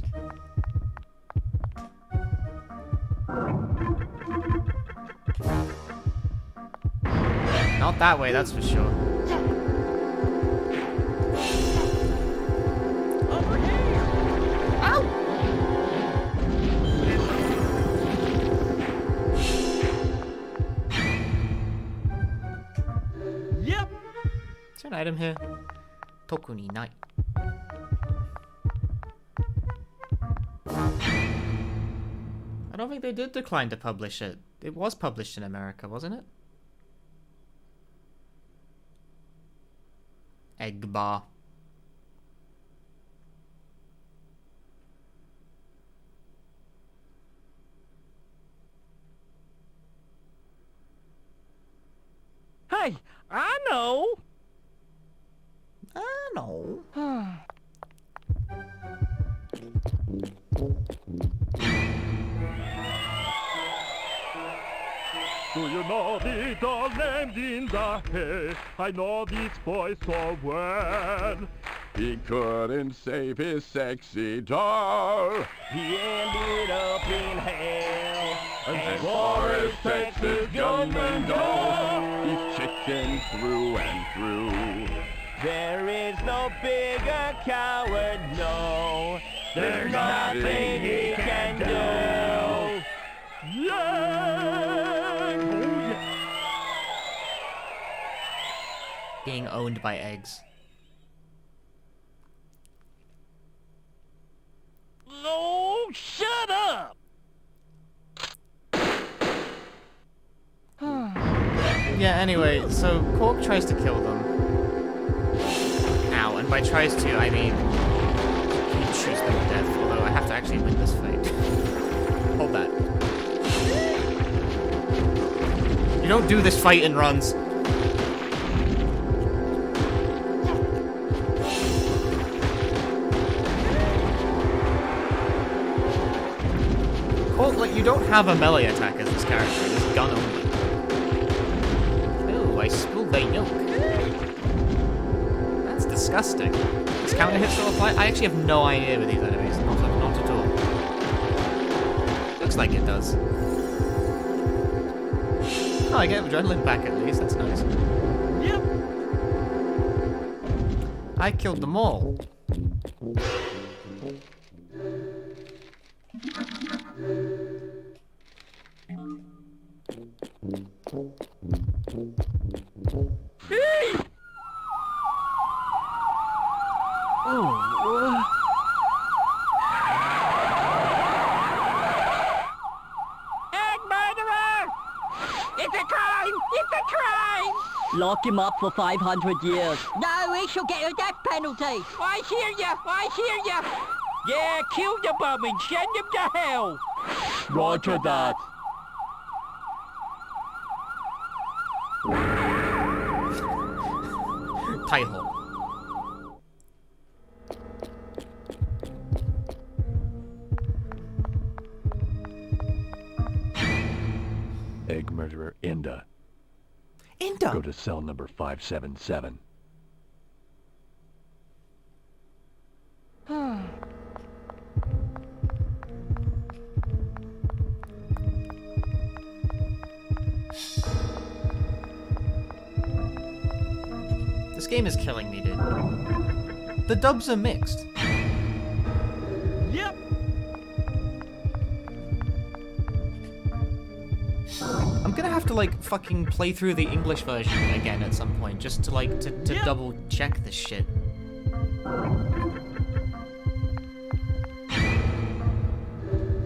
Not that way, that's for sure. Over here! Ow! Yep! Is there an item here? Tokuni Night. I don't think they did decline to publish it. It was published in America, wasn't it? Egg bar. Hey, I know! I know. Do you know the doll named in the hay? I know this boy so well. He couldn't save his sexy doll. He ended up in hell. And for his Texas gunman doll, he's chicken through and through. There is no bigger coward, no. There's nothing he can do. Yeah! Oh, yeah! Being owned by eggs. No, shut up! Yeah, anyway, so Cork tries to kill them. Ow, and by tries to, I mean he shoots them to death, although I have to actually win this fight. Hold that. You don't do this fight in runs. Cork, like, you don't have a melee attack as this character, it's gun only. I spilled the yolk. That's disgusting. Does counter hit still apply? I actually have no idea with these enemies. Not at all. Looks like it does. Oh, I get adrenaline back at least. That's nice. Yep. I killed them all. Egg murderer! It's a crime! It's a crime! Lock him up for 500 years. No, he shall get a death penalty. I hear ya! I hear ya! Yeah, kill the bum and send him to hell! Roger that. Tie hole. Egg murderer Inda. Inda? Go to cell number 577. This game is killing me, dude. The dubs are mixed. Yep. I'm gonna have to, like, fucking play through the English version again at some point, just to, like, to double check this shit.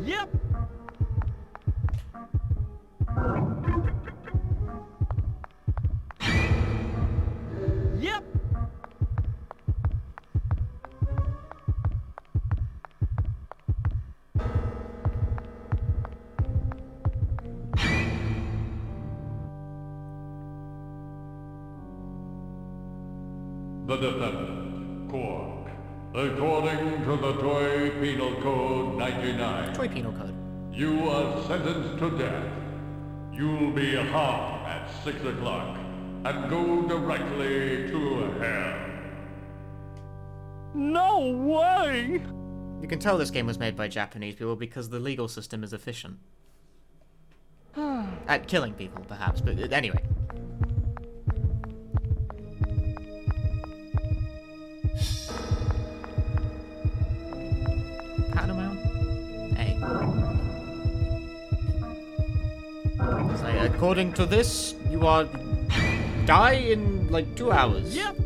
Yep. Yep. The defendant, Quark. According to the Toy Penal Code 99. Toy Penal Code. You are sentenced to death. You'll be hung at 6 o'clock and go directly to hell. No way! You can tell this game was made by Japanese people because the legal system is efficient. At killing people, perhaps, but anyway. Paramount? Hey. It's like, according to this, you are die in like 2 hours. Yep.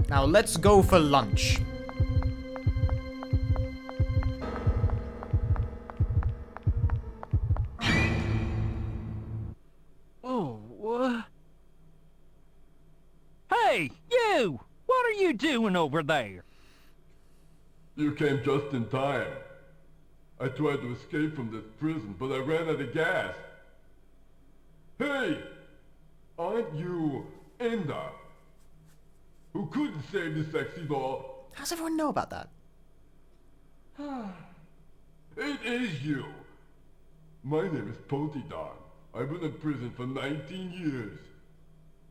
Now let's go for lunch. Oh, what? Hey, you! What are you doing over there? You came just in time. I tried to escape from this prison, but I ran out of gas. Hey! Aren't you Inda? Who couldn't save the sexy doll? How does everyone know about that? It is you. My name is Potidon. I've been in prison for 19 years.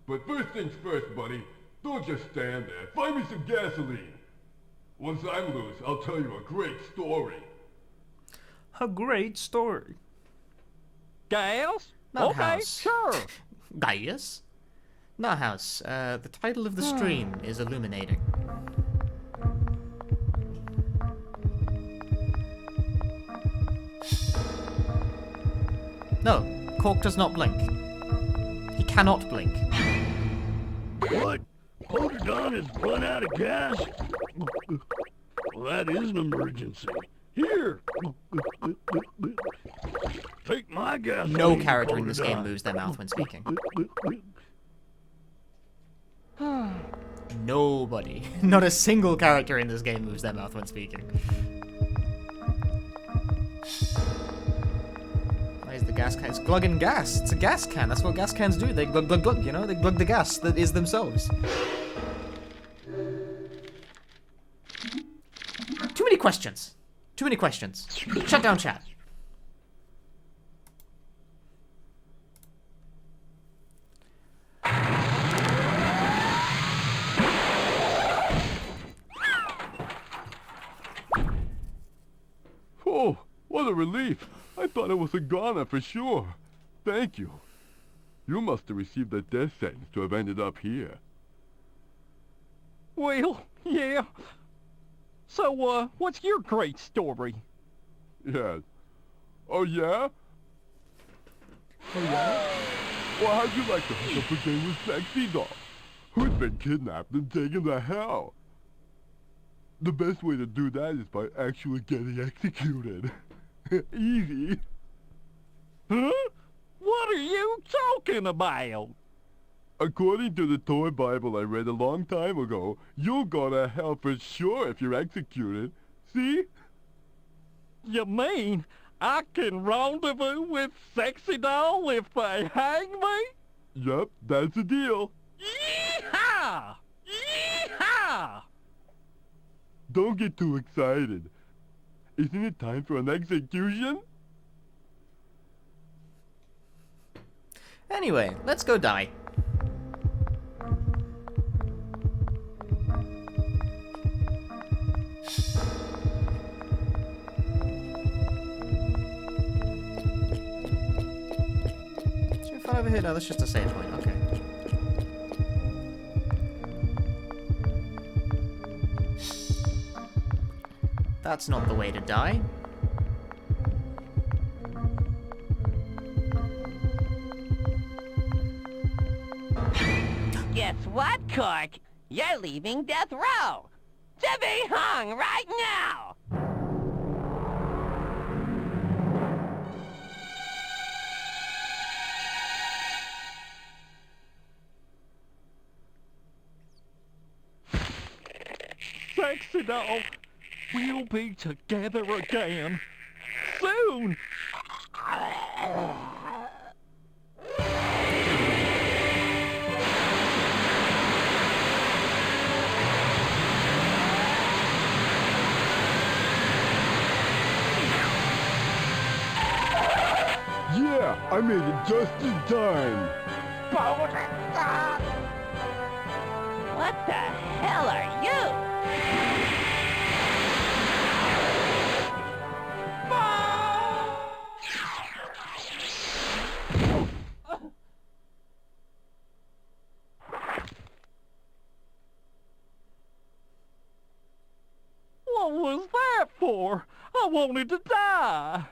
But first things first, buddy. Don't just stand there. Find me some gasoline. Once I'm loose, I'll tell you a great story. A great story. Gals? Not okay, house. sure. Gaius? Not house. The title of the stream is illuminating. No, cork does not blink. He cannot blink. What? Motor Don has run out of gas? Well, that is an emergency. Here! Take my gas. No character in this game moves their mouth when speaking. Nobody. Not a single character in this game moves their mouth when speaking. Why is the gas can? It's glugging gas. It's a gas can. That's what gas cans do. They glug glug glug, you know? They glug the gas that is themselves. Too many questions. Too many questions. Shut down chat. Oh, what a relief. I thought it was a goner for sure. Thank you. You must have received a death sentence to have ended up here. Well, yeah. So, what's your great story? Yes. Oh, yeah? Oh, yeah? Well, how'd you like to hook up a game with Sexy Doll, who's been kidnapped and taken to hell? The best way to do that is by actually getting executed. Easy. Huh? What are you talking about? According to the toy Bible I read a long time ago, you'll go to hell for sure if you're executed. See? You mean I can rendezvous with Sexy Doll if they hang me? Yep, that's the deal. Yee-haw! Yee-haw! Don't get too excited. Isn't it time for an execution? Anyway, let's go die. Is there a fun over here? No, that's just a save point. Okay. That's not the way to die. Guess what, Cork? You're leaving death row. To be hung right now. Sexy Doll, we'll be together again. Soon. Yeah, I made it just in time. What the hell are you? What was that for? I wanted to die.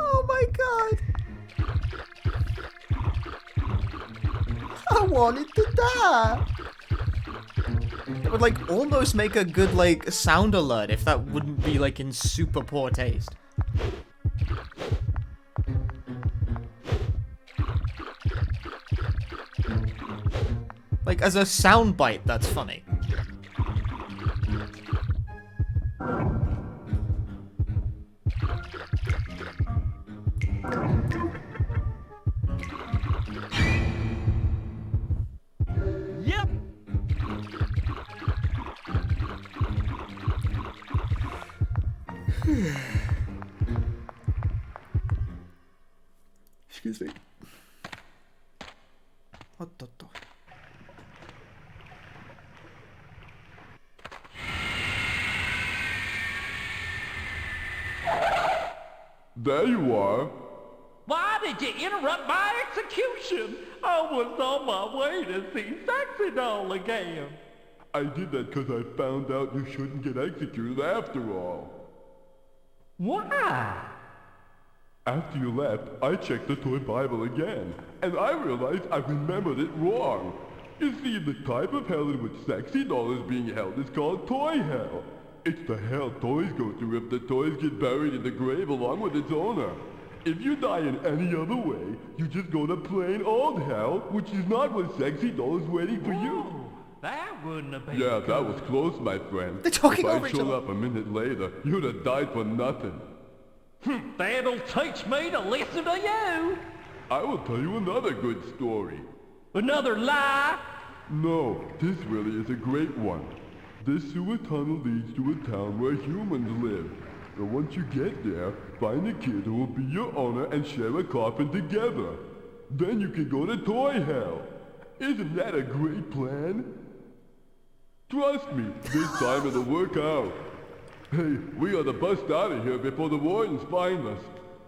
Oh my god! I wanted to die! It would like almost make a good like sound alert if that wouldn't be like in super poor taste. Like as a soundbite, that's funny. Yep. Excuse me. What the? There you are. Why did you interrupt my execution? I was on my way to see Sexy Doll again. I did that because I found out you shouldn't get executed after all. Why? After you left, I checked the toy Bible again, and I realized I remembered it wrong. You see, the type of hell in which sexy doll is being held is called toy hell. It's the hell toys go through if the toys get buried in the grave along with its owner. If you die in any other way, you just go to plain old hell, which is not what sexy doll is waiting for you. That wouldn't have been Yeah, good. that was close, my friend. They're talking if over I each showed other. up a minute later, you'd have died for nothing. That'll teach me to listen to you. I will tell you another good story. Another lie? No, this really is a great one. This sewer tunnel leads to a town where humans live. And once you get there, find a kid who will be your owner and share a coffin together. Then you can go to toy hell. Isn't that a great plan? Trust me, this time it'll work out. Hey, we gotta bust out of here before the wardens find us.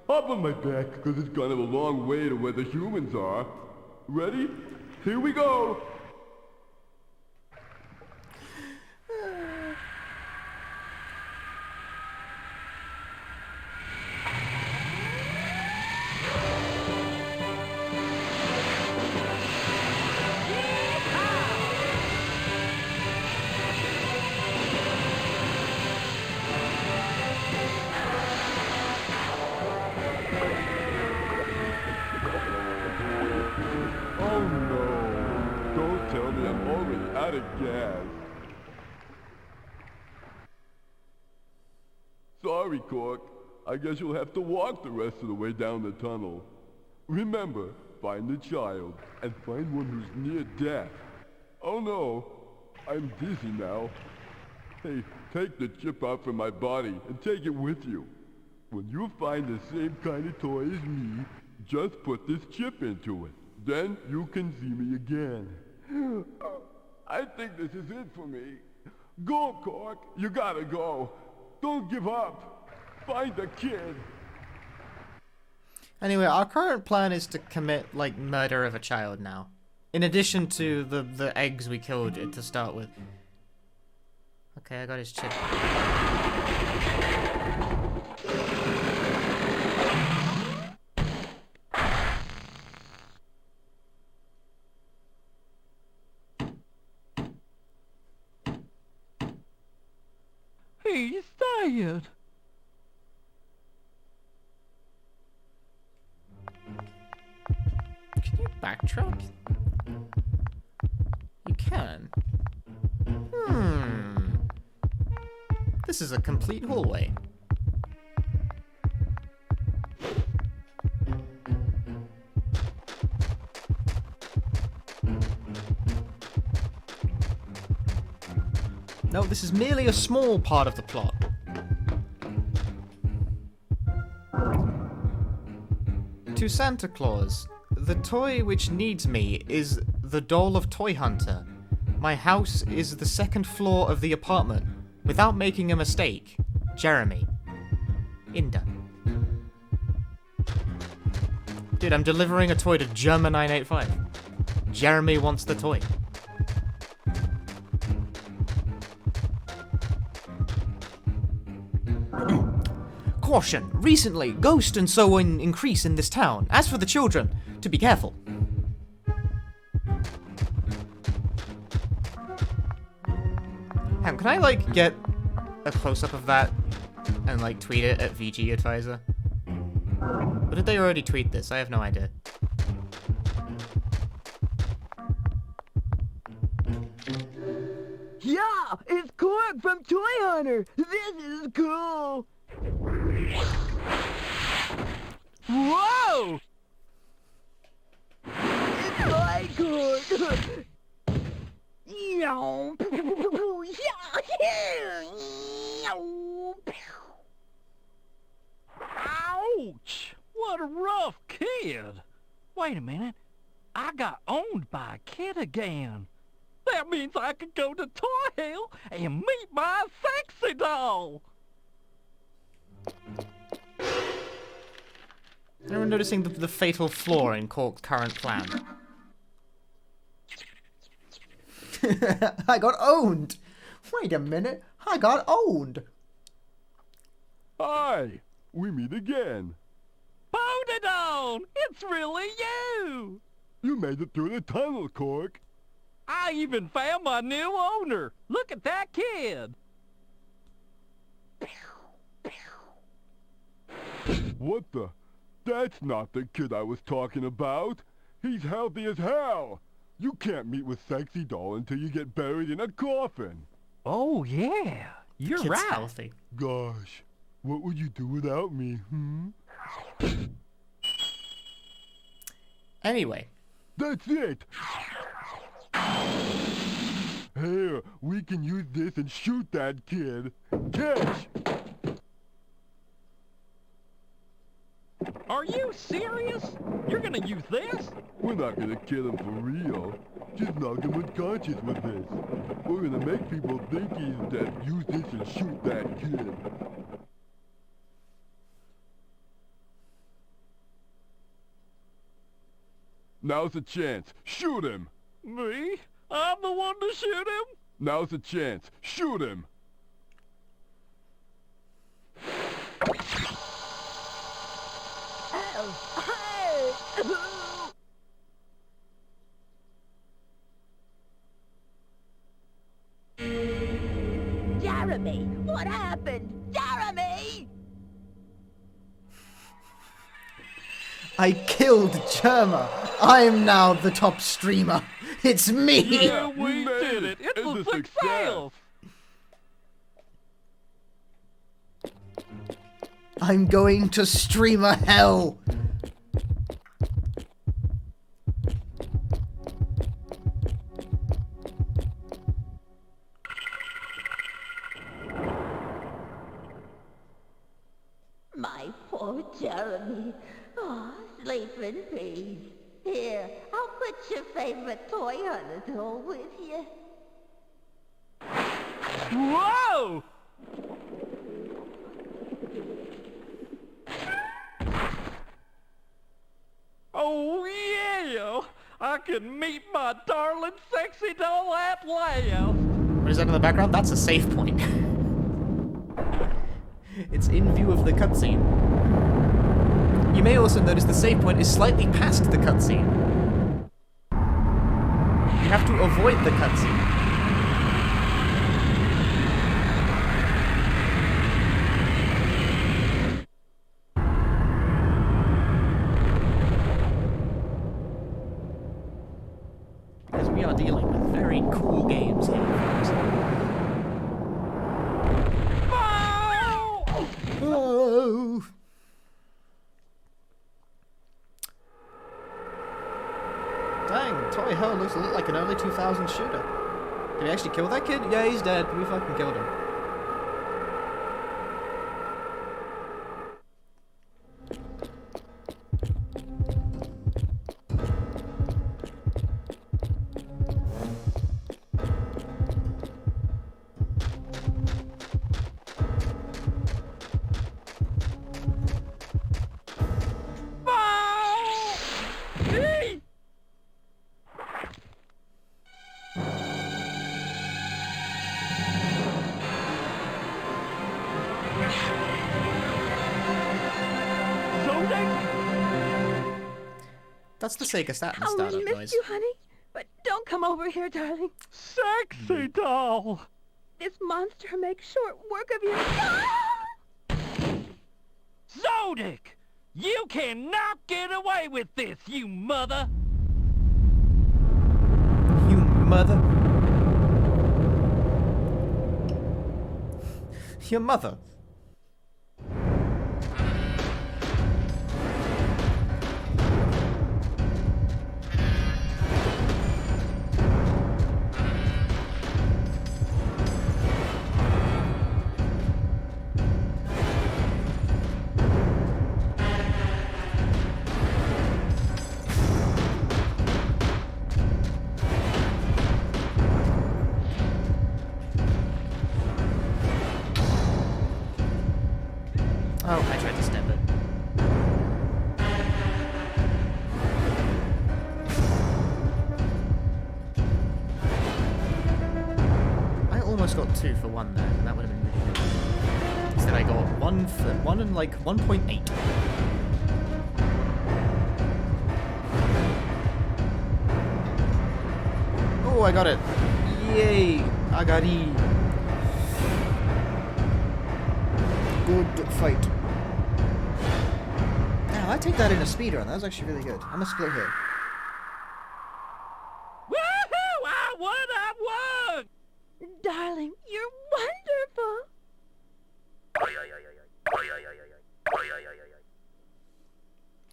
Hop on my back, cause it's kind of a long way to where the humans are. Ready? Here we go! Oh no! Don't tell me I'm already out of gas. Sorry, Cork. I guess you'll have to walk the rest of the way down the tunnel. Remember, find the child, and find one who's near death. Oh no, I'm dizzy now. Hey, take the chip out from my body and take it with you. When you find the same kind of toy as me, just put this chip into it. Then you can see me again. I think this is it for me. Go, Cork. You gotta go. Don't give up. Find the kid. Anyway, our current plan is to commit, like, murder of a child now. In addition to the eggs we killed to start with. Okay, I got his chip. He's dead. Can you backtrack? You can. This is a complete hallway. No, this is merely a small part of the plot. To Santa Claus, the toy which needs me is the doll of Toy Hunter. My house is the second floor of the apartment. Without making a mistake, Jeremy. Inda. Dude, I'm delivering a toy to German 985. Jeremy wants the toy. Caution! Recently, ghost and so on increase in this town. As for the children, to be careful. Can I, like, get a close-up of that and, like, tweet it at VG Advisor? Or did they already tweet this? I have no idea. Yeah, it's Cork from Toy Hunter. This is cool. Whoa! It's my Cork. Ouch! What a rough kid. Wait a minute. I got owned by a kid again. That means I could go to Toy Hell and meet my sexy doll. Anyone noticing the fatal flaw in Cork's current plan? I got owned! Wait a minute, I got owned! Hi! We meet again. Bodadon! It's really you! You made it through the tunnel, Cork. I even found my new owner. Look at that kid. What the? That's not the kid I was talking about. He's healthy as hell. You can't meet with Sexy Doll until you get buried in a coffin. Oh, yeah. You're Kid's right. healthy. Gosh, what would you do without me, Anyway. That's it. Here, we can use this and shoot that kid. Catch! Are you serious? You're gonna use this? We're not gonna kill him for real. Just knock him unconscious with this. We're gonna make people think he's dead. Use this and shoot that kid. Now's the chance. Shoot him! Me? I'm the one to shoot him? Now's the chance. Shoot him! Jeremy! What happened? Jeremy! I killed Germa. I am now the top streamer. It's me. Yeah, we did it. It's a success. I'm going to streamer hell. My poor Jeremy. Oh, sleep in peace. Here, I'll put your favorite toy hunter doll with you. Whoa! Oh, yeah! I can meet my darling sexy doll at last! What is that in the background? That's a save point. It's in view of the cutscene. You may also notice the save point is slightly past the cutscene. You have to avoid the cutscene. Because we are dealing with very cool games here, folks. Oh! Dang, Toy Hell looks a lot like an early 2000s shooter. Did we actually kill that kid? Yeah, he's dead. We fucking killed him. That's the Sega Saturn I'll startup miss noise. you, honey. But don't come over here, darling. Sexy doll! This monster makes short work of you. Zodic! You cannot get away with this, you mother! You mother. Your mother. Oh, I tried to step it. I almost got 2 for 1 there, and that would have been really good. Instead I got 1 1 and like 1.8. Oh, I got it. Yay! I got E. Good fight. Now, I take that in a speedrun. That was actually really good. I'm a split here. Woohoo! I won! Darling, you're wonderful.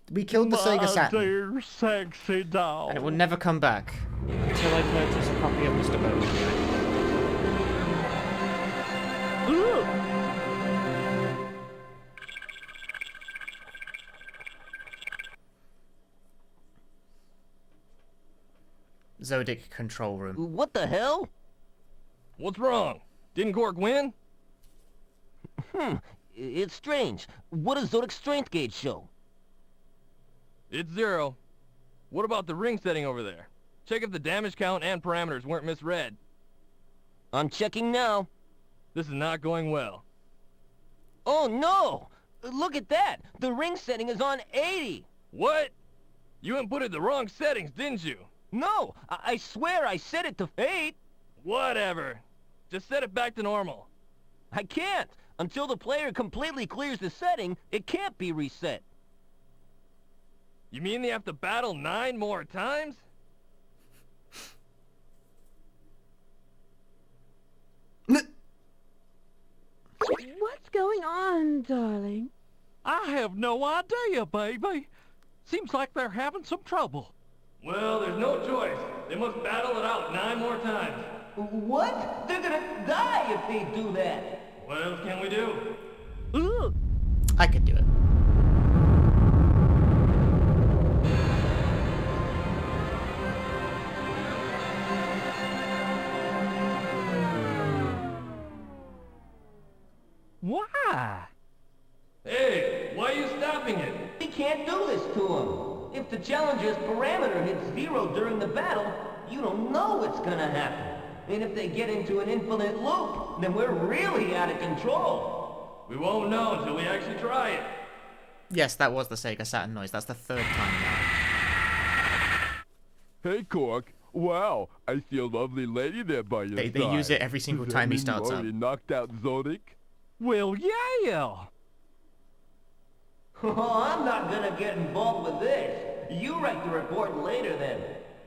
We killed the Sega Saturn. Dear sexy doll. And it will never come back. Until I purchase a copy of Mr. Bowden. Zodic control room. What the hell? What's wrong? Didn't Gork win? It's strange. What does Zodic's strength gauge show? It's 0. What about the ring setting over there? Check if the damage count and parameters weren't misread. I'm checking now. This is not going well. Oh no! Look at that! The ring setting is on 80! What? You inputted the wrong settings, didn't you? No! I swear I set it to 8! Whatever. Just set it back to normal. I can't! Until the player completely clears the setting, it can't be reset. You mean they have to battle 9 more times? What's going on, darling? I have no idea, baby. Seems like they're having some trouble. Well, there's no choice. They must battle it out 9 more times. What? They're gonna die if they do that! What else can we do? Ooh. I could do it. Why? Hey, why are you stopping it? We can't do this to him. If the challenger's parameter hits 0 during the battle, you don't know what's gonna happen. And if they get into an infinite loop, then we're really out of control. We won't know until we actually try it. Yes, that was the Sega Saturn noise. That's the 3rd time now. Hey, Cork. Wow, I see a lovely lady there by your side. They use it every single Does that time he mean starts you up. already knocked out Zodic? Well, yeah. Oh, I'm not gonna get involved with this. You write the report later then.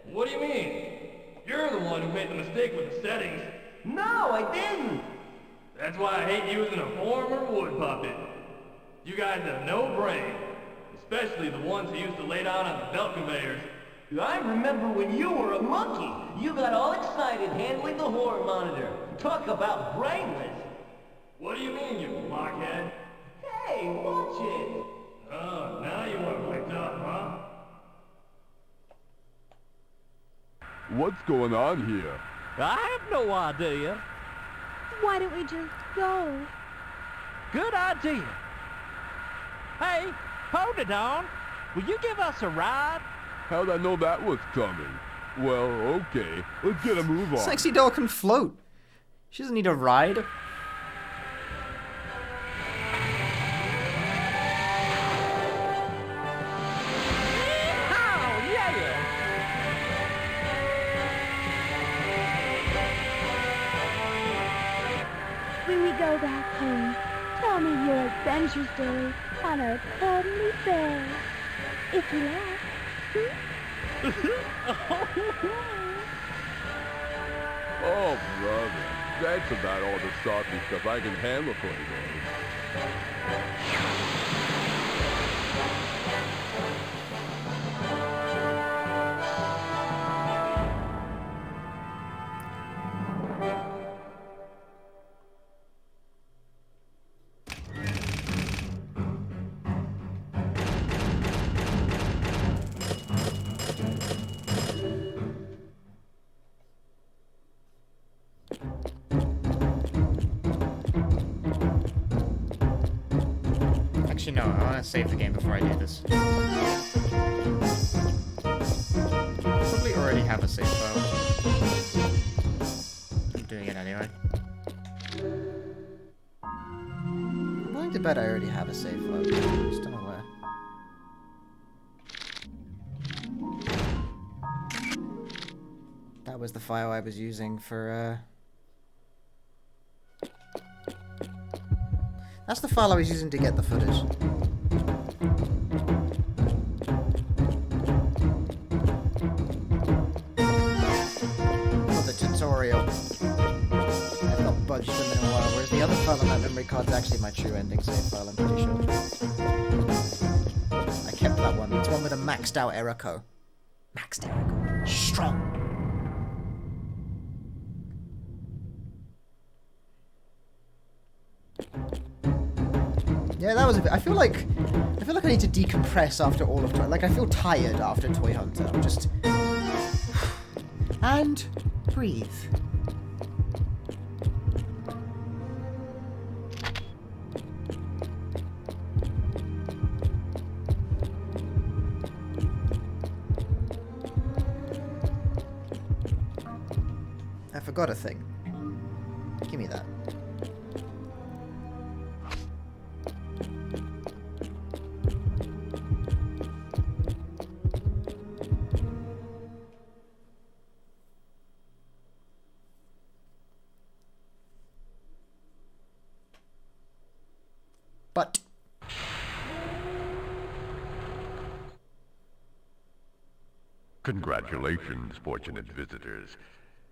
What do you mean? You're the one who made the mistake with the settings. No, I didn't. That's why I hate using a former wood puppet. You guys have no brain. Especially the ones who used to lay down on the belt conveyors. I remember when you were a monkey. You got all excited handling the horror monitor. Talk about brainless. What do you mean, you blockhead? Hey, watch it. Oh, now you want to play tough, huh? What's going on here? I have no idea. Why don't we just go? Good idea. Hey, hold it on. Will you give us a ride? How'd I know that was coming? Well, okay. Let's get a move on. Sexy doll can float. She doesn't need a ride. When we go back home, tell me your adventure story on our cuddly bed. If you like. Oh, brother. That's about all the softy stuff I can handle for you. Actually, no, I want to save the game before I do this. Probably already have a save file. I'm doing it anyway. Am I willing to bet I already have a safe file. Just don't know where. That was the file I was using for, That's the file I was using to get the footage. For the tutorial. I've not budged them in a while, whereas the other file on that memory card is actually my true ending save file, I'm pretty sure. I kept that one. It's one with a maxed out error code. Maxed error code. Strong. Yeah, that was a bit. I feel like I need to decompress after all of Toy. Like I feel tired after Toy Hunter. I'm just and breathe. I forgot a thing. Give me that. But congratulations, fortunate visitors.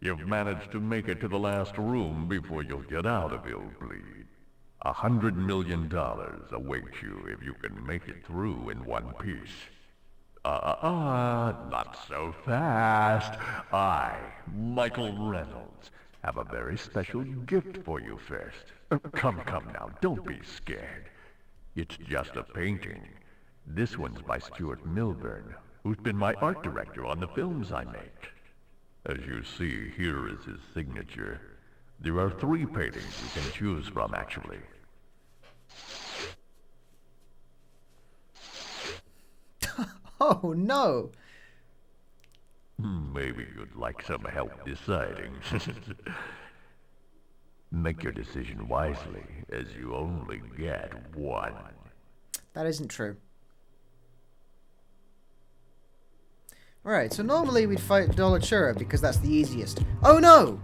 You've managed to make it to the last room before you'll get out of Illbleed. $100 million awaits you if you can make it through in one piece. Not so fast. I, Michael Reynolds, have a very special gift for you first. Come now, don't be scared. It's just a painting. This one's by Stuart Milburn, who's been my art director on the films I make. As you see, here is his signature. There are 3 paintings you can choose from, actually. oh no! Maybe you'd like some help deciding. Make your decision wisely, as you only get one. That isn't true. Alright, so normally we'd fight Dolachura because that's the easiest. Oh no!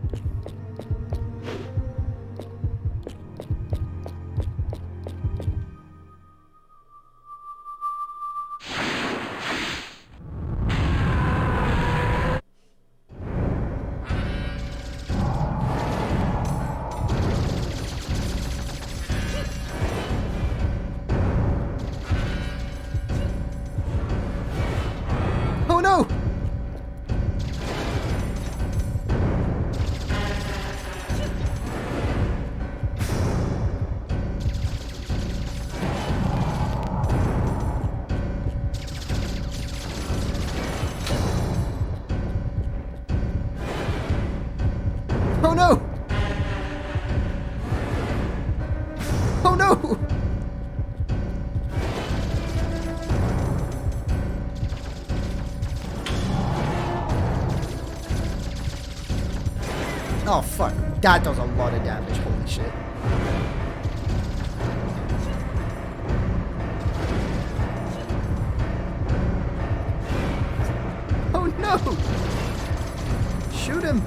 Oh no! Oh no! Oh no! Oh fuck, that does a lot of damage, holy shit. Oh no! Shoot him!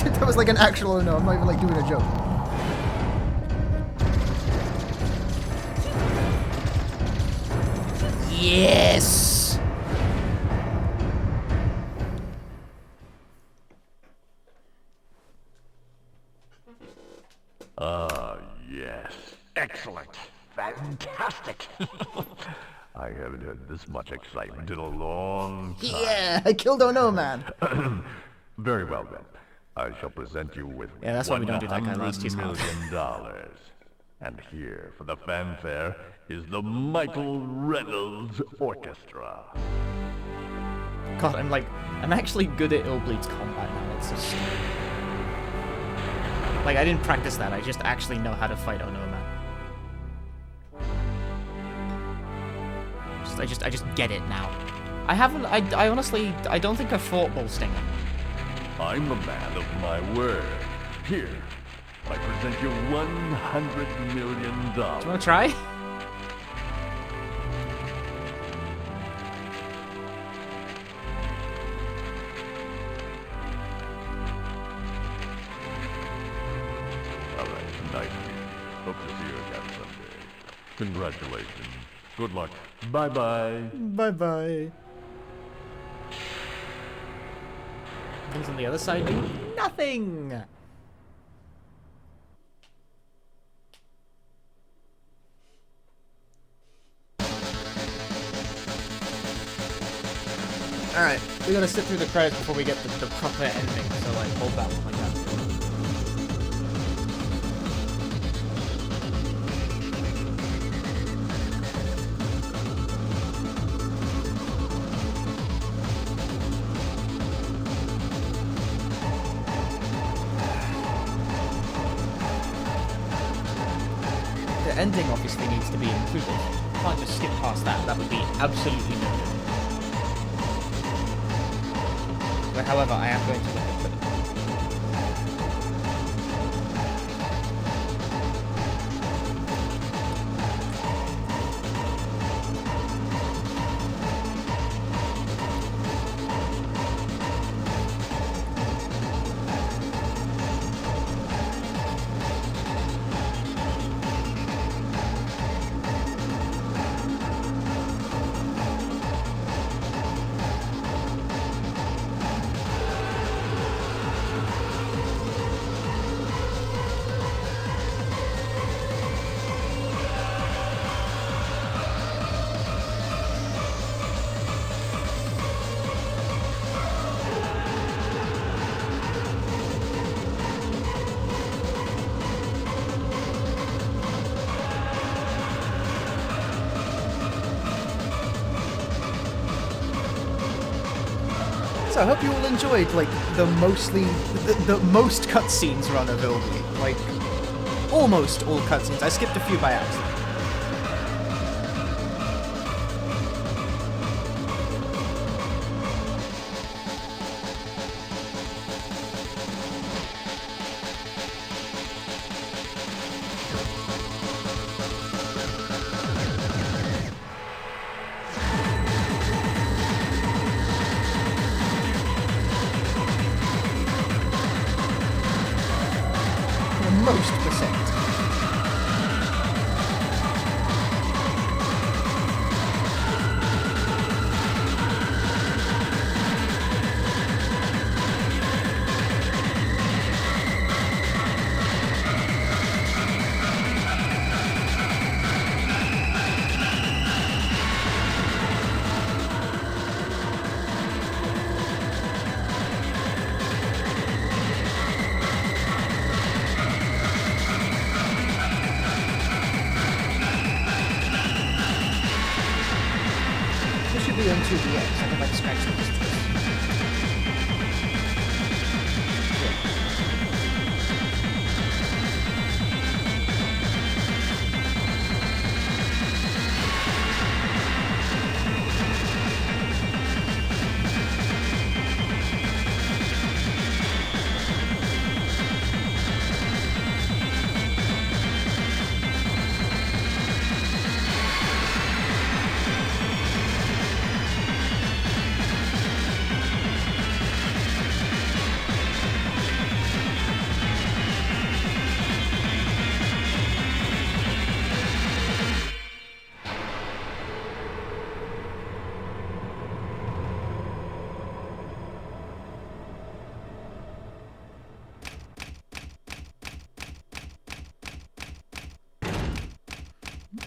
That was like an actual oh no, I'm not even like doing a joke. Yes! Ah, yes. Excellent. Fantastic. I haven't had this much excitement in a long time. Yeah, I killed Oh No Man. Very well then. I shall present you with that's why we don't do that kind of these $100 million. And here, for the fanfare, is the Michael Reynolds Orchestra. God, I'm actually good at Illbleed's combat now. It's just... Like, I didn't practice that. I just actually know how to fight Oh No Man. I just get it now. I honestly, I don't think I've fought Bull Stinger. I'm a man of my word. Here, I present you $100 million. Do you want to try? All right, nice meeting you. Hope to see you again someday. Congratulations. Good luck. Bye-bye. Bye-bye. Things on the other side do nothing! Alright, we gotta sit through the credits before we get the proper ending, so like, hold that one like that. The ending obviously needs to be included. You can't just skip past that. That would be absolutely no good. But however, I am going to look at it. So I hope you all enjoyed, like, the most cutscenes run of Illbleed. Like, almost all cutscenes. I skipped a few by accident. Most percent. Be on 2DX, I can like scratch the distance.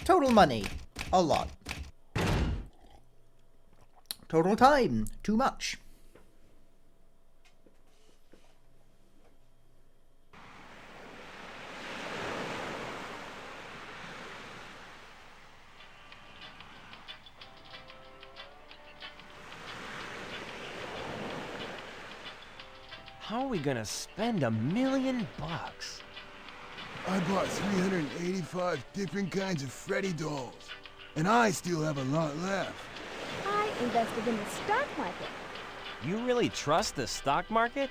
Total money, a lot. Total time, too much. How are we gonna spend $1 million? I bought 385 different kinds of Freddy dolls, and I still have a lot left. I invested in the stock market. You really trust the stock market?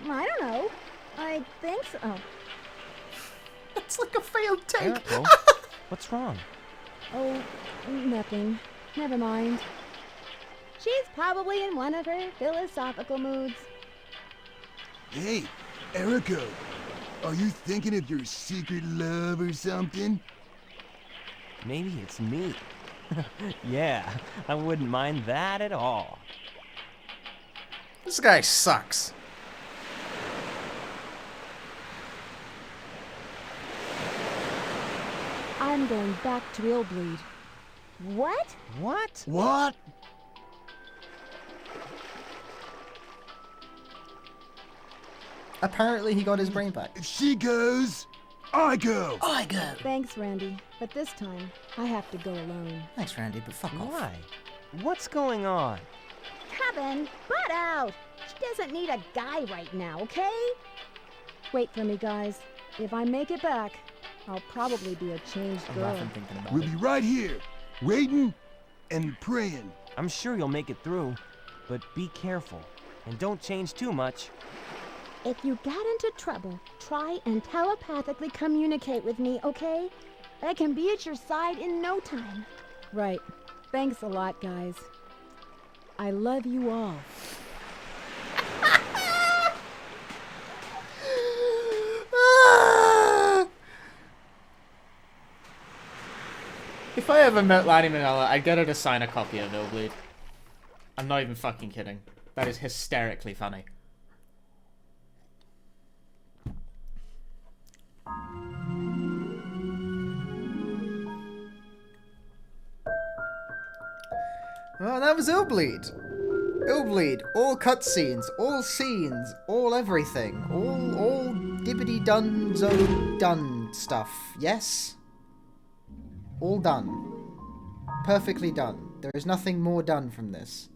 I don't know. I think so. It's like a failed take. Careful. What's wrong? Oh, nothing. Never mind. She's probably in one of her philosophical moods. Hey, Erico, are you thinking of your secret love or something? Maybe it's me. Yeah, I wouldn't mind that at all. This guy sucks. I'm going back to Illbleed. What? What? What? Apparently he got his brain back. If she goes, I go. I go. Thanks, Randy. But this time, I have to go alone. Thanks, Randy, but fuck off. Why? What's going on? Kevin, butt out! She doesn't need a guy right now, okay? Wait for me, guys. If I make it back, I'll probably be a changed girl. I'm laughing thinking about We'll it. be right here, waiting and praying. I'm sure you'll make it through, but be careful and don't change too much. If you get into trouble, try and telepathically communicate with me, okay? I can be at your side in no time. Right. Thanks a lot, guys. I love you all. If I ever met Lanny Manella, I'd get her to sign a copy of Illbleed. I'm not even fucking kidding. That is hysterically funny. Well, that was Illbleed. Illbleed, all cutscenes, all scenes, all everything, all dibbity done stuff. Yes? All done. Perfectly done. There is nothing more done from this.